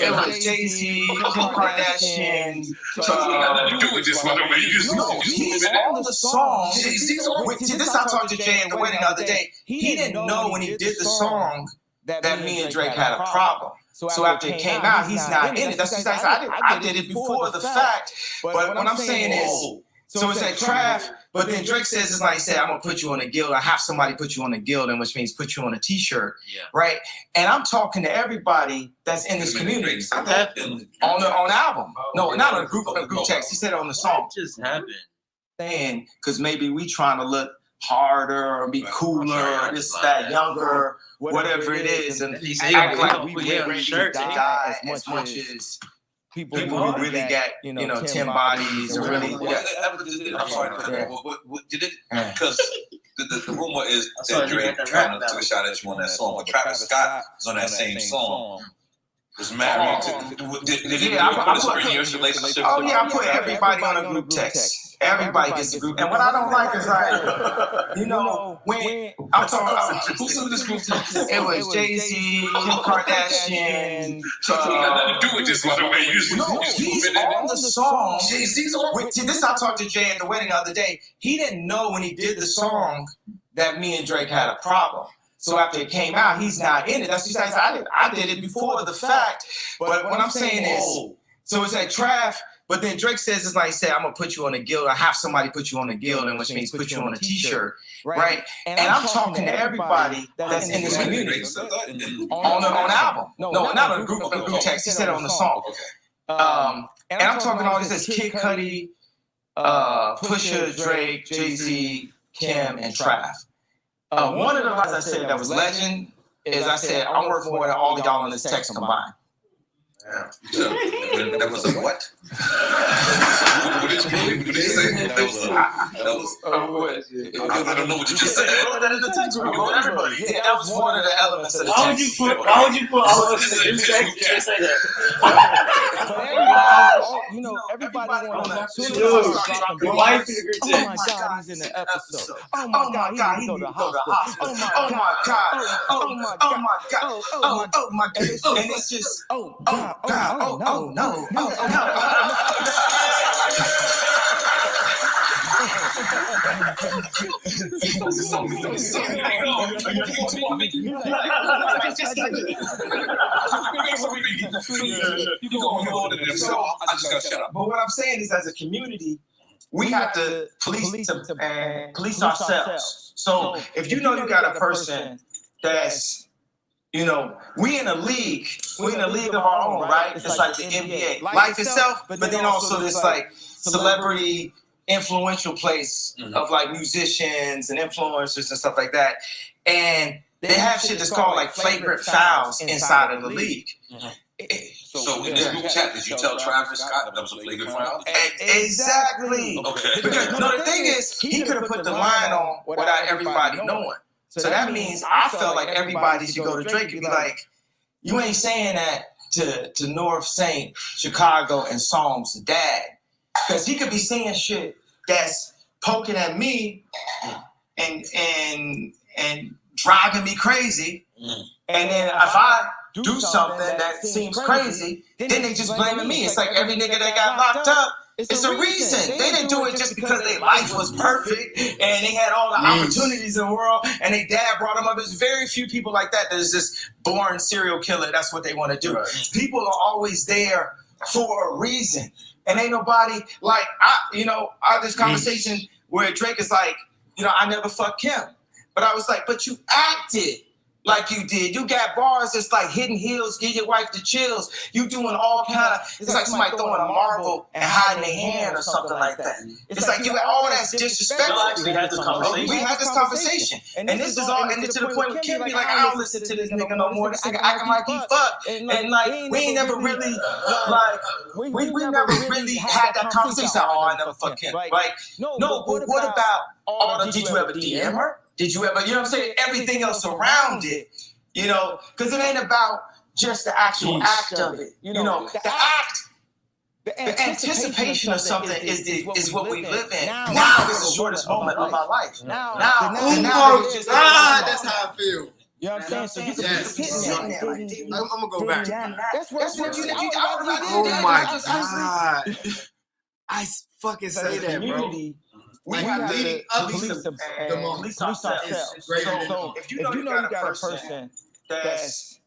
it was Jay-Z, Kim Kardashian. You do it just one way. No, he's on the song. This I talked to Jay at the wedding the other day. He didn't know when he did the song that me and Drake had a problem. So after it came out, he's not in it. That's just I did it before the fact. But what I'm saying is, so it's like Trav, but then Drake says it's like, I'm gonna put you on a guild. I have somebody put you on a guild, and which means put you on a t-shirt, right? And I'm talking to everybody that's in this community on the album. No, not on a group text. He said it on the song. What just happened? Saying because maybe we trying to look harder or be cooler, this, that, younger, whatever it is, and act like we ready to die as much as people who really got, 10 bodies or really. I'm sorry, did it? Because the rumor is that Drake trying to take a shot at you on that song, but Travis Scott is on that same song. Was married to. Did he put this in your relationship? Oh yeah, I put everybody on a group text. Everybody gets a group, and what I don't like is like, when I'm talking about who's in this group text? It was Jay-Z, Kim Kardashian. Nothing to do with this, by the way. He's on the song. Jay-Z's on. This I talked to Jay at the wedding the other day. He didn't know when he did the song that me and Drake had a problem. So after it came out, he's not in it. That's just like I did it before the fact. But what I'm saying is, so it's like Trav, but then Drake says it's like, I'm gonna put you on a guild. I have somebody put you on a guild, and which means put you on a t-shirt, right? And I'm talking to everybody that's in this community on the album. No, not on a group text. He said it on the song. And I'm talking all this as Kid Cudi, Pusha, Drake, Jay-Z, Kim, and Trav. One of the lines I said that was legend is I said, I'm worth more than all of y'all in this text combined. Yeah. That was a what? What did you say? That was I don't know what you just said. That is the text. Everybody. Yeah, that was one of the elements of the text. Why would you put all of us in the text? You just say that. Everybody wants to your wife is a great oh my God, he's in the episode. Oh my God, he need to go to hospital. Oh my God. Oh my God. Oh my God. And it's just, oh no. I just got shut up. But what I'm saying is, as a community, we have to police ourselves. So if you know you got a person that's, we in a league of our own, right? It's like the NBA, life itself, but then also this like celebrity influential place of like musicians and influencers and stuff like that. And they have shit that's called like flagrant fouls inside of the league. So in this group chat, did you tell Travis Scott that was a flagrant foul? Exactly. Okay. Because the thing is, he could have put the line on without everybody knowing. So that means I felt like everybody should go to Drake and be like, you ain't saying that to North St. Chicago and Psalm's dad. Because he could be saying shit that's poking at me and driving me crazy. And then if I do something that seems crazy, then they just blaming me. It's like every nigga that got locked up It's a reason. They didn't do it just because their life was perfect and they had all the opportunities in the world and their dad brought them up. There's very few people like that. There's this born serial killer. That's what they want to do. Right. People are always there for a reason. And ain't nobody like, I had this conversation where Drake is like, I never fucked Kim. But I was like, but you acted like you did. You got bars that's like hitting heels, give your wife the chills. You doing all kind of, it's like somebody throwing a marble and hiding their hand or something like that. It's like you all that's disrespectful. We had this conversation. We had this conversation. And this is all, and to the point where Kim be like, I don't listen to this nigga no more. This nigga acting like he fucked. And like, we ain't never really, like, we never really had that conversation. Oh, I never fucked Kim. Like, no, but what about all the, did you ever DM her? Did you ever, what I'm saying? Everything else around it, because it ain't about just the actual act of it. The act, the anticipation of something is what we live in. Now is the shortest moment of my life. Now, that's how I feel. You know what I'm saying? So you can I'm gonna go back. That's what you oh my God. I fucking say that, bro. We have leading up to the police ourselves. So if you know you got a person that's,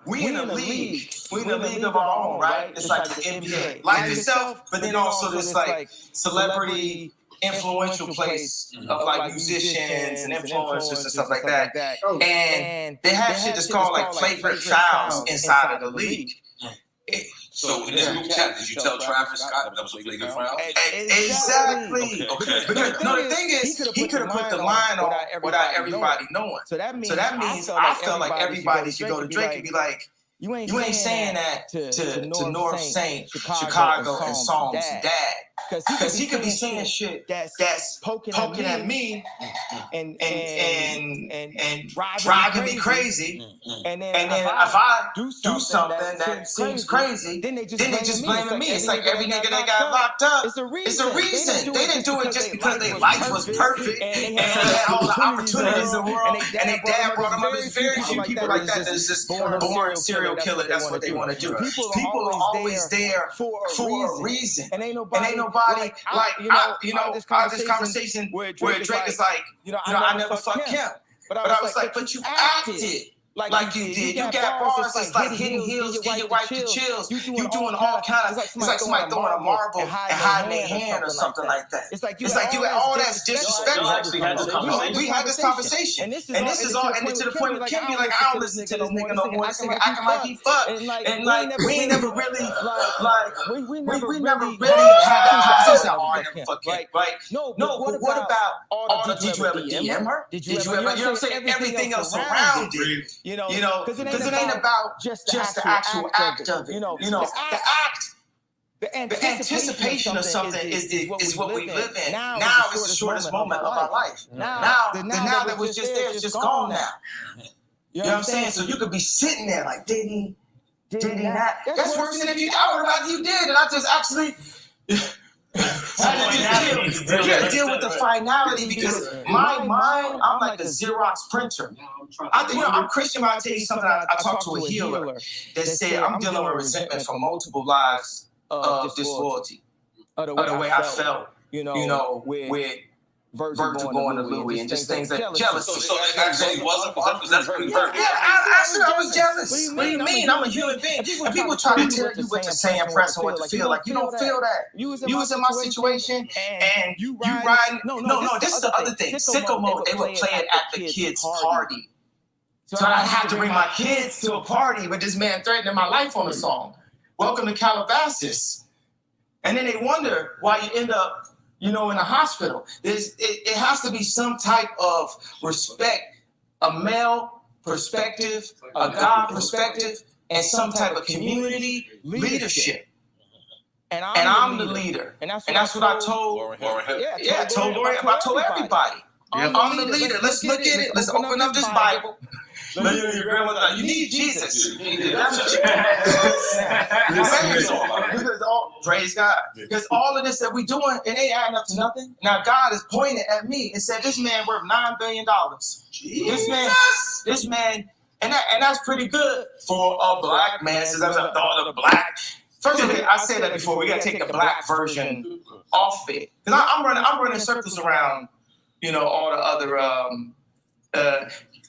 we in a league. We in a league of our own, right? It's like the NBA. Life itself, but then also this like celebrity influential place of like musicians and influencers and stuff like that. And they have shit that's called like flagrant fouls inside of the league. So in this group chat, did you tell Travis Scott that was a flagrant foul? Exactly. Okay. Because the thing is, he could have put the line on without everybody knowing. So that means I felt like everybody should go to Drake and be like, you ain't saying that to North Saint, Chicago, and Psalm's dad. Because he could be saying shit that's poking at me and driving me crazy. And then if I do something that seems crazy, then they just blaming me. It's like every nigga that got locked up. It's a reason. They didn't do it just because their life was perfect and they had all the opportunities in the world and their dad brought them up. There's very few people like that that's just born serial killer. That's what they want to do. People are always there for a reason. And ain't nobody like, I had this conversation where Drake is like, I never fucked Kim. But I was like, but you acted like you did. You got bars that's like hitting heels, give your wife the chills. You doing all kind of, it's like somebody throwing a marble and hiding their hand or something like that. It's like you got all that's disrespectful. We had this conversation. And this is all, and to the point where Kim be like, I don't listen to this nigga no more. This nigga acting like he fucked. And like, we ain't never really, we never really had that conversation. Oh, I never fucked Kim. Right? No, but what about all the, did you ever DM her? Did you ever, you know what I'm saying? Everything else around it. Because it ain't about just the actual act of it. The act, the anticipation of something is what we live in. Now is the shortest moment of our life. Now that was just there, it's just gone now. You know what I'm saying? So you could be sitting there like, did he not? That's worse than if you, I would have you did, and I just actually. I deal with the finality because my mind, I'm like a Xerox printer. I'm Christian, but I'll tell you something. I talked to a healer that said I'm dealing with resentment from multiple lives of disloyalty, of the way I felt, with Virgil going to Louis and just things that jealousy. So it actually wasn't, that's pretty perfect. Yeah, I was jealous. What do you mean? I'm a human being. And people try to tell you what to say and press and what to feel. Like, you don't feel that. You was in my situation and you riding. No, this is the other thing. Sicko mode, they would play it at the kids' party. So I had to bring my kids to a party with this man threatening my life on a song. Welcome to Calabasas. And then they wonder why you end up in a hospital. It has to be some type of respect, a male perspective, a God perspective, and some type of community leadership. And I'm the leader. And that's what I told Warren. I told Warren. I told everybody. I'm the leader. Let's look at it. Let's open up this Bible. Your grandmother, you need Jesus. That's what you because praise God. Because all of this that we doing, it ain't adding up to nothing. Now God is pointing at me and said, "This man worth $9 billion. This man, and that's pretty good for a black man." Since I was a daughter of black First of all, I said that before. We gotta take the black version off it, because I'm running circles around, all the other.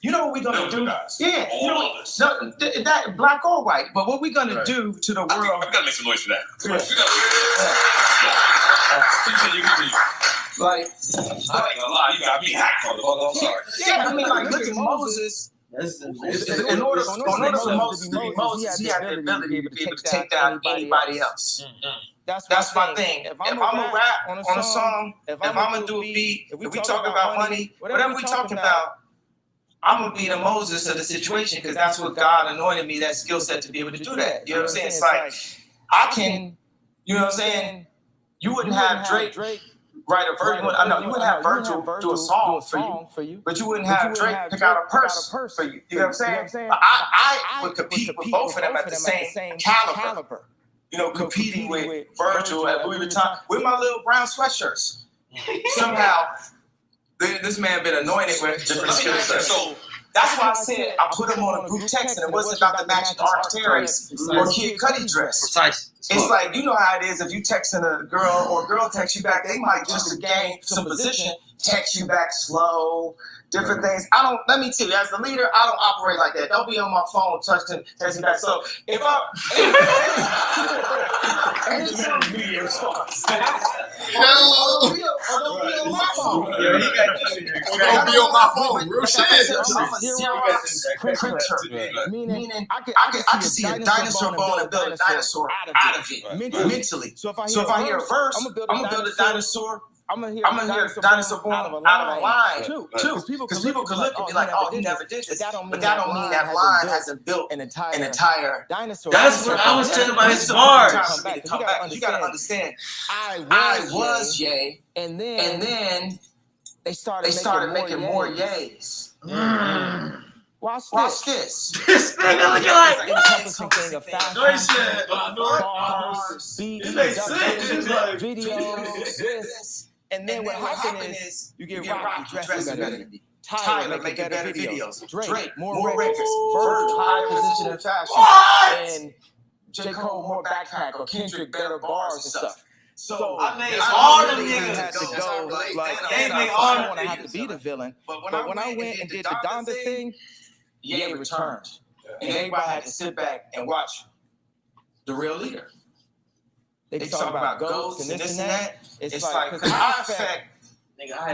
You know what we're gonna do? Yeah, that black or white. But what we're gonna do to the world? I gotta make some noise for that. Like, I ain't gonna lie, you got me hacked on the ball. I'm sorry. yeah, I mean, like, look at Moses. In order for Moses to be Moses, he had the ability to be able to take down anybody else. That's my thing. If I'm gonna rap on a song, if I'm gonna do a beat, if we talk about money, whatever we talking about, I'm gonna be the Moses of the situation, because that's what God anointed me, that skill set to be able to do that. You know what I'm saying? It's like I can, you know what I'm saying? You wouldn't have Drake write a verse. You wouldn't have Virgil do a song for you, but you wouldn't have Drake pick out a purse for you. You know what I'm saying? But I would compete with both of them at the same caliber. Competing with Virgil at Louis Vuitton with my little brown sweatshirts. Somehow, this man been anointed with different skill sets. So that's why I said I put him on a group text, and it wasn't about the matching Arc'teryx or Kid Cudi dress. Precise. It's like, you know how it is, if you texting a girl or a girl texts you back, they might just to gain some position text you back slow, different things. Let me tell you, as the leader, I don't operate like that. Don't be on my phone texting back. So if it's immediate response. Don't be on my phone. Don't be on my phone. Real shit. Meaning, I can see a dinosaur bone and build a dinosaur out of it mentally. So if I hear a verse, I'm gonna build a dinosaur. I'm gonna hear dinosaur born out of a line too. Because people can look and be like, "Oh, he never did this," but that don't mean that line hasn't built an entire dinosaur. That's what I was saying about his bars. You gotta understand. I was Ye, and then they started making more Yays. Watch this. This nigga looking like encompassing thing of fashion, Bars, beats, it makes sense. It's like videos, this. And then what happens is you get Rocky dressing better. Tyler making better videos. Drake, more records. Virgil, high position in fashion. And J. Cole, more backpack. Or Kendrick, better bars and stuff. So I made all the niggas had to go. Like, they I made all don't want to have to be the villain. But when I went and did the Donda thing, Ye returned. And everybody had to sit back and watch the real leader. They talk about goats and this and that. It's like, because I affect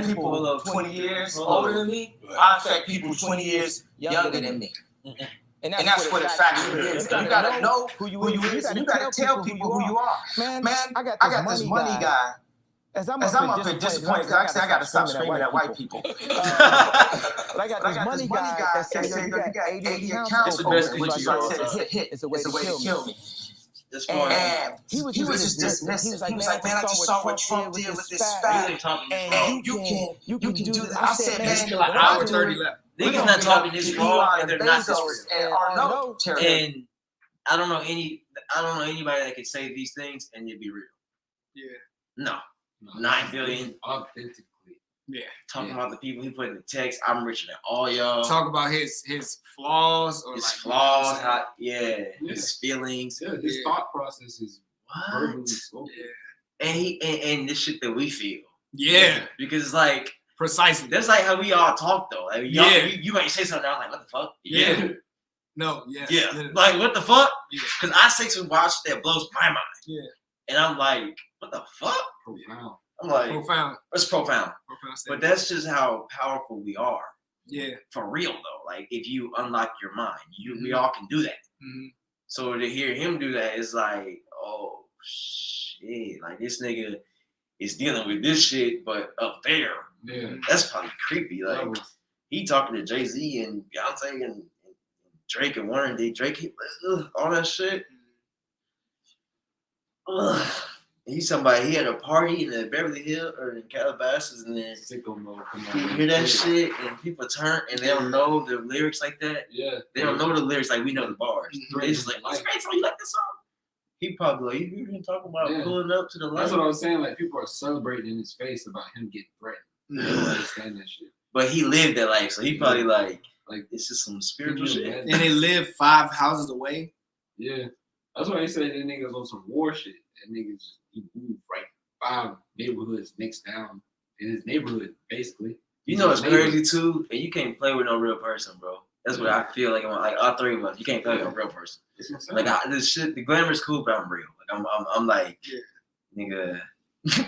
people 20 years older than me. I affect people 20 years younger than me. And that's what it factually is. You gotta know who you is, and you gotta tell people who you are. Man, I got this money guy. As I'm up here disappointed, because actually I gotta stop screaming at white people. But I got this money guy that said, "Yo, you got 80 accounts open." It's a way to kill me. And he was just dismissive. He was like, "Man, I just saw what Trump did with this SPAC, and you can do that." I said, "Man, like hour 30 left. Niggas not talking this raw, and they're not this real." And I don't know anybody that could say these things and it'd be real. Yeah. No. 9 billion. Authentically. Yeah. Talking about the people he put in the text. I'm richer than all y'all. Talk about his flaws or his like flaws. His feelings. Yeah, his thought process is verbally spoken. Yeah. And this shit that we feel. Yeah. Because it's like precisely. That's like how we all talk though. Like you might say something, I'm like, what the fuck? Yeah. No, yeah. Yeah. Like what the fuck? Yeah. Because I say some watch that blows my mind. Yeah. And I'm like, what the fuck? Profound. I'm like, profound. It's profound. But that's just how powerful we are. Yeah. For real though. Like if you unlock your mind, we all can do that. Mm-hmm. So to hear him do that, it's like, oh shit. Like this nigga is dealing with this shit, but up there. Yeah. That's probably creepy. Like he talking to Jay-Z and Beyonce and Drake and Warren D. Drake, all that shit. He's somebody. He had a party in the Beverly Hills or in Calabasas, and then you hear that shit, and people turn and they don't know the lyrics like that. Yeah, they don't know the lyrics like we know the bars. They just like, "It's great song. You like this song?" He probably like, you didn't talk about pulling up to the light. That's what I was saying. Like people are celebrating in his face about him getting threatened. They don't understand that shit. But he lived that life, so he probably like it's just some spiritual shit. And they live 5 houses away. Yeah. That's why they say that niggas on some war shit. That niggas he moved right 5 neighborhoods next down in his neighborhood, basically. You know it's crazy too, and you can't play with no real person, bro. That's what I feel like. Like all three of us, you can't play with a real person. Like this shit, the glamour is cool, but I'm real. Like I'm like, nigga,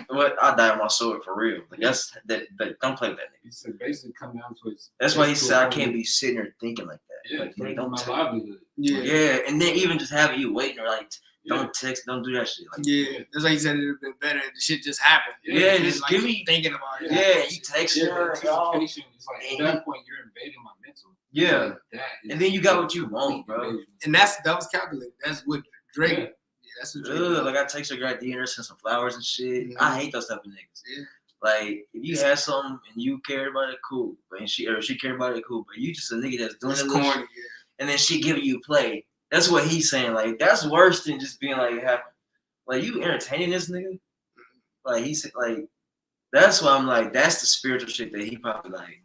what? I die on my sword for real. Like that's that. Don't play with that nigga. He said basically come down to his. That's why he said I can't be sitting there thinking like that. Yeah, like, nigga, don't my livelihood. Yeah, and then even just having you waiting or like. Don't text, don't do that shit. Like, that's why he said it would have been better if the shit just happened. Yeah, just like, give me thinking about it. Yeah, you text her. Anticipation is like at that point you're invading my mental. Yeah, like that and then you got what you want, bro. And that was calculated. That's what Drake. Yeah, that's what Drake. Like I text her, got dinner, send some flowers and shit. Mm-hmm. I hate those type of niggas. Yeah. Like if you had something and you cared about it, cool. But she cared about it, cool. But you just a nigga that's doing it, corny, and then she giving you play. That's what he's saying. Like that's worse than just being like happy. Like you entertaining this nigga, like he said, like that's why I'm like that's the spiritual shit that he probably like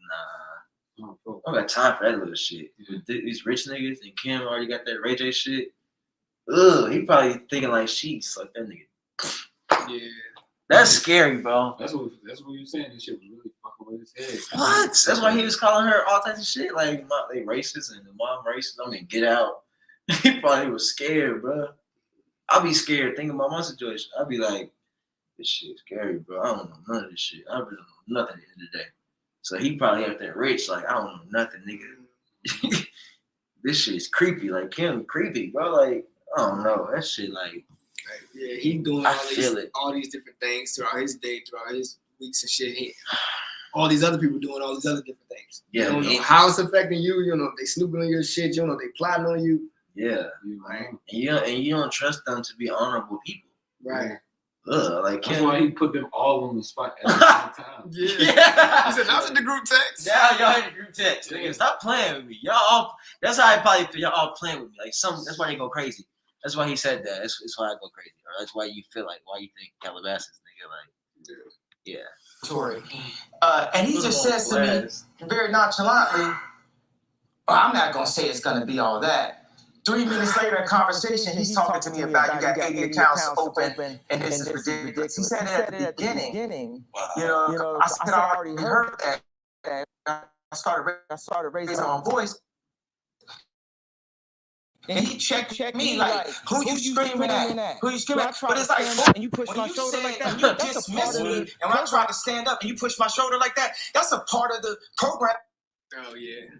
nah, I don't got time for that little shit. These rich niggas and Kim already got that Ray J shit. Ugh, he probably thinking like she's like that nigga. Yeah, that's scary, bro. That's what you saying. This shit was really fucking with his head. What? That's why he was calling her all types of shit like they racist and the mom racist. I mean, get out. He probably was scared, bro. I'll be scared thinking about my situation. I'll be like, this shit's scary, bro. I don't know none of this shit. I really don't know nothing at the end of the day. So he probably out there rich, like, I don't know nothing, nigga. This shit's creepy. Like, Kim, creepy, bro. Like, I don't know. That shit, like, yeah, he doing all these different things throughout his day, throughout his weeks and shit. All these other people doing all these other different things. Yeah, you don't know how it's affecting you. You don't know if they snooping on your shit. You don't know if they plotting on you. Yeah, and you don't trust them to be honorable people, right? Like that's why he put them all on the spot at the same time. Yeah. He said, "I was in the group text." Yeah, y'all in the group text. Nigga, stop playing with me. Y'all all. That's how I probably feel. Y'all all playing with me. Like that's why they go crazy. That's why he said that. That's why I go crazy. Or that's why you feel like why you think Calabasas, nigga. Like, yeah. Tory. And he just says to me very nonchalantly, well, "I'm not gonna say it's gonna be all that." 3 minutes later in conversation, he's talking to me about you got 80 accounts open and this is ridiculous. He said it at the beginning. You know, I said I already heard that. I started raising my own voice. And he checked me like, who you screaming at? Who you screaming at? But it's like, and you push my shoulder like that, you dismiss me. And when I tried to stand up and you push my shoulder like that, that's a part of the program. Oh, yeah.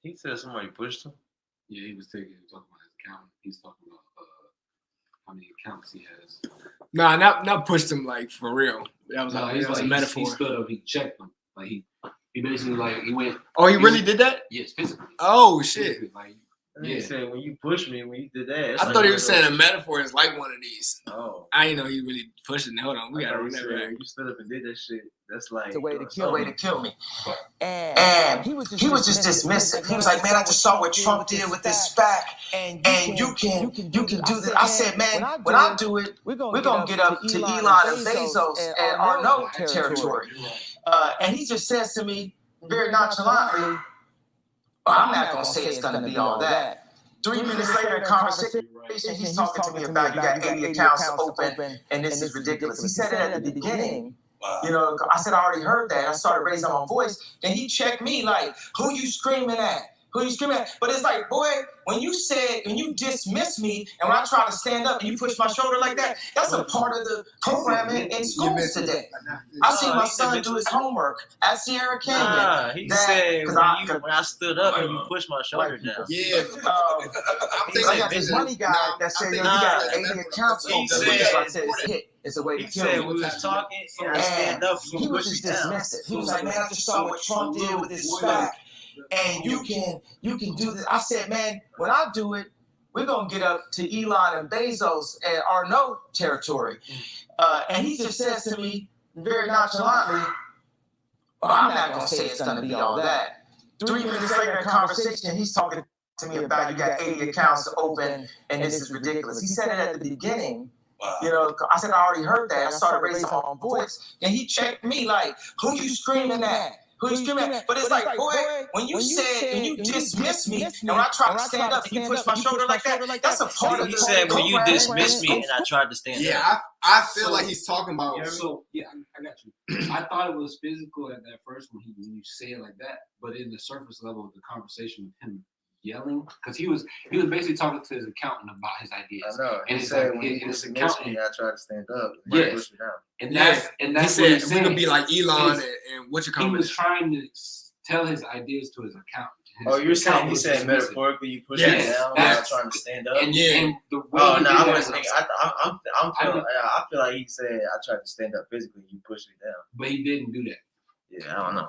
He said somebody pushed him. Yeah, he was talking about his account. He's talking about how many accounts he has. Nah, not pushed him like for real. That was a metaphor. He stood up. He checked him. Like he basically like he went. Oh, he really did that? Yes, physically. Oh shit. Like, he said when you pushed me, when you did that. I thought he was saying a metaphor is like one of these. Oh. I didn't know he really pushing. Hold on, we gotta remember that. You stood up and did that shit. That's like the way to kill me. And he was just dismissive. He was like, "Man, I just saw what Trump did with this SPAC, and you can do this." I said, "Man, when I do it, we're gonna get up to Elon and Bezos and Arnault territory." And he just says to me very nonchalantly, "I'm not gonna say it's gonna be all that." 3 minutes later in conversation, he's talking to me about you got 80 accounts open and this is ridiculous. He said it at the beginning. You know, I said I already heard that. I started raising my voice, and he checked me like, "Who you screaming at? Who you screaming at?" But it's like, boy, when you dismiss me, and when I try to stand up and you push my shoulder like that, that's a part of the programming in schools today. I see my son do his homework at Sierra Canyon. He said when I stood up and you pushed my shoulder down. Yeah. I got this money guy that said, "You got 80 accounts open." I said, "It's a way to kill me." We was talking, and I stand up, he was just dismissive. He was like, "Man, I just saw what Trump did with his SPAC. And you can do this." I said, "Man, when I do it, we're gonna get up to Elon and Bezos and Arnault territory." And he just says to me very nonchalantly, "Well, I'm not gonna say it's gonna be all that." 3 minutes later in conversation, he's talking to me about you got 80 accounts open and this is ridiculous. He said it at the beginning. You know, I said, I already heard that. I started raising my own voice. And he checked me like, who you screaming at? Who you screaming at? But it's like, boy, when you dismiss me, and when I try to stand up and you push my shoulder like that, that's a part of the He said, when you dismiss me and I tried to stand up. Yeah, I feel like he's talking about. So, yeah, I got you. I thought it was physical at that first when you say it like that, but in the surface level of the conversation with him yelling, because he was basically talking to his accountant about his ideas. I know. And he said, when you dismiss me, I tried to stand up. Yes. And that's he what said he's we're gonna saying. be like Elon and what you He was trying to tell his ideas to his accountant. Oh, you're saying he said metaphorically you push me down while trying to stand up? And the way oh no, I was thinking. I feel like he said I tried to stand up physically. You pushed me down, but he didn't do that. Yeah, I don't know.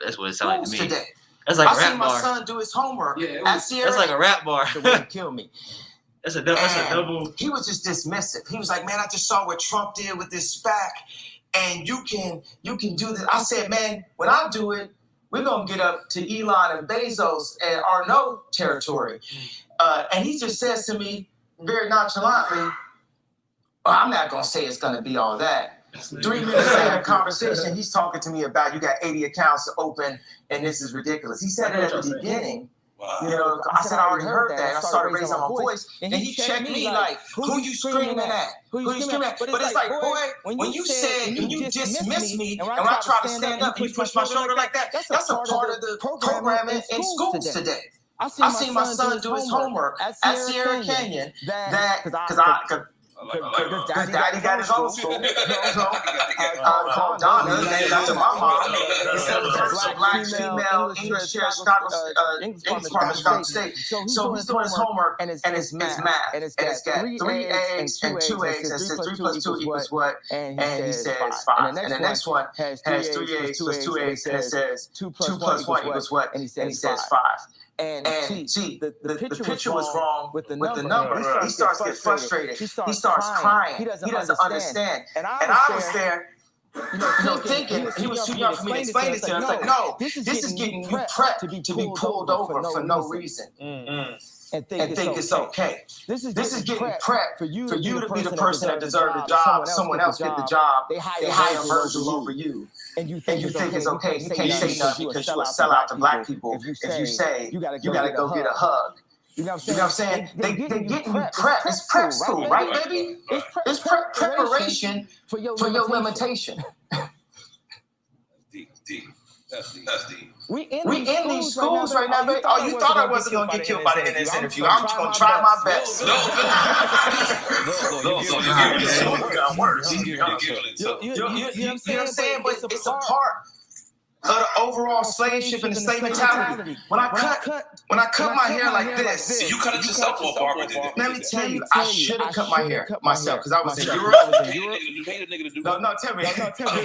That's what it sounded like to me. Today. That's like a I rap seen my bar. son do his homework. Yeah, That's like a rap bar. Kill me. That's a double. He was just dismissive. He was like, man, I just saw what Trump did with this SPAC, and you can do this. I said, man, when I do it, we're gonna get up to Elon and Bezos and Arnault territory. And he just says to me very nonchalantly, I'm not gonna say it's gonna be all that. 3 minutes into the conversation, he's talking to me about you got 80 accounts to open and this is ridiculous. He said it at the beginning. You know, I said I already heard that. I started raising my voice, and he checked me like, "Who you screaming at? Who you screaming at?" But it's like, boy, when you dismiss me, and when I try to stand up and you push my shoulder like that, that's a part of the programming in schools today. I seen my son do his homework at Sierra Canyon. Because Daddy got his own school. Donna, named after my mom. It's a black female English chair, English department, Chicago State. So he's doing his homework, and it's math. And it's got 3 eggs and 2 eggs. And says 3 plus 2 equals what? And he says 5. And the next one has 3 eggs plus 2 eggs. And it says 2 plus 1 equals what? And he says 5. And see, the picture was wrong with the number. He starts to get frustrated. He starts crying. He doesn't understand. And I was there, thinking, he was too young for me to explain it to him. I was like, no, this is getting you prepped to be pulled over for no reason. And think it's okay. This is getting prepped for you to be the person that deserves the job. Someone else get the job. They hire Virgil over you. And you think it's okay. You can't say nothing because you will sell out to black people if you say you gotta go get a hug. You know what I'm saying? They getting you prepped. It's prep school, right, baby? It's preparation for your limitation. Deep. That's deep. We in these schools right now, baby. Oh, you thought I wasn't gonna get killed by the end of this interview? I'm just gonna try my best. You know what I'm saying? But it's a part of the overall slave ship and the slave mentality. When I cut my hair like this, You cut it yourself or Barbara did it? let me tell you, I should have cut my hair myself because I was in Europe. You paid a nigga to do No, tell me. Exactly.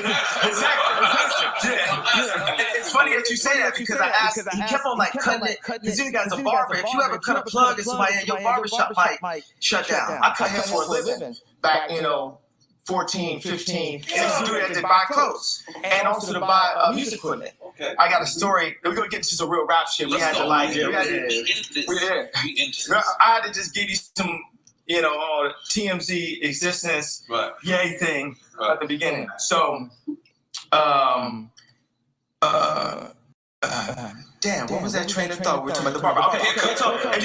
It's funny that you say that because I asked. He kept on like cutting it. This dude guy's a barber. If you ever cut a plug in somebody, your barbershop might shut down. I cut hair for a living back, 14, 15, and this dude had to buy clothes and also to buy music equipment. Okay. I got a story. We're gonna get into some real rap shit. We had to like, I had to just give you some, all the TMZ existence, yay thing at the beginning. So, damn, what was that train of thought? We're talking about the barber. Okay, so if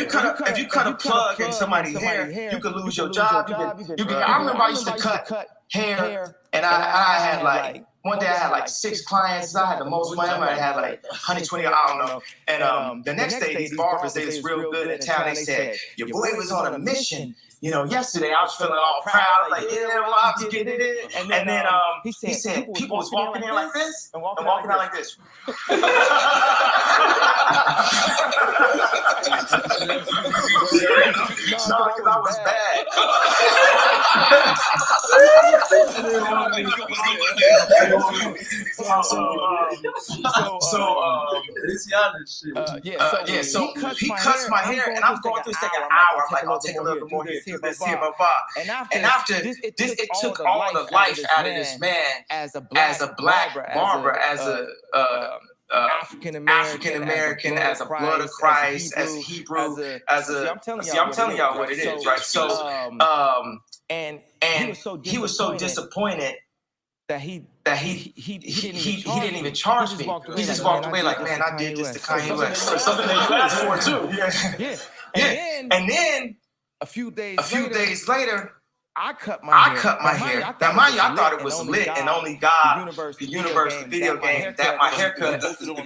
you cut a plug in somebody's hair, you could lose your job. You can. I remember I used to cut hair, and I had like one day I had like 6 clients. I had the most money. I had like 120. I don't know. And the next day, these barbers, they was real good in town. They said your boy was on a mission. Yesterday I was feeling all proud, like, I was getting it. And then he said people was walking in like this and walking out like this. No, because I was bad. So he cuts my hair, and I'm going through this thing an hour. I'm like, I'll take a little bit more here, do this here, blah, blah. And after this, it took all the life out of this man as a black barber, as a African American, as a blood of Christ, as a Hebrew, I'm telling y'all what it is, right? So And he was so disappointed that he didn't even charge me. He just walked away like, man, I did this to Kanye West. Something that you asked for too. Yeah. And then a few days later, I cut my hair. Now, mind you, I thought it was lit, and only God, the universe, the video game, that my haircut. Posted on the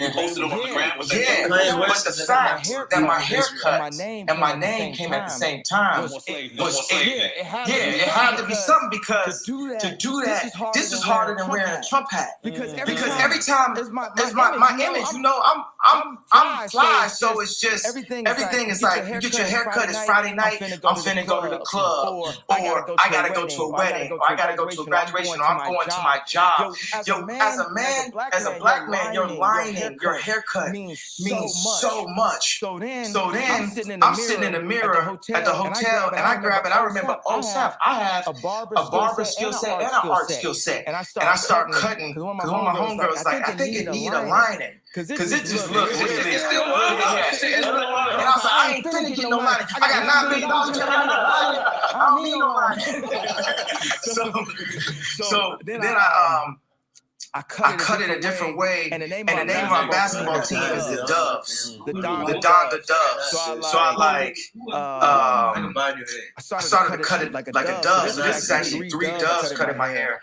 gram. But the fact that my haircut and my name came at the same time it had to be something, because to do that, this is harder than wearing a Trump hat. Because every time it's my image, you know, I'm fly, so it's just everything is like, you get your haircut, it's Friday night, I'm finna go to the club, or I gotta go to a wedding, or I gotta go to a graduation, or I'm going to my job. Yo, as a man, as a black man, your lining, your haircut means so much. So then I'm sitting in the mirror at the hotel, and I grab it. I remember, oh snap, I have a barber skill set and an art skill set. And I start cutting, because one of my homegirls like, I think it need a lining. Because it just looks really. It's still and I was like, I ain't finna get no lining. I got $9 million. I don't need no lining. So then I cut it a different way, and the name of our basketball team is the Doves, the Doves. So I started to cut it like a dove. So this is actually 3 doves cutting my hair.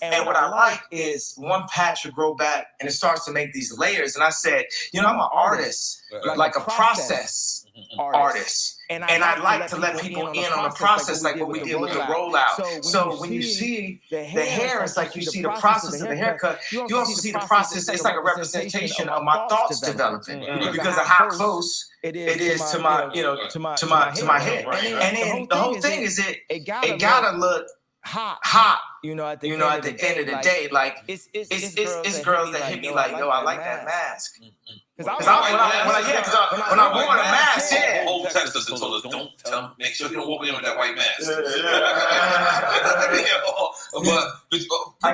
And what I like is one patch will grow back, and it starts to make these layers. And I said, you know, I'm an artist, like a process artist. And I like to let people in on the process, like what we did with the rollout. So when you see the hair, it's like you see the process of the haircut. You also see the process. It's like a representation of my thoughts developing, because of how close it is to my, you know, to my head. And then the whole thing is it gotta look hot. You know, at the end of the day, like it's girls that hit me like, yo, I like that mask. Because when I wore the mask, Old texted us and told us, don't tell them, make sure you don't walk in with that white mask. But I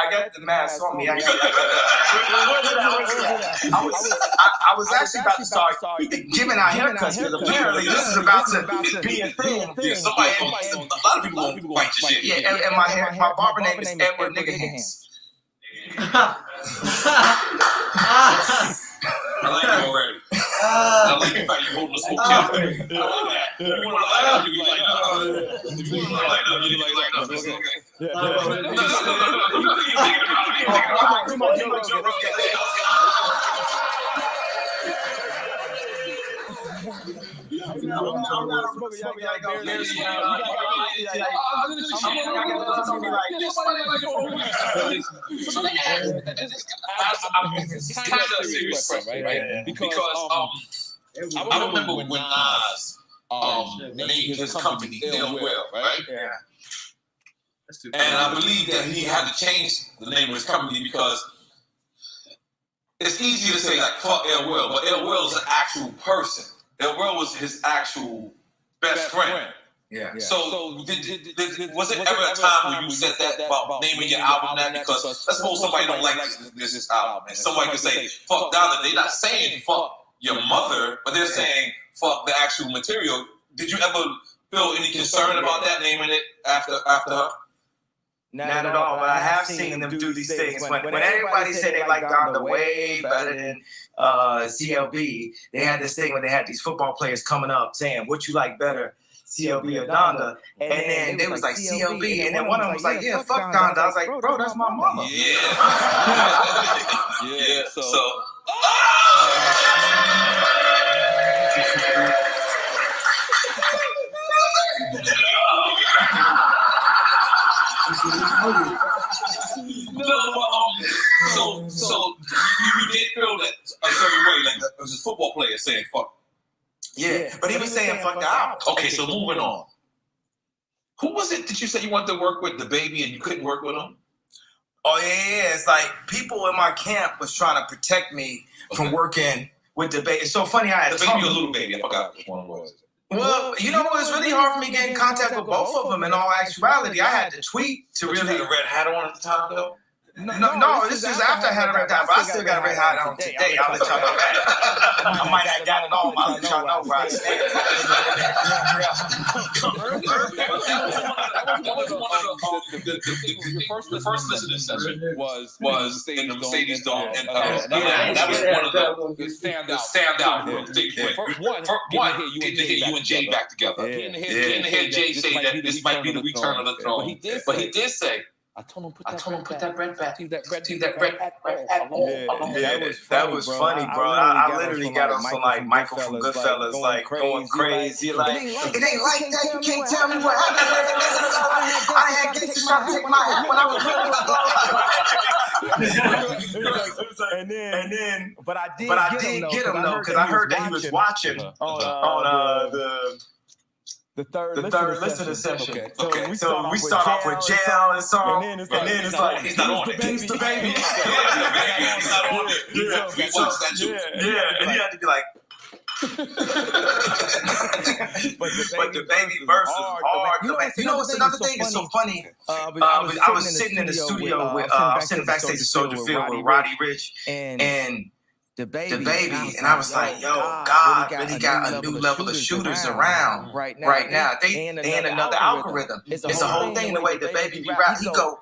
got the mask on me. I was actually about to start giving out haircuts, because apparently this is about to be a thing. A lot of people won't bite your shit. Yeah, and my barber name is Edward Nigga Hands. I like you already. I like the fact you holding the smoke chair. I like that. You want to light up, you can light up. If you want to light up, you can light up. It's okay. Come on. It's kind of a serious question, right? Because I remember when Nas named his company Ill Will, right? Yeah. And I believe that he had to change the name of his company, because it's easy to say like fuck Ill Will, but Ill Will is an actual person. Ill Will was his actual best friend. Yeah. So was it ever a time when you said that about naming your album that? Because let's suppose somebody don't like this album, and somebody could say fuck Dollar. They're not saying fuck your mother, but they're saying fuck the actual material. Did you ever feel any concern about that, naming it after her? Not at all, but I have seen them do these things. When everybody said they like Donda way better than CLB, they had this thing when they had these football players coming up saying, what you like better, CLB or Donda? And then they was like, CLB. And then one of them was like, yeah, fuck Donda. I was like, bro, that's my mama. Yeah. Yeah. So. So you did feel that a certain way, like it was a football player saying fuck. Yeah, but he was saying fuck the album. Okay, so moving on. Who was it that you said you wanted to work with, the baby, and you couldn't work with him? Oh yeah. It's like people in my camp was trying to protect me from working with the baby. It's so funny how I had the baby or little baby. I forgot which one it was. Well, you know, it was really hard for me to get in contact with both of them. In all actuality, I had to tweet to But really. you had a red hat on at the time, though. No, this is after I had a red hot, but I still got a red hot on today. I'll let y'all know that. I might not got it all, but I'll let y'all know where I stand. The first listening session was in the Mercedes Dome, and that was one of the standout things. One, getting to hear you and Jay back together. Getting to hear Jay say that this might be the return of the throne. But he did say, I told him put that bread back. Keep that bread back. That was funny, bro. I literally got on some like Michael from Goodfellas, like going crazy. Like, it ain't like that. You can't tell me what happened. I had gangsters trying to take my hat when I was little. But I did get him though, because I heard that he was watching on the third listening session. Okay. So we start off with jail and song, and then it's like he's not on it. He's the baby. He's not on it. Yeah, and he had to be like. But the baby verse was hard. You know what's another thing? It's so funny. I was sitting in the studio with sitting backstage at Soldier Field with Roddy Rich and the baby, and I was like, yo, God really got a new level of shooters around right now. They in another algorithm. It's a whole thing, the way the baby be rap. He go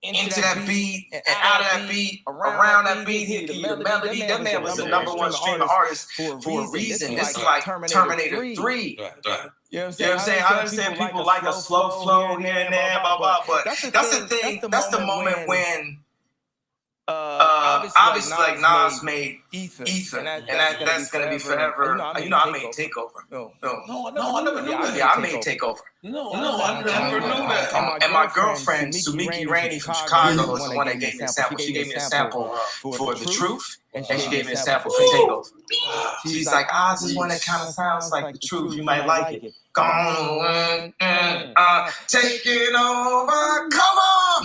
into that beat and out of that beat, around that beat, he'll give you the melody. That man was the #1 streaming artist for a reason. This is like Terminator 3. You know what I'm saying? I understand people like a slow flow here and there, blah, blah, but that's the thing. That's the moment when obviously like Nas made Ether, and that's gonna be forever. You know, I made Takeover. No, I never knew that. Yeah, I made Takeover. No, I never knew that. And my girlfriend Sumiki Rainey from Chicago was the one that gave me a sample. She gave me a sample for The Truth, and she gave me a sample for Takeover. She's like, this is one that kind of sounds like The Truth. You might like it. Go on, take it over. Come on.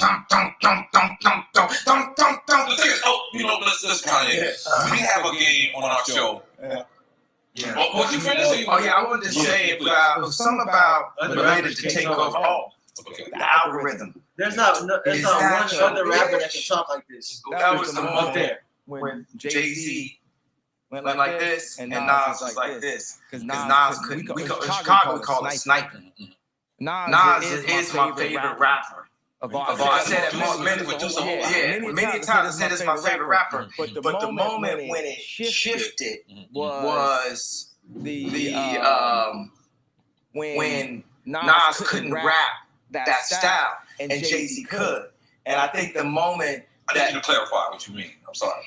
Let's Kanye. We have a game on our show. Yeah. What you trying to say? Oh yeah, I wanted to say something about related to Takeover. The algorithm. There's not one other rapper that can talk like this. That was the moment when Jay-Z went like this and Nas was like this. Because Nas couldn't. In Chicago, we call it sniping. Nas is my favorite rapper. I said that many times I said it's my favorite rapper. But the moment when it shifted was when Nas couldn't rap that style and Jay-Z could. And I think the moment I need you to clarify what you mean. I'm sorry.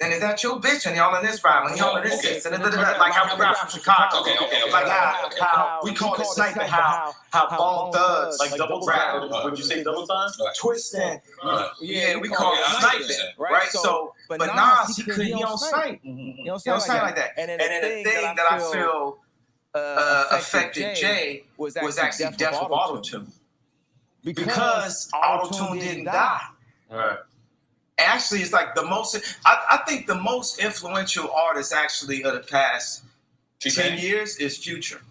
Then is that your bitch? And y'all in this rap, and y'all in this case, and like how we rap from Chicago. Okay. Like how we call it sniping, how Bone Thugs like double rap. Would you say double time? Twisting. Yeah, we call it sniping, right? So, but Nas, he don't snipe. He don't snipe like that. And then the thing that I feel affected Jay was actually death of auto-tune. Because auto-tune didn't die. Right. Actually, it's like the most. I think the most influential artist actually of the past 10 years is Future.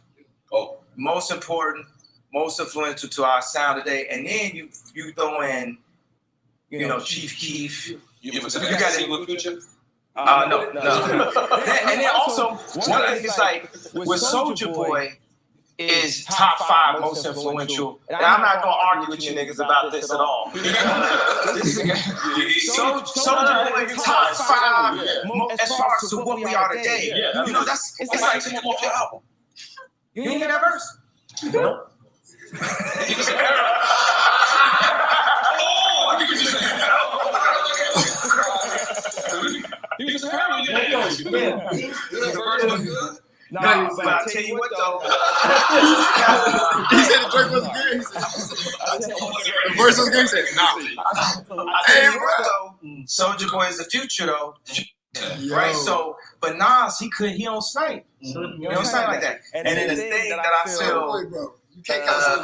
Most important, most influential to our sound today. And then you throw in, Chief Keef. You got it. Future? No. And then also one thing is like with Soulja Boy is top 5 most influential. And I'm not gonna argue with you niggas about this at all. Soulja Boy is top 5 as far as to what we are today. It's like off your album. You didn't hear that verse? No. No, but I'll tell you what though. He said the joke was good. The verse was good. He said, nah. I'll tell you what though. Soulja Boy is the future though. Right? So, but Nas, he don't snipe. He don't snipe like that. And then the thing that I feel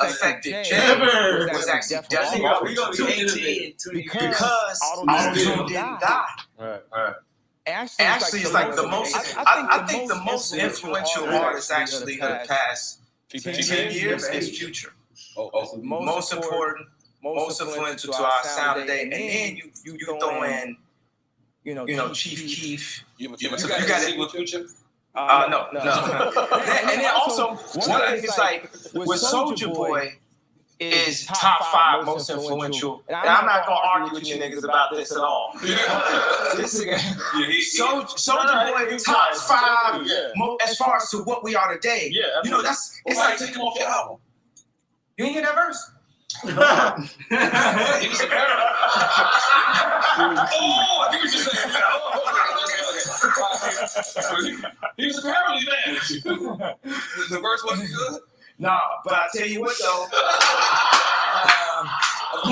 affected Jay was actually death of auto-tune. Because auto-tune didn't die. Right. Actually, it's like the most. I think the most influential artist actually of the past 10 years is Future. Most important, most influential to our sound today, and then you throw in, Chief Keef. You got it with Future? No. And then also, one of the things like with Soulja Boy is top 5 most influential. And I'm not gonna argue with you niggas about this at all. Soulja Boy top 5 as far as to what we are today. Yeah, that's it's like take him off your album. You ain't hear that verse? He was a parody. I think you should say he was a parody man. The verse wasn't good? Nah, but I tell you what though. I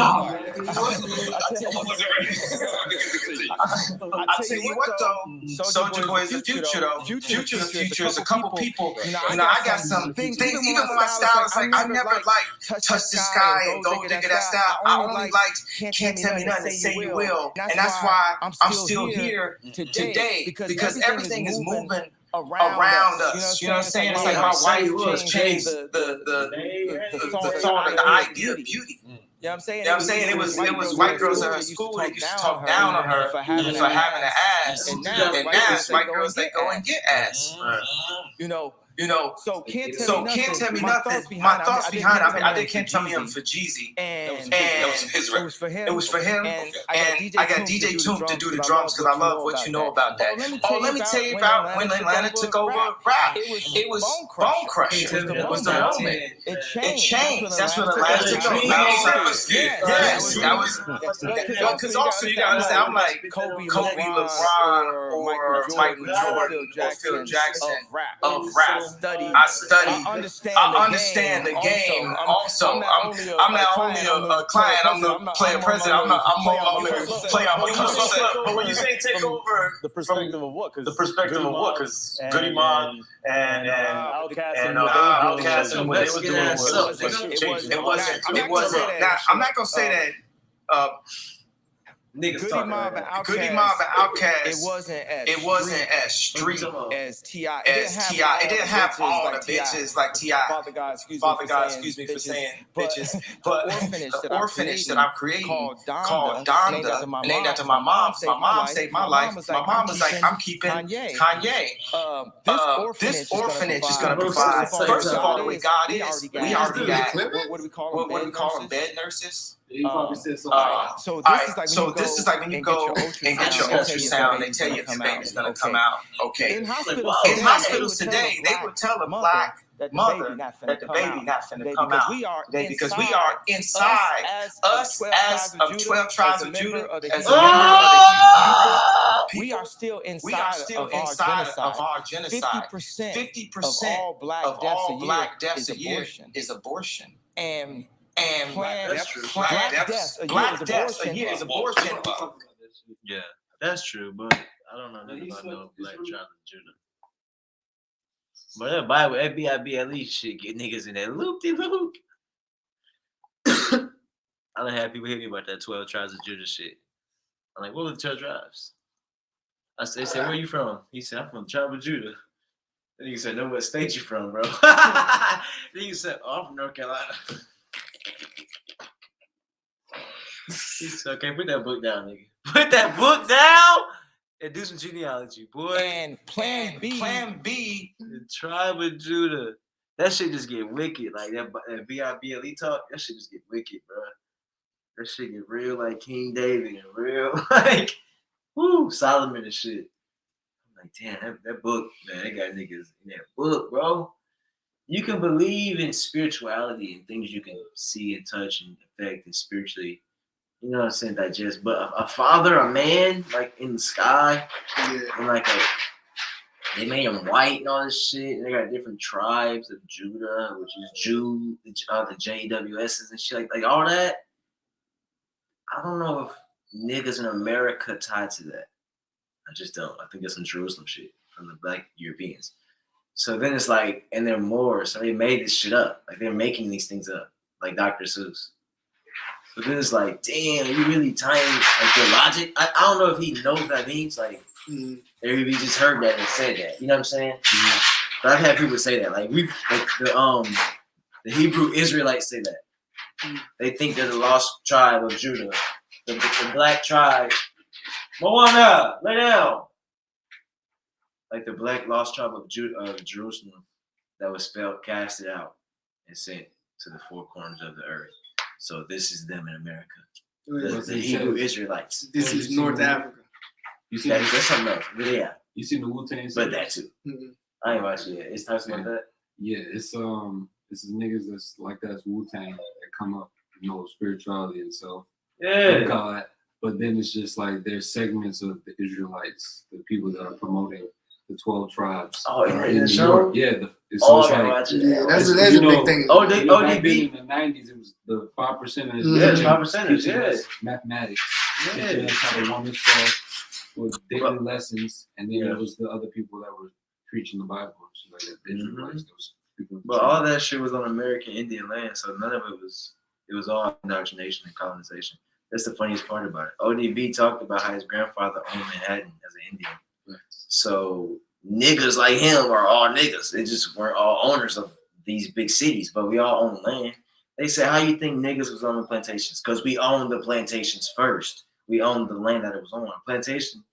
tell you what though, Soulja Boy is the future though. Future the future is a couple people. I got some things. Even with my style, it's like I never like touch the sky and go digga that style. I only like can't tell me nothing, say you will, and that's why I'm still here today because everything is moving around us. You know what I'm saying? It's like my wife changed the thought and the idea of beauty. You know what I'm saying? It was white girls at her school that used to talk down on her for having an ass. And now it's white girls that go and get ass. So can't tell me nothing. My thoughts behind it. I did Can't Tell Me Nothing for Jeezy. And it was for him. And I got DJ Toomp to do the drums because I love what you know about that. Let me tell you about when Atlanta took over rap. It was Bone Crusher. It was the moment. It changed. That's when Atlanta took over. Yes, that was because also you gotta understand. I'm like Kobe, LeBron, or Michael Jordan, or Phil Jackson of rap. I study. I understand the game. Also, I'm not only a client. I'm the player president. I'm a player. But when you say take over, the perspective of what? The perspective of what? Because Goody Mob and Outkast and what they were doing it wasn't. Now, I'm not gonna say that. Goody Mob and Outkast. It wasn't as street as T.I. It didn't have all the bitches like T.I. Father God, excuse me for saying bitches. But the orphanage that I created called Donda, named after my mom. My mom saved my life. My mom was like, I'm keeping Kanye. This orphanage is gonna provide. First of all, the way God is, we already got. What do we call them? Bed nurses. So this is like when you go and get your ultrasound, they tell you if your baby's gonna come out. Okay. In hospitals today, they would tell a black mother that the baby not finna come out because we are inside us as 12 tribes of Judah, as a member of the we are still inside of our genocide. 50% of all black deaths a year is abortion. And black deaths a year is abortion. Yeah, that's true, but I don't know nothing about no black child of Judah. But that Bible, FBIBLE shit get niggas in that loop-de-loop. I done had people hit me about that 12 tribes of Judah shit. I'm like, what were the 12 tribes? They said, where you from? He said, I'm from the tribe of Judah. Then he said, no, what state you from, bro? Then he said, oh, I'm from North Carolina. He said, okay, put that book down, nigga. Put that book down and do some genealogy, boy. And Plan B. The tribe of Judah. That shit just get wicked. Like that BIBLE talk, that shit just get wicked, bro. That shit get real like King David and real like, whoo, Solomon and shit. I'm like, damn, that book, man, they got niggas in that book, bro. You can believe in spirituality and things you can see and touch and affect and spiritually, you know what I'm saying, digest. But a father, a man, like in the sky, and like they made him white and all this shit. And they got different tribes of Judah, which is Jew, the JWSs and shit, like all that. I don't know if niggas in America tied to that. I just don't. I think that's some Jerusalem shit from the black Europeans. So then it's like, and they're more. So they made this shit up. Like they're making these things up, like Dr. Seuss. So then it's like, damn, you really tying like their logic. I don't know if he knows what that means. Like, or if he just heard that and said that. You know what I'm saying? But I've had people say that. Like the Hebrew Israelites say that. They think they're the lost tribe of Judah, the black tribe. Moana, lay down. Like the black lost tribe of Jerusalem that was casted out and sent to the four corners of the earth. So this is them in America. The Hebrew Israelites. This is North Africa. You see That's something else. But yeah. You seen the Wu-Tang? But that too. Mm-hmm. I ain't watching it. It's types like that. Yeah, it's niggas that's like that's Wu-Tang that come up, spirituality and so God. But then it's just like there's segments of the Israelites, the people that are promoting the 12 tribes. Oh, in the show? Yeah, that's a big thing. ODB in the 90s, it was the 5%ers. Yeah, 5%ers. Yeah, mathematics. Yeah, how to woman stuff with daily lessons, and then it was the other people that were preaching the Bible, like that. Israelites, those people. But all that shit was on American Indian land, so none of it was. It was all indoctrination and colonization. That's the funniest part about it. ODB talked about how his grandfather owned Manhattan as an Indian. Right. So niggas like him are all niggas. They just weren't all owners of these big cities, but we all own land. They said, how you think niggas was owning plantations? Because we owned the plantations first. We owned the land that it was on. Plantation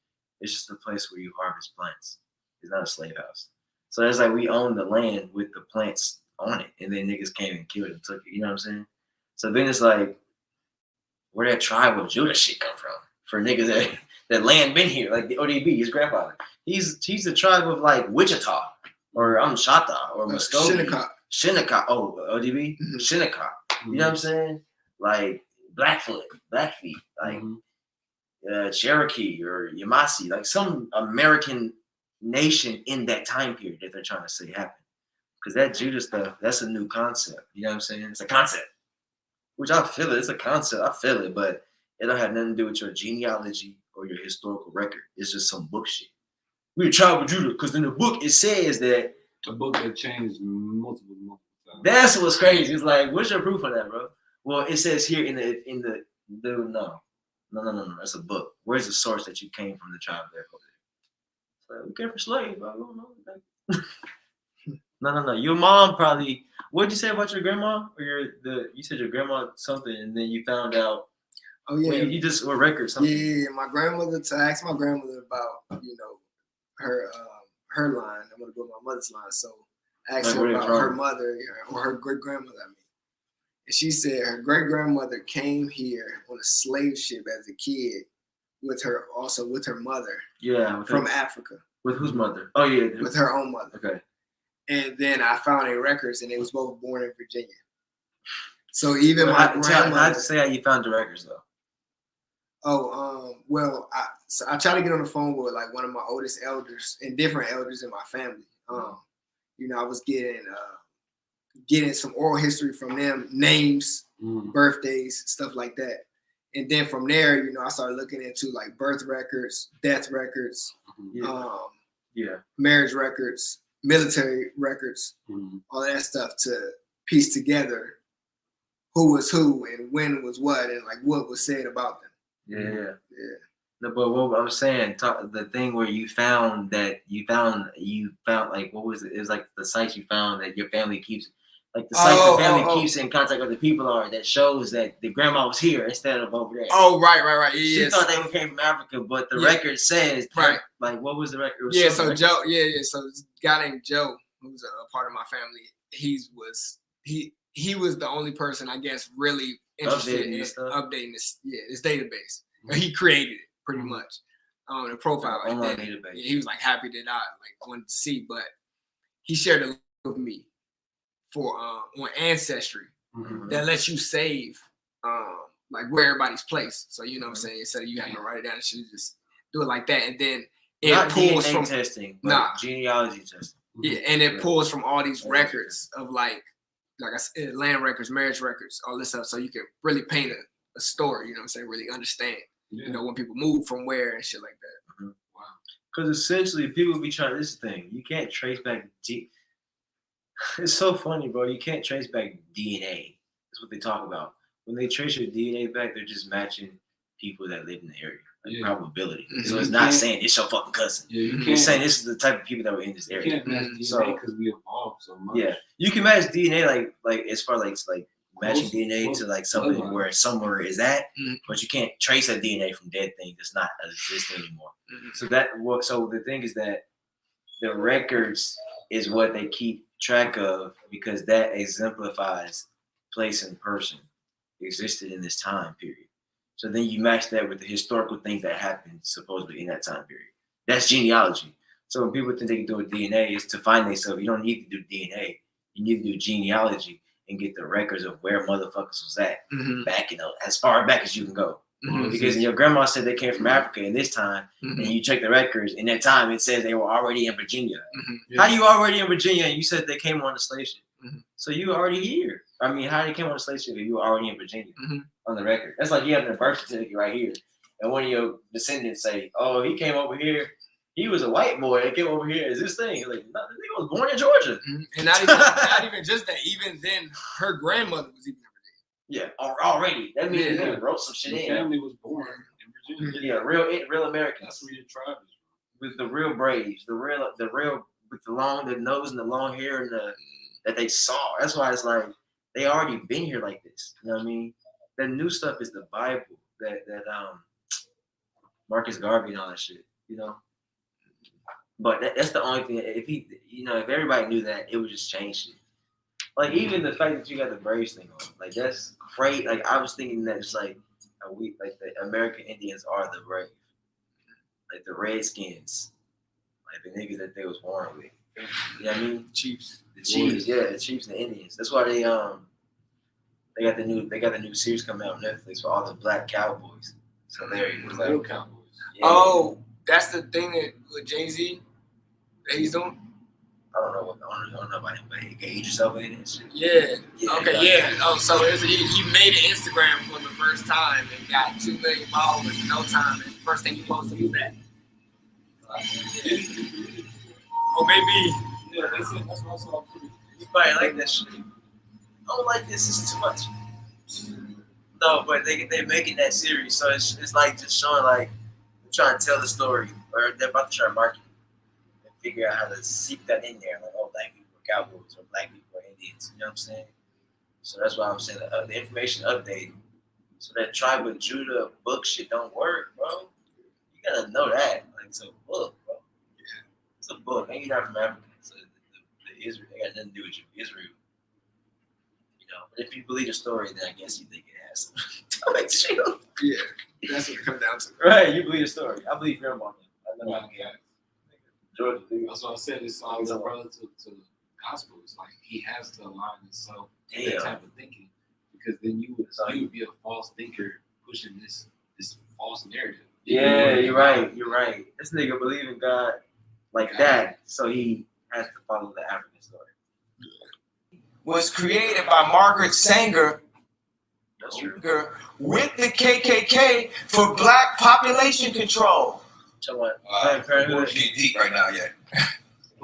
is just a place where you harvest plants. It's not a slave house. So it's like we own the land with the plants on it, and then niggas came and killed it and took it. You know what I'm saying? So then it's like, where that tribe of Judah shit come from? For niggas that land been here, like the ODB, his grandfather. He's the tribe of like Wichita or Shata or Muskogee. Shinnecock. Oh, ODB? Mm-hmm. Shinnecock. You know what I'm saying? Like Blackfoot, Blackfeet, like Cherokee or Yamasee, like some American nation in that time period that they're trying to say happened. Because that Judah stuff, that's a new concept. You know what I'm saying? It's a concept. Which I feel it. It's a concept. I feel it, but it don't have nothing to do with your genealogy or your historical record. It's just some book shit. We're a tribe of Judah because in the book it says that a book that changed multiple times. That's what's crazy. It's like, what's your proof of that, bro? Well, it says here in the no. That's a book. Where's the source that you came from the tribe there? Like, we came from slaves, bro. I don't know. No. Your mom probably. What'd you say about your grandma? Or you said your grandma something, and then you found out. Oh yeah, you just or record something. Yeah. My grandmother. To ask my grandmother about her line. I'm gonna go to my mother's line. So I asked her about her mother or her great grandmother. I mean, and she said her great grandmother came here on a slave ship as a kid with her mother. Yeah, from Africa. With whose mother? Oh yeah, with her own mother. Okay. And then I found their records, and they was both born in Virginia. So even my grandmother. How'd you say how you found the records though? Oh, well, I tried to get on the phone with like one of my oldest elders and different elders in my family. I was getting some oral history from them, names, birthdays, stuff like that. And then from there, I started looking into like birth records, death records, marriage records, military records, all that stuff to piece together who was who and when was what and like what was said about them. Yeah. No, but what I'm saying, the thing where you found like what was it? It was like the sites you found that your family keeps, like the sites the family keeps in contact with the people are that shows that the grandma was here instead of over there. Oh, right. She thought they came from Africa, but the record says like what was the record? So Joe, so this guy named Joe, who's a part of my family, he was the only person I guess really interested in updating this database. He created it pretty much. The profile. And then, he was like happy that I like wanted to see, but he shared a link with me for on Ancestry that lets you save like where everybody's placed. So you know what I'm saying? Instead of you having to write it down, you should just do it like that. And then it not pulls DNA from testing, but genealogy testing. Yeah, and it pulls from all these records of like I said, land records, marriage records, all this stuff, so you can really paint a story, you know what I'm saying, really understand, when people move from where and shit like that. Wow. Because essentially people be trying this thing. You can't trace back it's so funny, bro. You can't trace back DNA. That's what they talk about. When they trace your DNA back, they're just matching people that live in the area. Like probability. So it's not saying it's your fucking cousin. You're saying this is the type of people that were in this area. You can't match DNA because we evolved so much. Yeah. You can match DNA like as far like matching DNA to like something where somewhere is at, Mm-hmm. but you can't trace that DNA from dead things that's not existing anymore. Mm-hmm. So the thing is that the records is what they keep track of because that exemplifies place and person existed in this time period. So then you match that with the historical things that happened supposedly in that time period. That's genealogy. So when people think they can do a DNA, it's to find themselves. You don't need to do DNA. You need to do genealogy and get the records of where motherfuckers was at back as far back as you can go. Mm-hmm. Because your grandma said they came from Africa in this time, and you check the records, in that time it says they were already in Virginia. Mm-hmm. Yeah. How you already in Virginia and you said they came on the slave ship? Mm-hmm. So you already here. I mean, how they came on the slave ship if you were already in Virginia on the record? That's like you having a birth certificate right here, and one of your descendants say, "Oh, he came over here. He was a white boy that came over here as this thing." Like, no, the nigga was born in Georgia. Mm-hmm. And not even just that. Even then, her grandmother was even in Virginia. Yeah, already. That means they wrote some shit the in. family was born in Virginia. Yeah, real Americans. That's where your tribe is from. With the real braves, the real with the nose and the long hair and the that they saw. That's why it's like they already been here like this. You know what I mean? The new stuff is the Bible. That Marcus Garvey and all that shit. You know. But that's the only thing. If everybody knew that, it would just change shit. Like even the fact that you got the Braves thing on, like that's great. Like I was thinking that it's like like the American Indians are the brave, like the Redskins, like the niggas that they was born with. You know what I mean? Chiefs. The Chiefs, yeah, the Chiefs and the Indians. That's why they got the new series coming out on Netflix for all the black cowboys. So there you go. Real cowboys. Yeah. Oh, that's the thing that with Jay-Z that he's doing. I don't know about him, but he engaged yourself in it. Yeah. Okay. Yeah. Oh, so he made an Instagram for the first time and got 2 million followers in no time. And the first thing he posted was that. Or maybe. Yeah, that's what I saw. You might like that shit. I don't like this. This is too much. No, but they're making that series, so it's like just showing like they're trying to tell the story, or they're about to try to market it and figure out how to seep that in there. Like, oh, black people are cowboys, or black people are Indians. You know what I'm saying? So that's why I'm saying the information updated. So that Tribe of Judah book shit don't work, bro. You gotta know that. Like it's a book, bro. Yeah, it's a book. And you're not from Africa, so the Israel, they got nothing to do with you, Israel. But if you believe the story, then I guess you think it has some. Yeah, that's what it comes down to. Right, you believe the story. I believe your mom. I know Georgia. That's what I said. It's always relative to the gospel. It's like he has to align himself to that type of thinking, because then you would be a false thinker pushing this false narrative. Yeah, you're right. You're right. This nigga believe in God like that, so he has to follow the African story. Was created by Margaret Sanger with the KKK for black population control. So what? We're getting deep right now, yeah.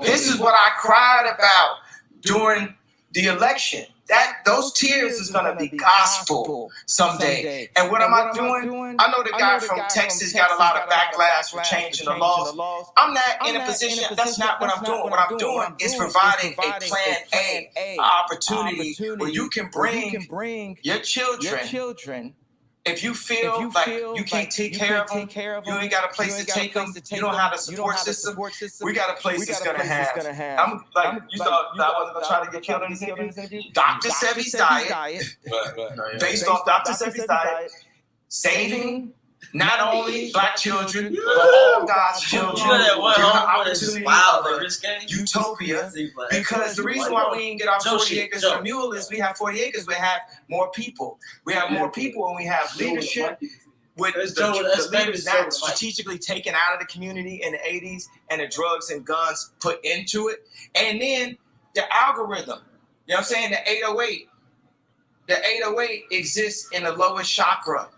This is what I cried about during the election. Those tears is gonna be gospel someday. And what am I doing? I know the guy from Texas got a lot of backlash for changing the laws. I'm not in a position. That's not what I'm doing. What I'm doing is providing a plan A, an opportunity where you can bring your children. If you feel like you can't take care of them, you ain't got a place to take them, you don't have a support system, we got a place that's going to have. I'm like, you thought I wasn't going to try to get killed on this interview? Dr. Sebi's diet, based off Dr. Sebi's diet, saving not only black children, but all God's children. You know that one opportunity of utopia. Because the reason why we didn't get our 40 acres for a mule is we have 40 acres, we have more people. We have more people and we have leadership. With the leaders not strategically taken out of the community in the 80s and the drugs and guns put into it. And then the algorithm, you know what I'm saying? The 808. The 808 exists in the lowest chakra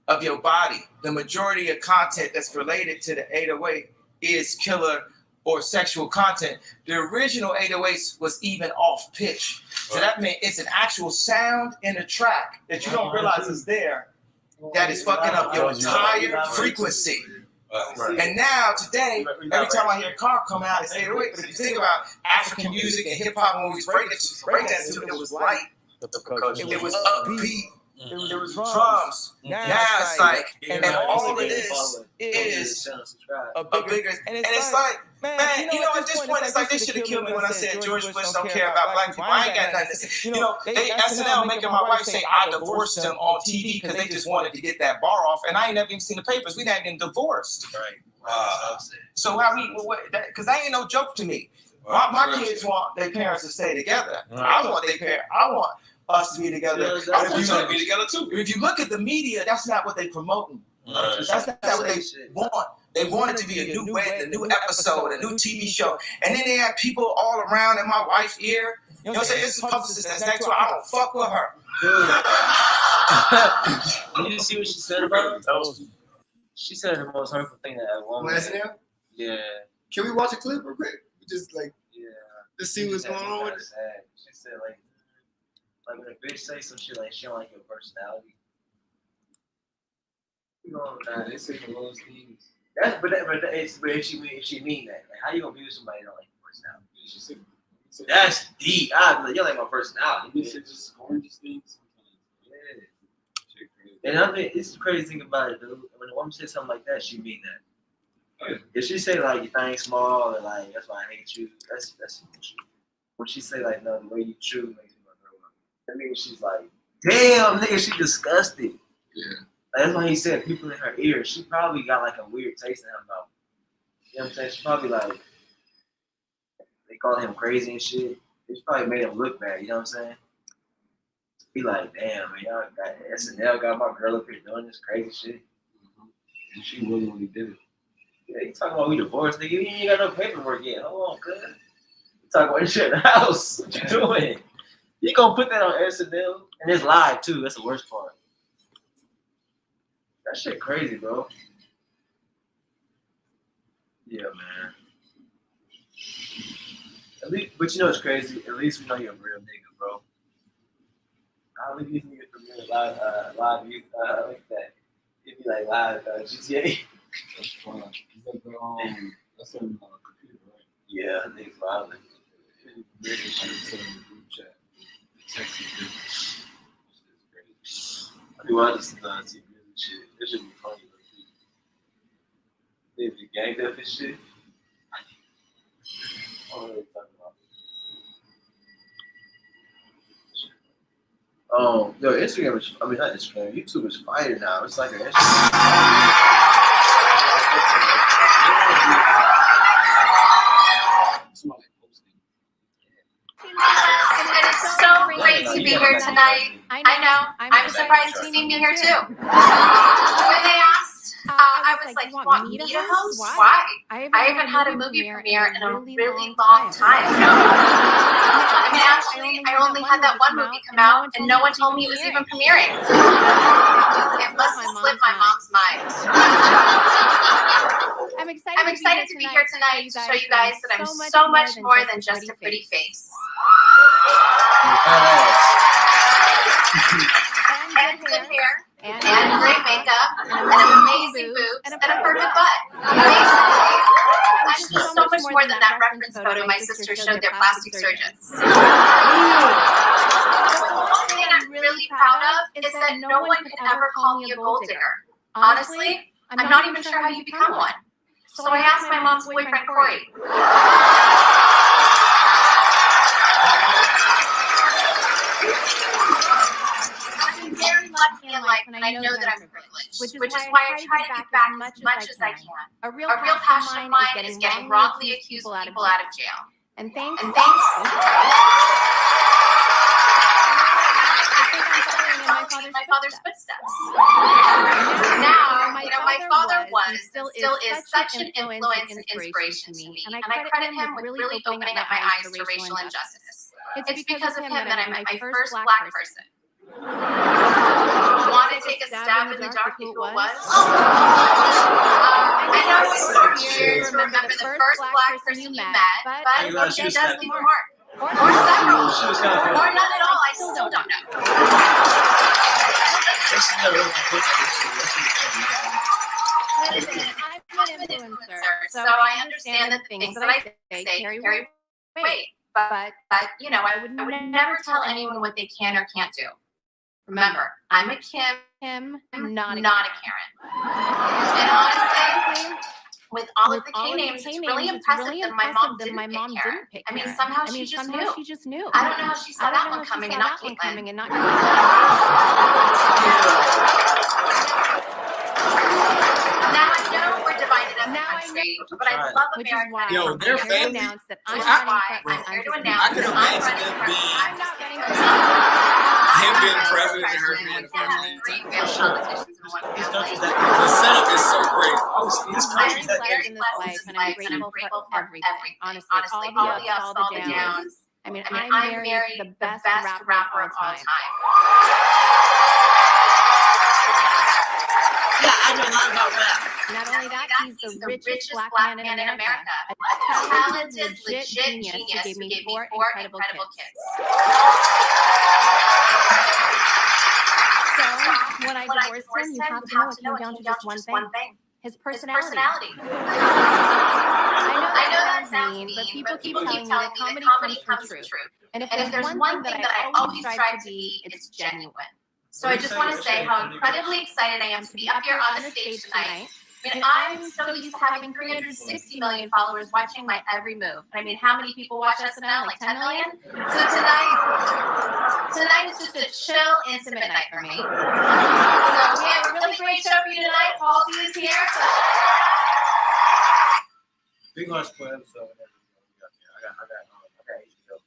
of your body. The majority of content that's related to the 808 is killer or sexual content. The original 808s was even off pitch. So that meant it's an actual sound in a track that you don't realize is there that is fucking up your entire frequency. And now, today, every time I hear a car come out, it's 808. But if you think about African music and hip hop, when we break dance to it, it was light. percussion. It was upbeat. It was drums. Now it's like, and all of this is a bigger, and it's like, man, you know, at this point, it's like they should have killed me when I said George Bush don't care about black people. I ain't got nothing to say. You know, they SNL making my wife say I divorced him on TV because they just wanted to get that bar off, and I ain't never even seen the papers. We not even divorced. Right. So how we, because that ain't no joke to me. My kids want their parents to stay together. I want us to be together. I want you to be together too. If you look at the media, that's not what they promoting. That's not what they want. They want it to be a new way, a new episode, a new TV show. And then they have people all around in my wife's ear. You know what I'm saying? It's a publicist that's next to her. I don't fuck with her. You didn't see what she said about it? She said the most hurtful thing that a woman. Last now? Yeah. Can we watch a clip real quick? Just like, let's see what's going on with it. She said like when a bitch say some shit like she don't like your personality. You know, They say the lowest things. but if she mean that, like, how you gonna be with somebody that don't like your personality? She said, That's deep. You like my personality. They said just orange things. Yeah. And I mean, it's the crazy thing about it, dude. When a woman says something like that, she mean that. If she say like your thing's small or like that's why I hate you, that's bullshit. When she say like no, the way you chew makes me want to throw up. That means she's like, damn nigga, she disgusted. Yeah. Like, that's why he said people in her ear. She probably got like a weird taste in her mouth. You know what I'm saying? She probably like they called him crazy and shit. It's probably made him look bad. You know what I'm saying? Be like, damn man, y'all got SNL got my girl up here doing this crazy shit. And she willingly did it. Yeah, you talking about we divorced, nigga? You ain't got no paperwork yet. Hold on, cuz. You talking about this shit in the house? What you doing? You gonna put that on SNL? And it's live too. That's the worst part. That shit crazy, bro. Yeah, man. At least, but you know what's crazy? At least we know you're a real nigga, bro. I'll leave these niggas from here live like that. It'd be like live GTA. That's fun. That's on the computer, right? Yeah, niggas violent. Maybe I should send in the group chat. Text you. I do watch some TV and shit. It should be funny. They be ganged up and shit. I don't know what they're talking about. No, Instagram is, I mean, not Instagram, YouTube is fire now. It's like an Instagram. It's so great to be here tonight. I know. I'm surprised to see me here too. When they asked, I was like, you want me to host? Why? I haven't had a movie premiere in a really long time. I mean, actually, I only had that one movie come out, and no one told me it was even premiering. It must have slipped my mom's mind. I'm excited to be here tonight to show you guys that I'm so much more than just a pretty face. And good hair, and great makeup, and amazing boobs, and a perfect butt. Basically, I'm just so much more than that reference photo my sister showed their plastic surgeons. The one thing I'm really proud of is that no one could ever call me a gold digger. Honestly, I'm not even sure how you become one. So I asked my mom's boyfriend, Corey. I'm very lucky in life, and I know that I'm privileged, which is why I try to give back as much as I can. A real passion of mine is getting wrongly accused people out of jail. And thanks. I think I'm following in my father's footsteps. Now, my father was, and still is, such an influence and inspiration to me, and I credit him with really opening up my eyes to racial injustice. It's because of him that I met my first black person. Want to take a stab in the dark at who it was? I know it's so weird to remember the first black person you met, but it does leave a mark. Or several. Or none at all. I still don't know. I'm an influencer, so I understand that the things that I say carry weight. But you know, I would never tell anyone what they can or can't do. Remember, I'm a Kim, not a Karen. And honestly, with all of the K names, it's really impressive that my mom didn't pick Karen. I mean, somehow she just knew. I don't know how she saw that one coming and not Caitlyn. Now I know we're divided as a country, but I love America. Yo, their family. Announce that I'm here to announce that I'm running for president. I'm not running for president. Him being president and her being family. The setup is so great. I'm blessed in this life, and I'm grateful for everything. Honestly, all the ups, all the downs. I mean, I married the best rapper of all time. Yeah, I know a lot about rap. Not only that, he's the richest black man in America. A talented, legit genius who gave me four incredible kids. So, when I divorced him, you have to know it came down to just one thing. His personality. I know that sounds mean, but people keep telling me that comedy comes from truth. And if there's one thing that I always strive to be, it's genuine. So I just want to say how incredibly excited I am to be up here on the stage tonight. I mean, I'm so used to having 360 million followers watching my every move. I mean, how many people watch SNL? Like 10 million? So tonight is just a chill, intimate night for me. So we have a really great show for you tonight. Halsey is here. Big Lunch Club episode. I got HBO,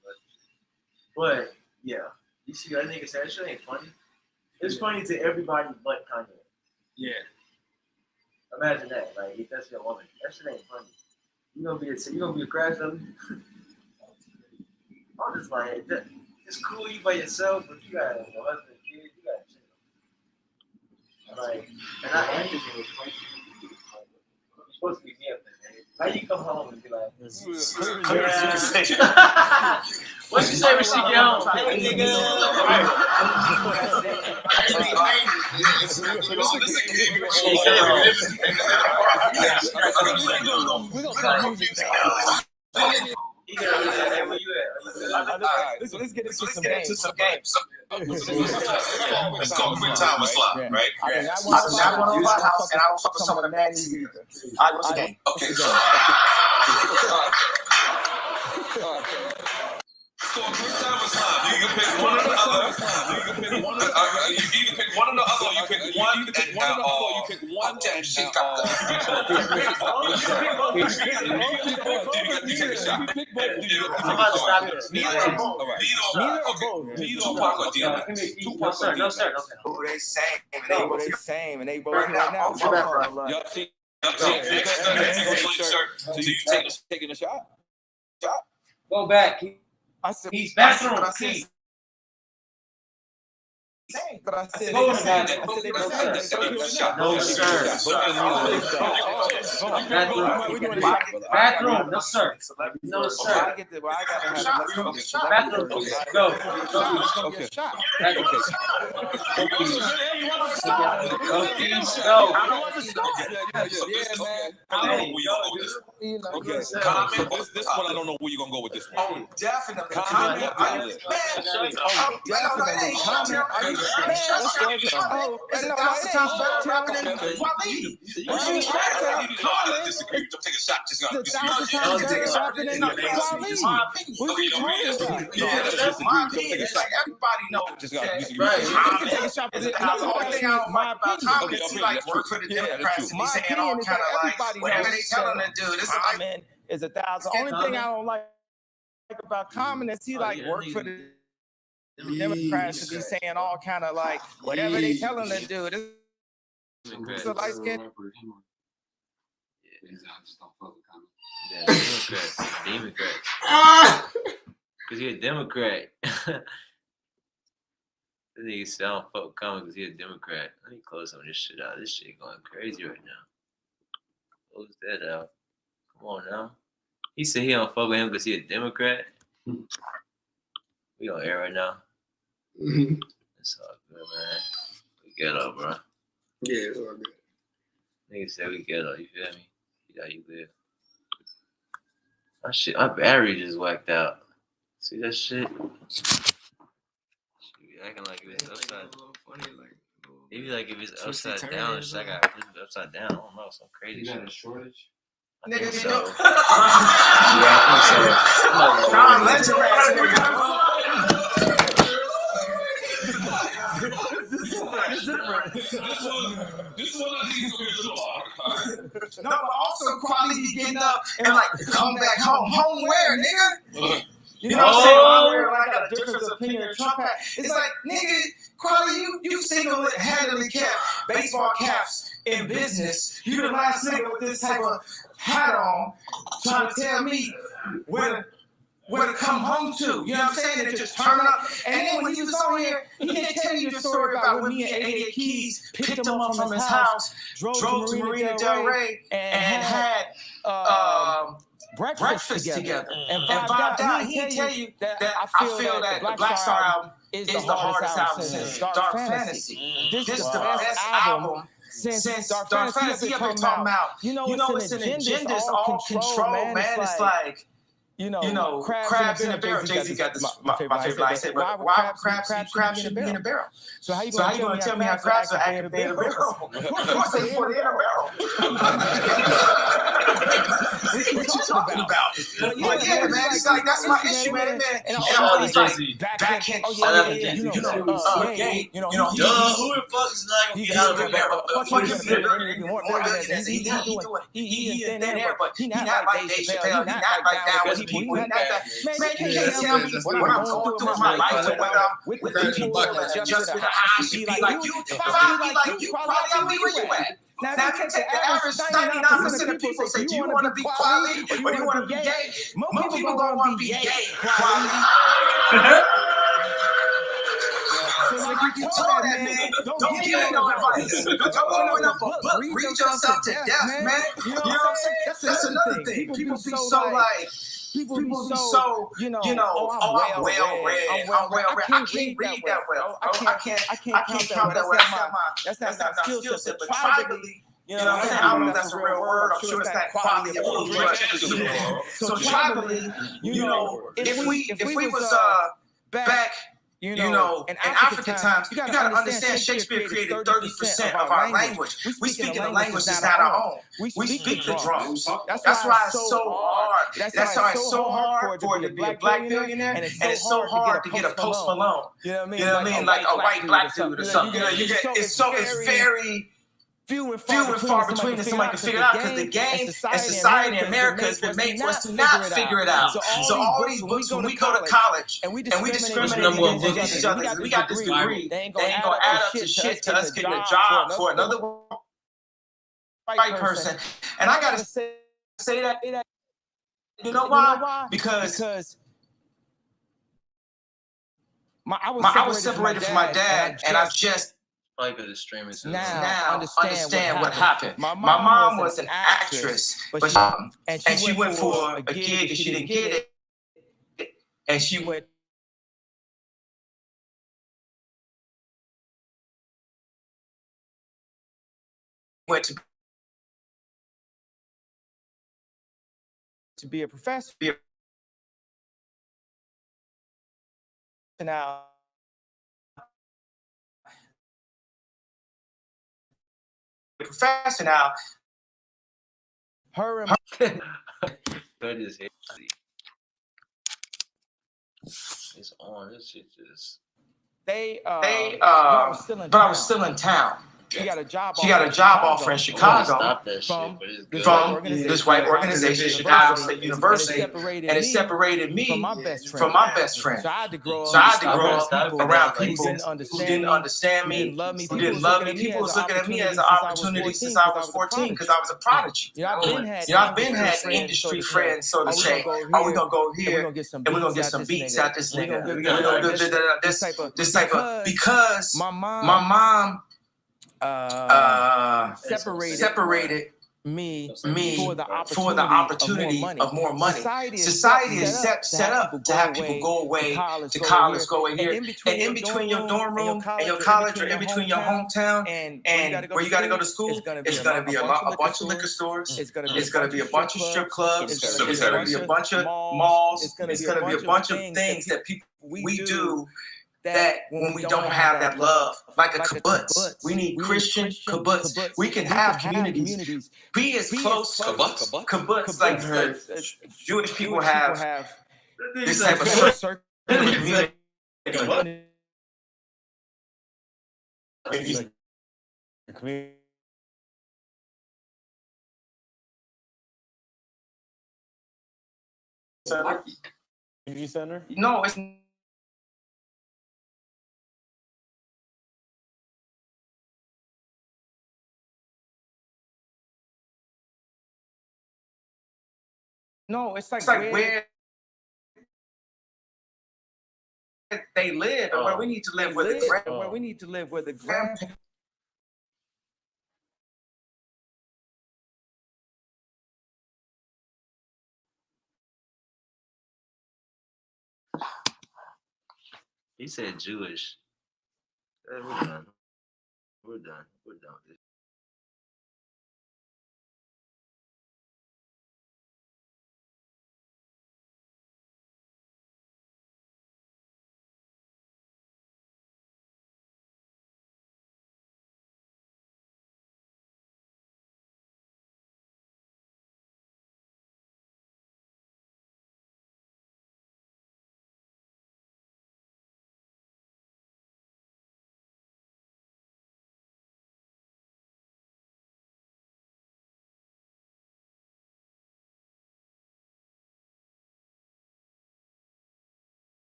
but yeah, you see that nigga said that shit ain't funny. It's funny to everybody but Kanye. Yeah. Imagine that, like if that's your woman, that shit ain't funny. You gonna be a crash dummy. I'm just like, it's cool you by yourself, but you got a husband, kids, you got shit. Like, and I am just you're supposed to be me up there, man. How you come home and be like, what you say when she get home? Hey, nigga. Let's get into some games. It's called quick time with slot, right? I not want to my house, and I don't fuck with some of the man either. All right, what's the game? Okay. So quick time with slot. You can pick one or the other. You can pick one or the other. You can pick one or the other. You pick one and one damn shit. You take a shot. I'm about to stop it. Neither or both. Tupac or DMX? Tupac, sir. No, sir. Oh, they same, and they both here right now. Y'all see? So you taking a shot? Go back. He's bathroom. But I said, no, sir. Bathroom. No, sir. No, sir. Bathroom. Go. Okay. Comment. This one I don't know where you're gonna go with this one. Oh, definitely. Comment. Take a shot. Just go. Everybody knows. Just go. Take a shot. The only thing I don't like about Tom is he like work for the Democrats and he's saying all kind of like whatever they tell him to do. This is like 1,000. Only thing I don't like about Common is he like work for the Democrats and be saying all kind of like whatever they tell him to do. This is a light skin. Yeah, Democrat. Because he a Democrat. This nigga said I don't fuck with Common because he a Democrat. Let me close some of this shit out. This shit going crazy right now. Close that out. Come on now. He said he don't fuck with him because he a Democrat. We on air right now. It's all good, man. We get up, bro. Yeah, it's all good. Nigga said we get up. You feel me? You know you live. My battery just whacked out. See that shit? She be acting like it was upside. Maybe like if it's upside down, it's like I put it upside down. I don't know, some crazy shit. You got a shortage? I think so. Yeah, I think so. No, but also quality be getting up and like come back home. Home where, nigga? You know what I'm saying? When I got a difference of opinion of Trump, it's like, nigga, quality, you single-handedly kept baseball caps in business. You the last nigga with this type of hat on trying to tell me where to come home to. You know what I'm saying? And just turn up. And then when he was on here, he didn't tell you the story about when me and 88 Keys picked him up from his house, drove to Marina Del Rey, and had breakfast together. And vibed out. He didn't tell you that I feel that the Black Star album is the hardest album since Dark Fantasy. This is the best album since Dark Fantasy. I've been talking about, it's an agenda, it's all control, man. It's like, crabs in a barrel. Jay-Z got this, my favorite line. I said, but why crabs should be in a barrel? So how you going to tell me how crabs are acting in a barrel? Of course they put it in a barrel. What you talking about? But yeah, man, it's like, that's my issue, man. And I'm always like, backhand. Who the fuck is not going to get out of a barrel? He in there, but he not like Dave Chappelle. He not like that with people. He not that. Man, you can't tell me what I'm going through in my life and what I'm with people just with how I should be like you. If I be like you, probably I'll be where you at. Now, if you take the average 99% of people say, do you want to be quality or do you want to be gay? Most people going to want to be gay. Quality. You told that, man. Don't give me no advice. Don't open up a book. Read yourself to death, man. You know what I'm saying? That's another thing. People be so like... People be so, I'm well read. I can't read that well. I can't count that well. That's not my skill set. But tribally, you know what I'm saying? I don't know if that's a real word. I'm sure it's that quality of food. So tribally, if we was back, in African times, you gotta understand Shakespeare created 30% of our language. We speak in a language that's not our own. We speak the drums. That's why it's so hard. That's why it's so hard for it to be a black billionaire, and it's so hard to get a Post Malone. You know what I mean? Like a white black dude or something. It's very few and far between that somebody can figure it out, because the game and society in America has been made for us to not figure it out. So all these books, when we go to college and we discriminate against each other, we got this degree, they ain't gonna add up to shit to us getting a job for another white person. And I gotta say that, you know why? Because I was separated from my dad, and I've just now understand what happened. My mom was an actress, but she went for a gig and she didn't get it, and she went to be a professor. Now. Professor now. Her and that is heavy. It's on. This shit just. But I was still in town. She got a job offer in Chicago from this white organization, Chicago State University, and it separated me from my best friend. So I had to grow up around people who didn't understand me, who didn't love me. People was looking at me as an opportunity since I was 14 because I was a prodigy. I've been had industry friends, so to say. Oh, we're gonna go here and we're gonna get some beats out this nigga. We're gonna do this type of, because my mom separated me for for the opportunity of more money. Society is set up to have people go away to college, go away here, and in between your dorm room and your college, or in between your hometown and where you got to go to school, it's going to be a bunch of liquor stores. It's going to be a bunch of strip clubs. It's going to be a bunch of malls. It's going to be a bunch of things that people we do that when we don't have that love, like a kibbutz. We need Christian kibbutz. We can have communities. Be as close kibbutz like the Jewish people have this type of circle community. Community center? No, it's like where they live and where we need to live where the grandparents. He said Jewish. We're done. We're done with this.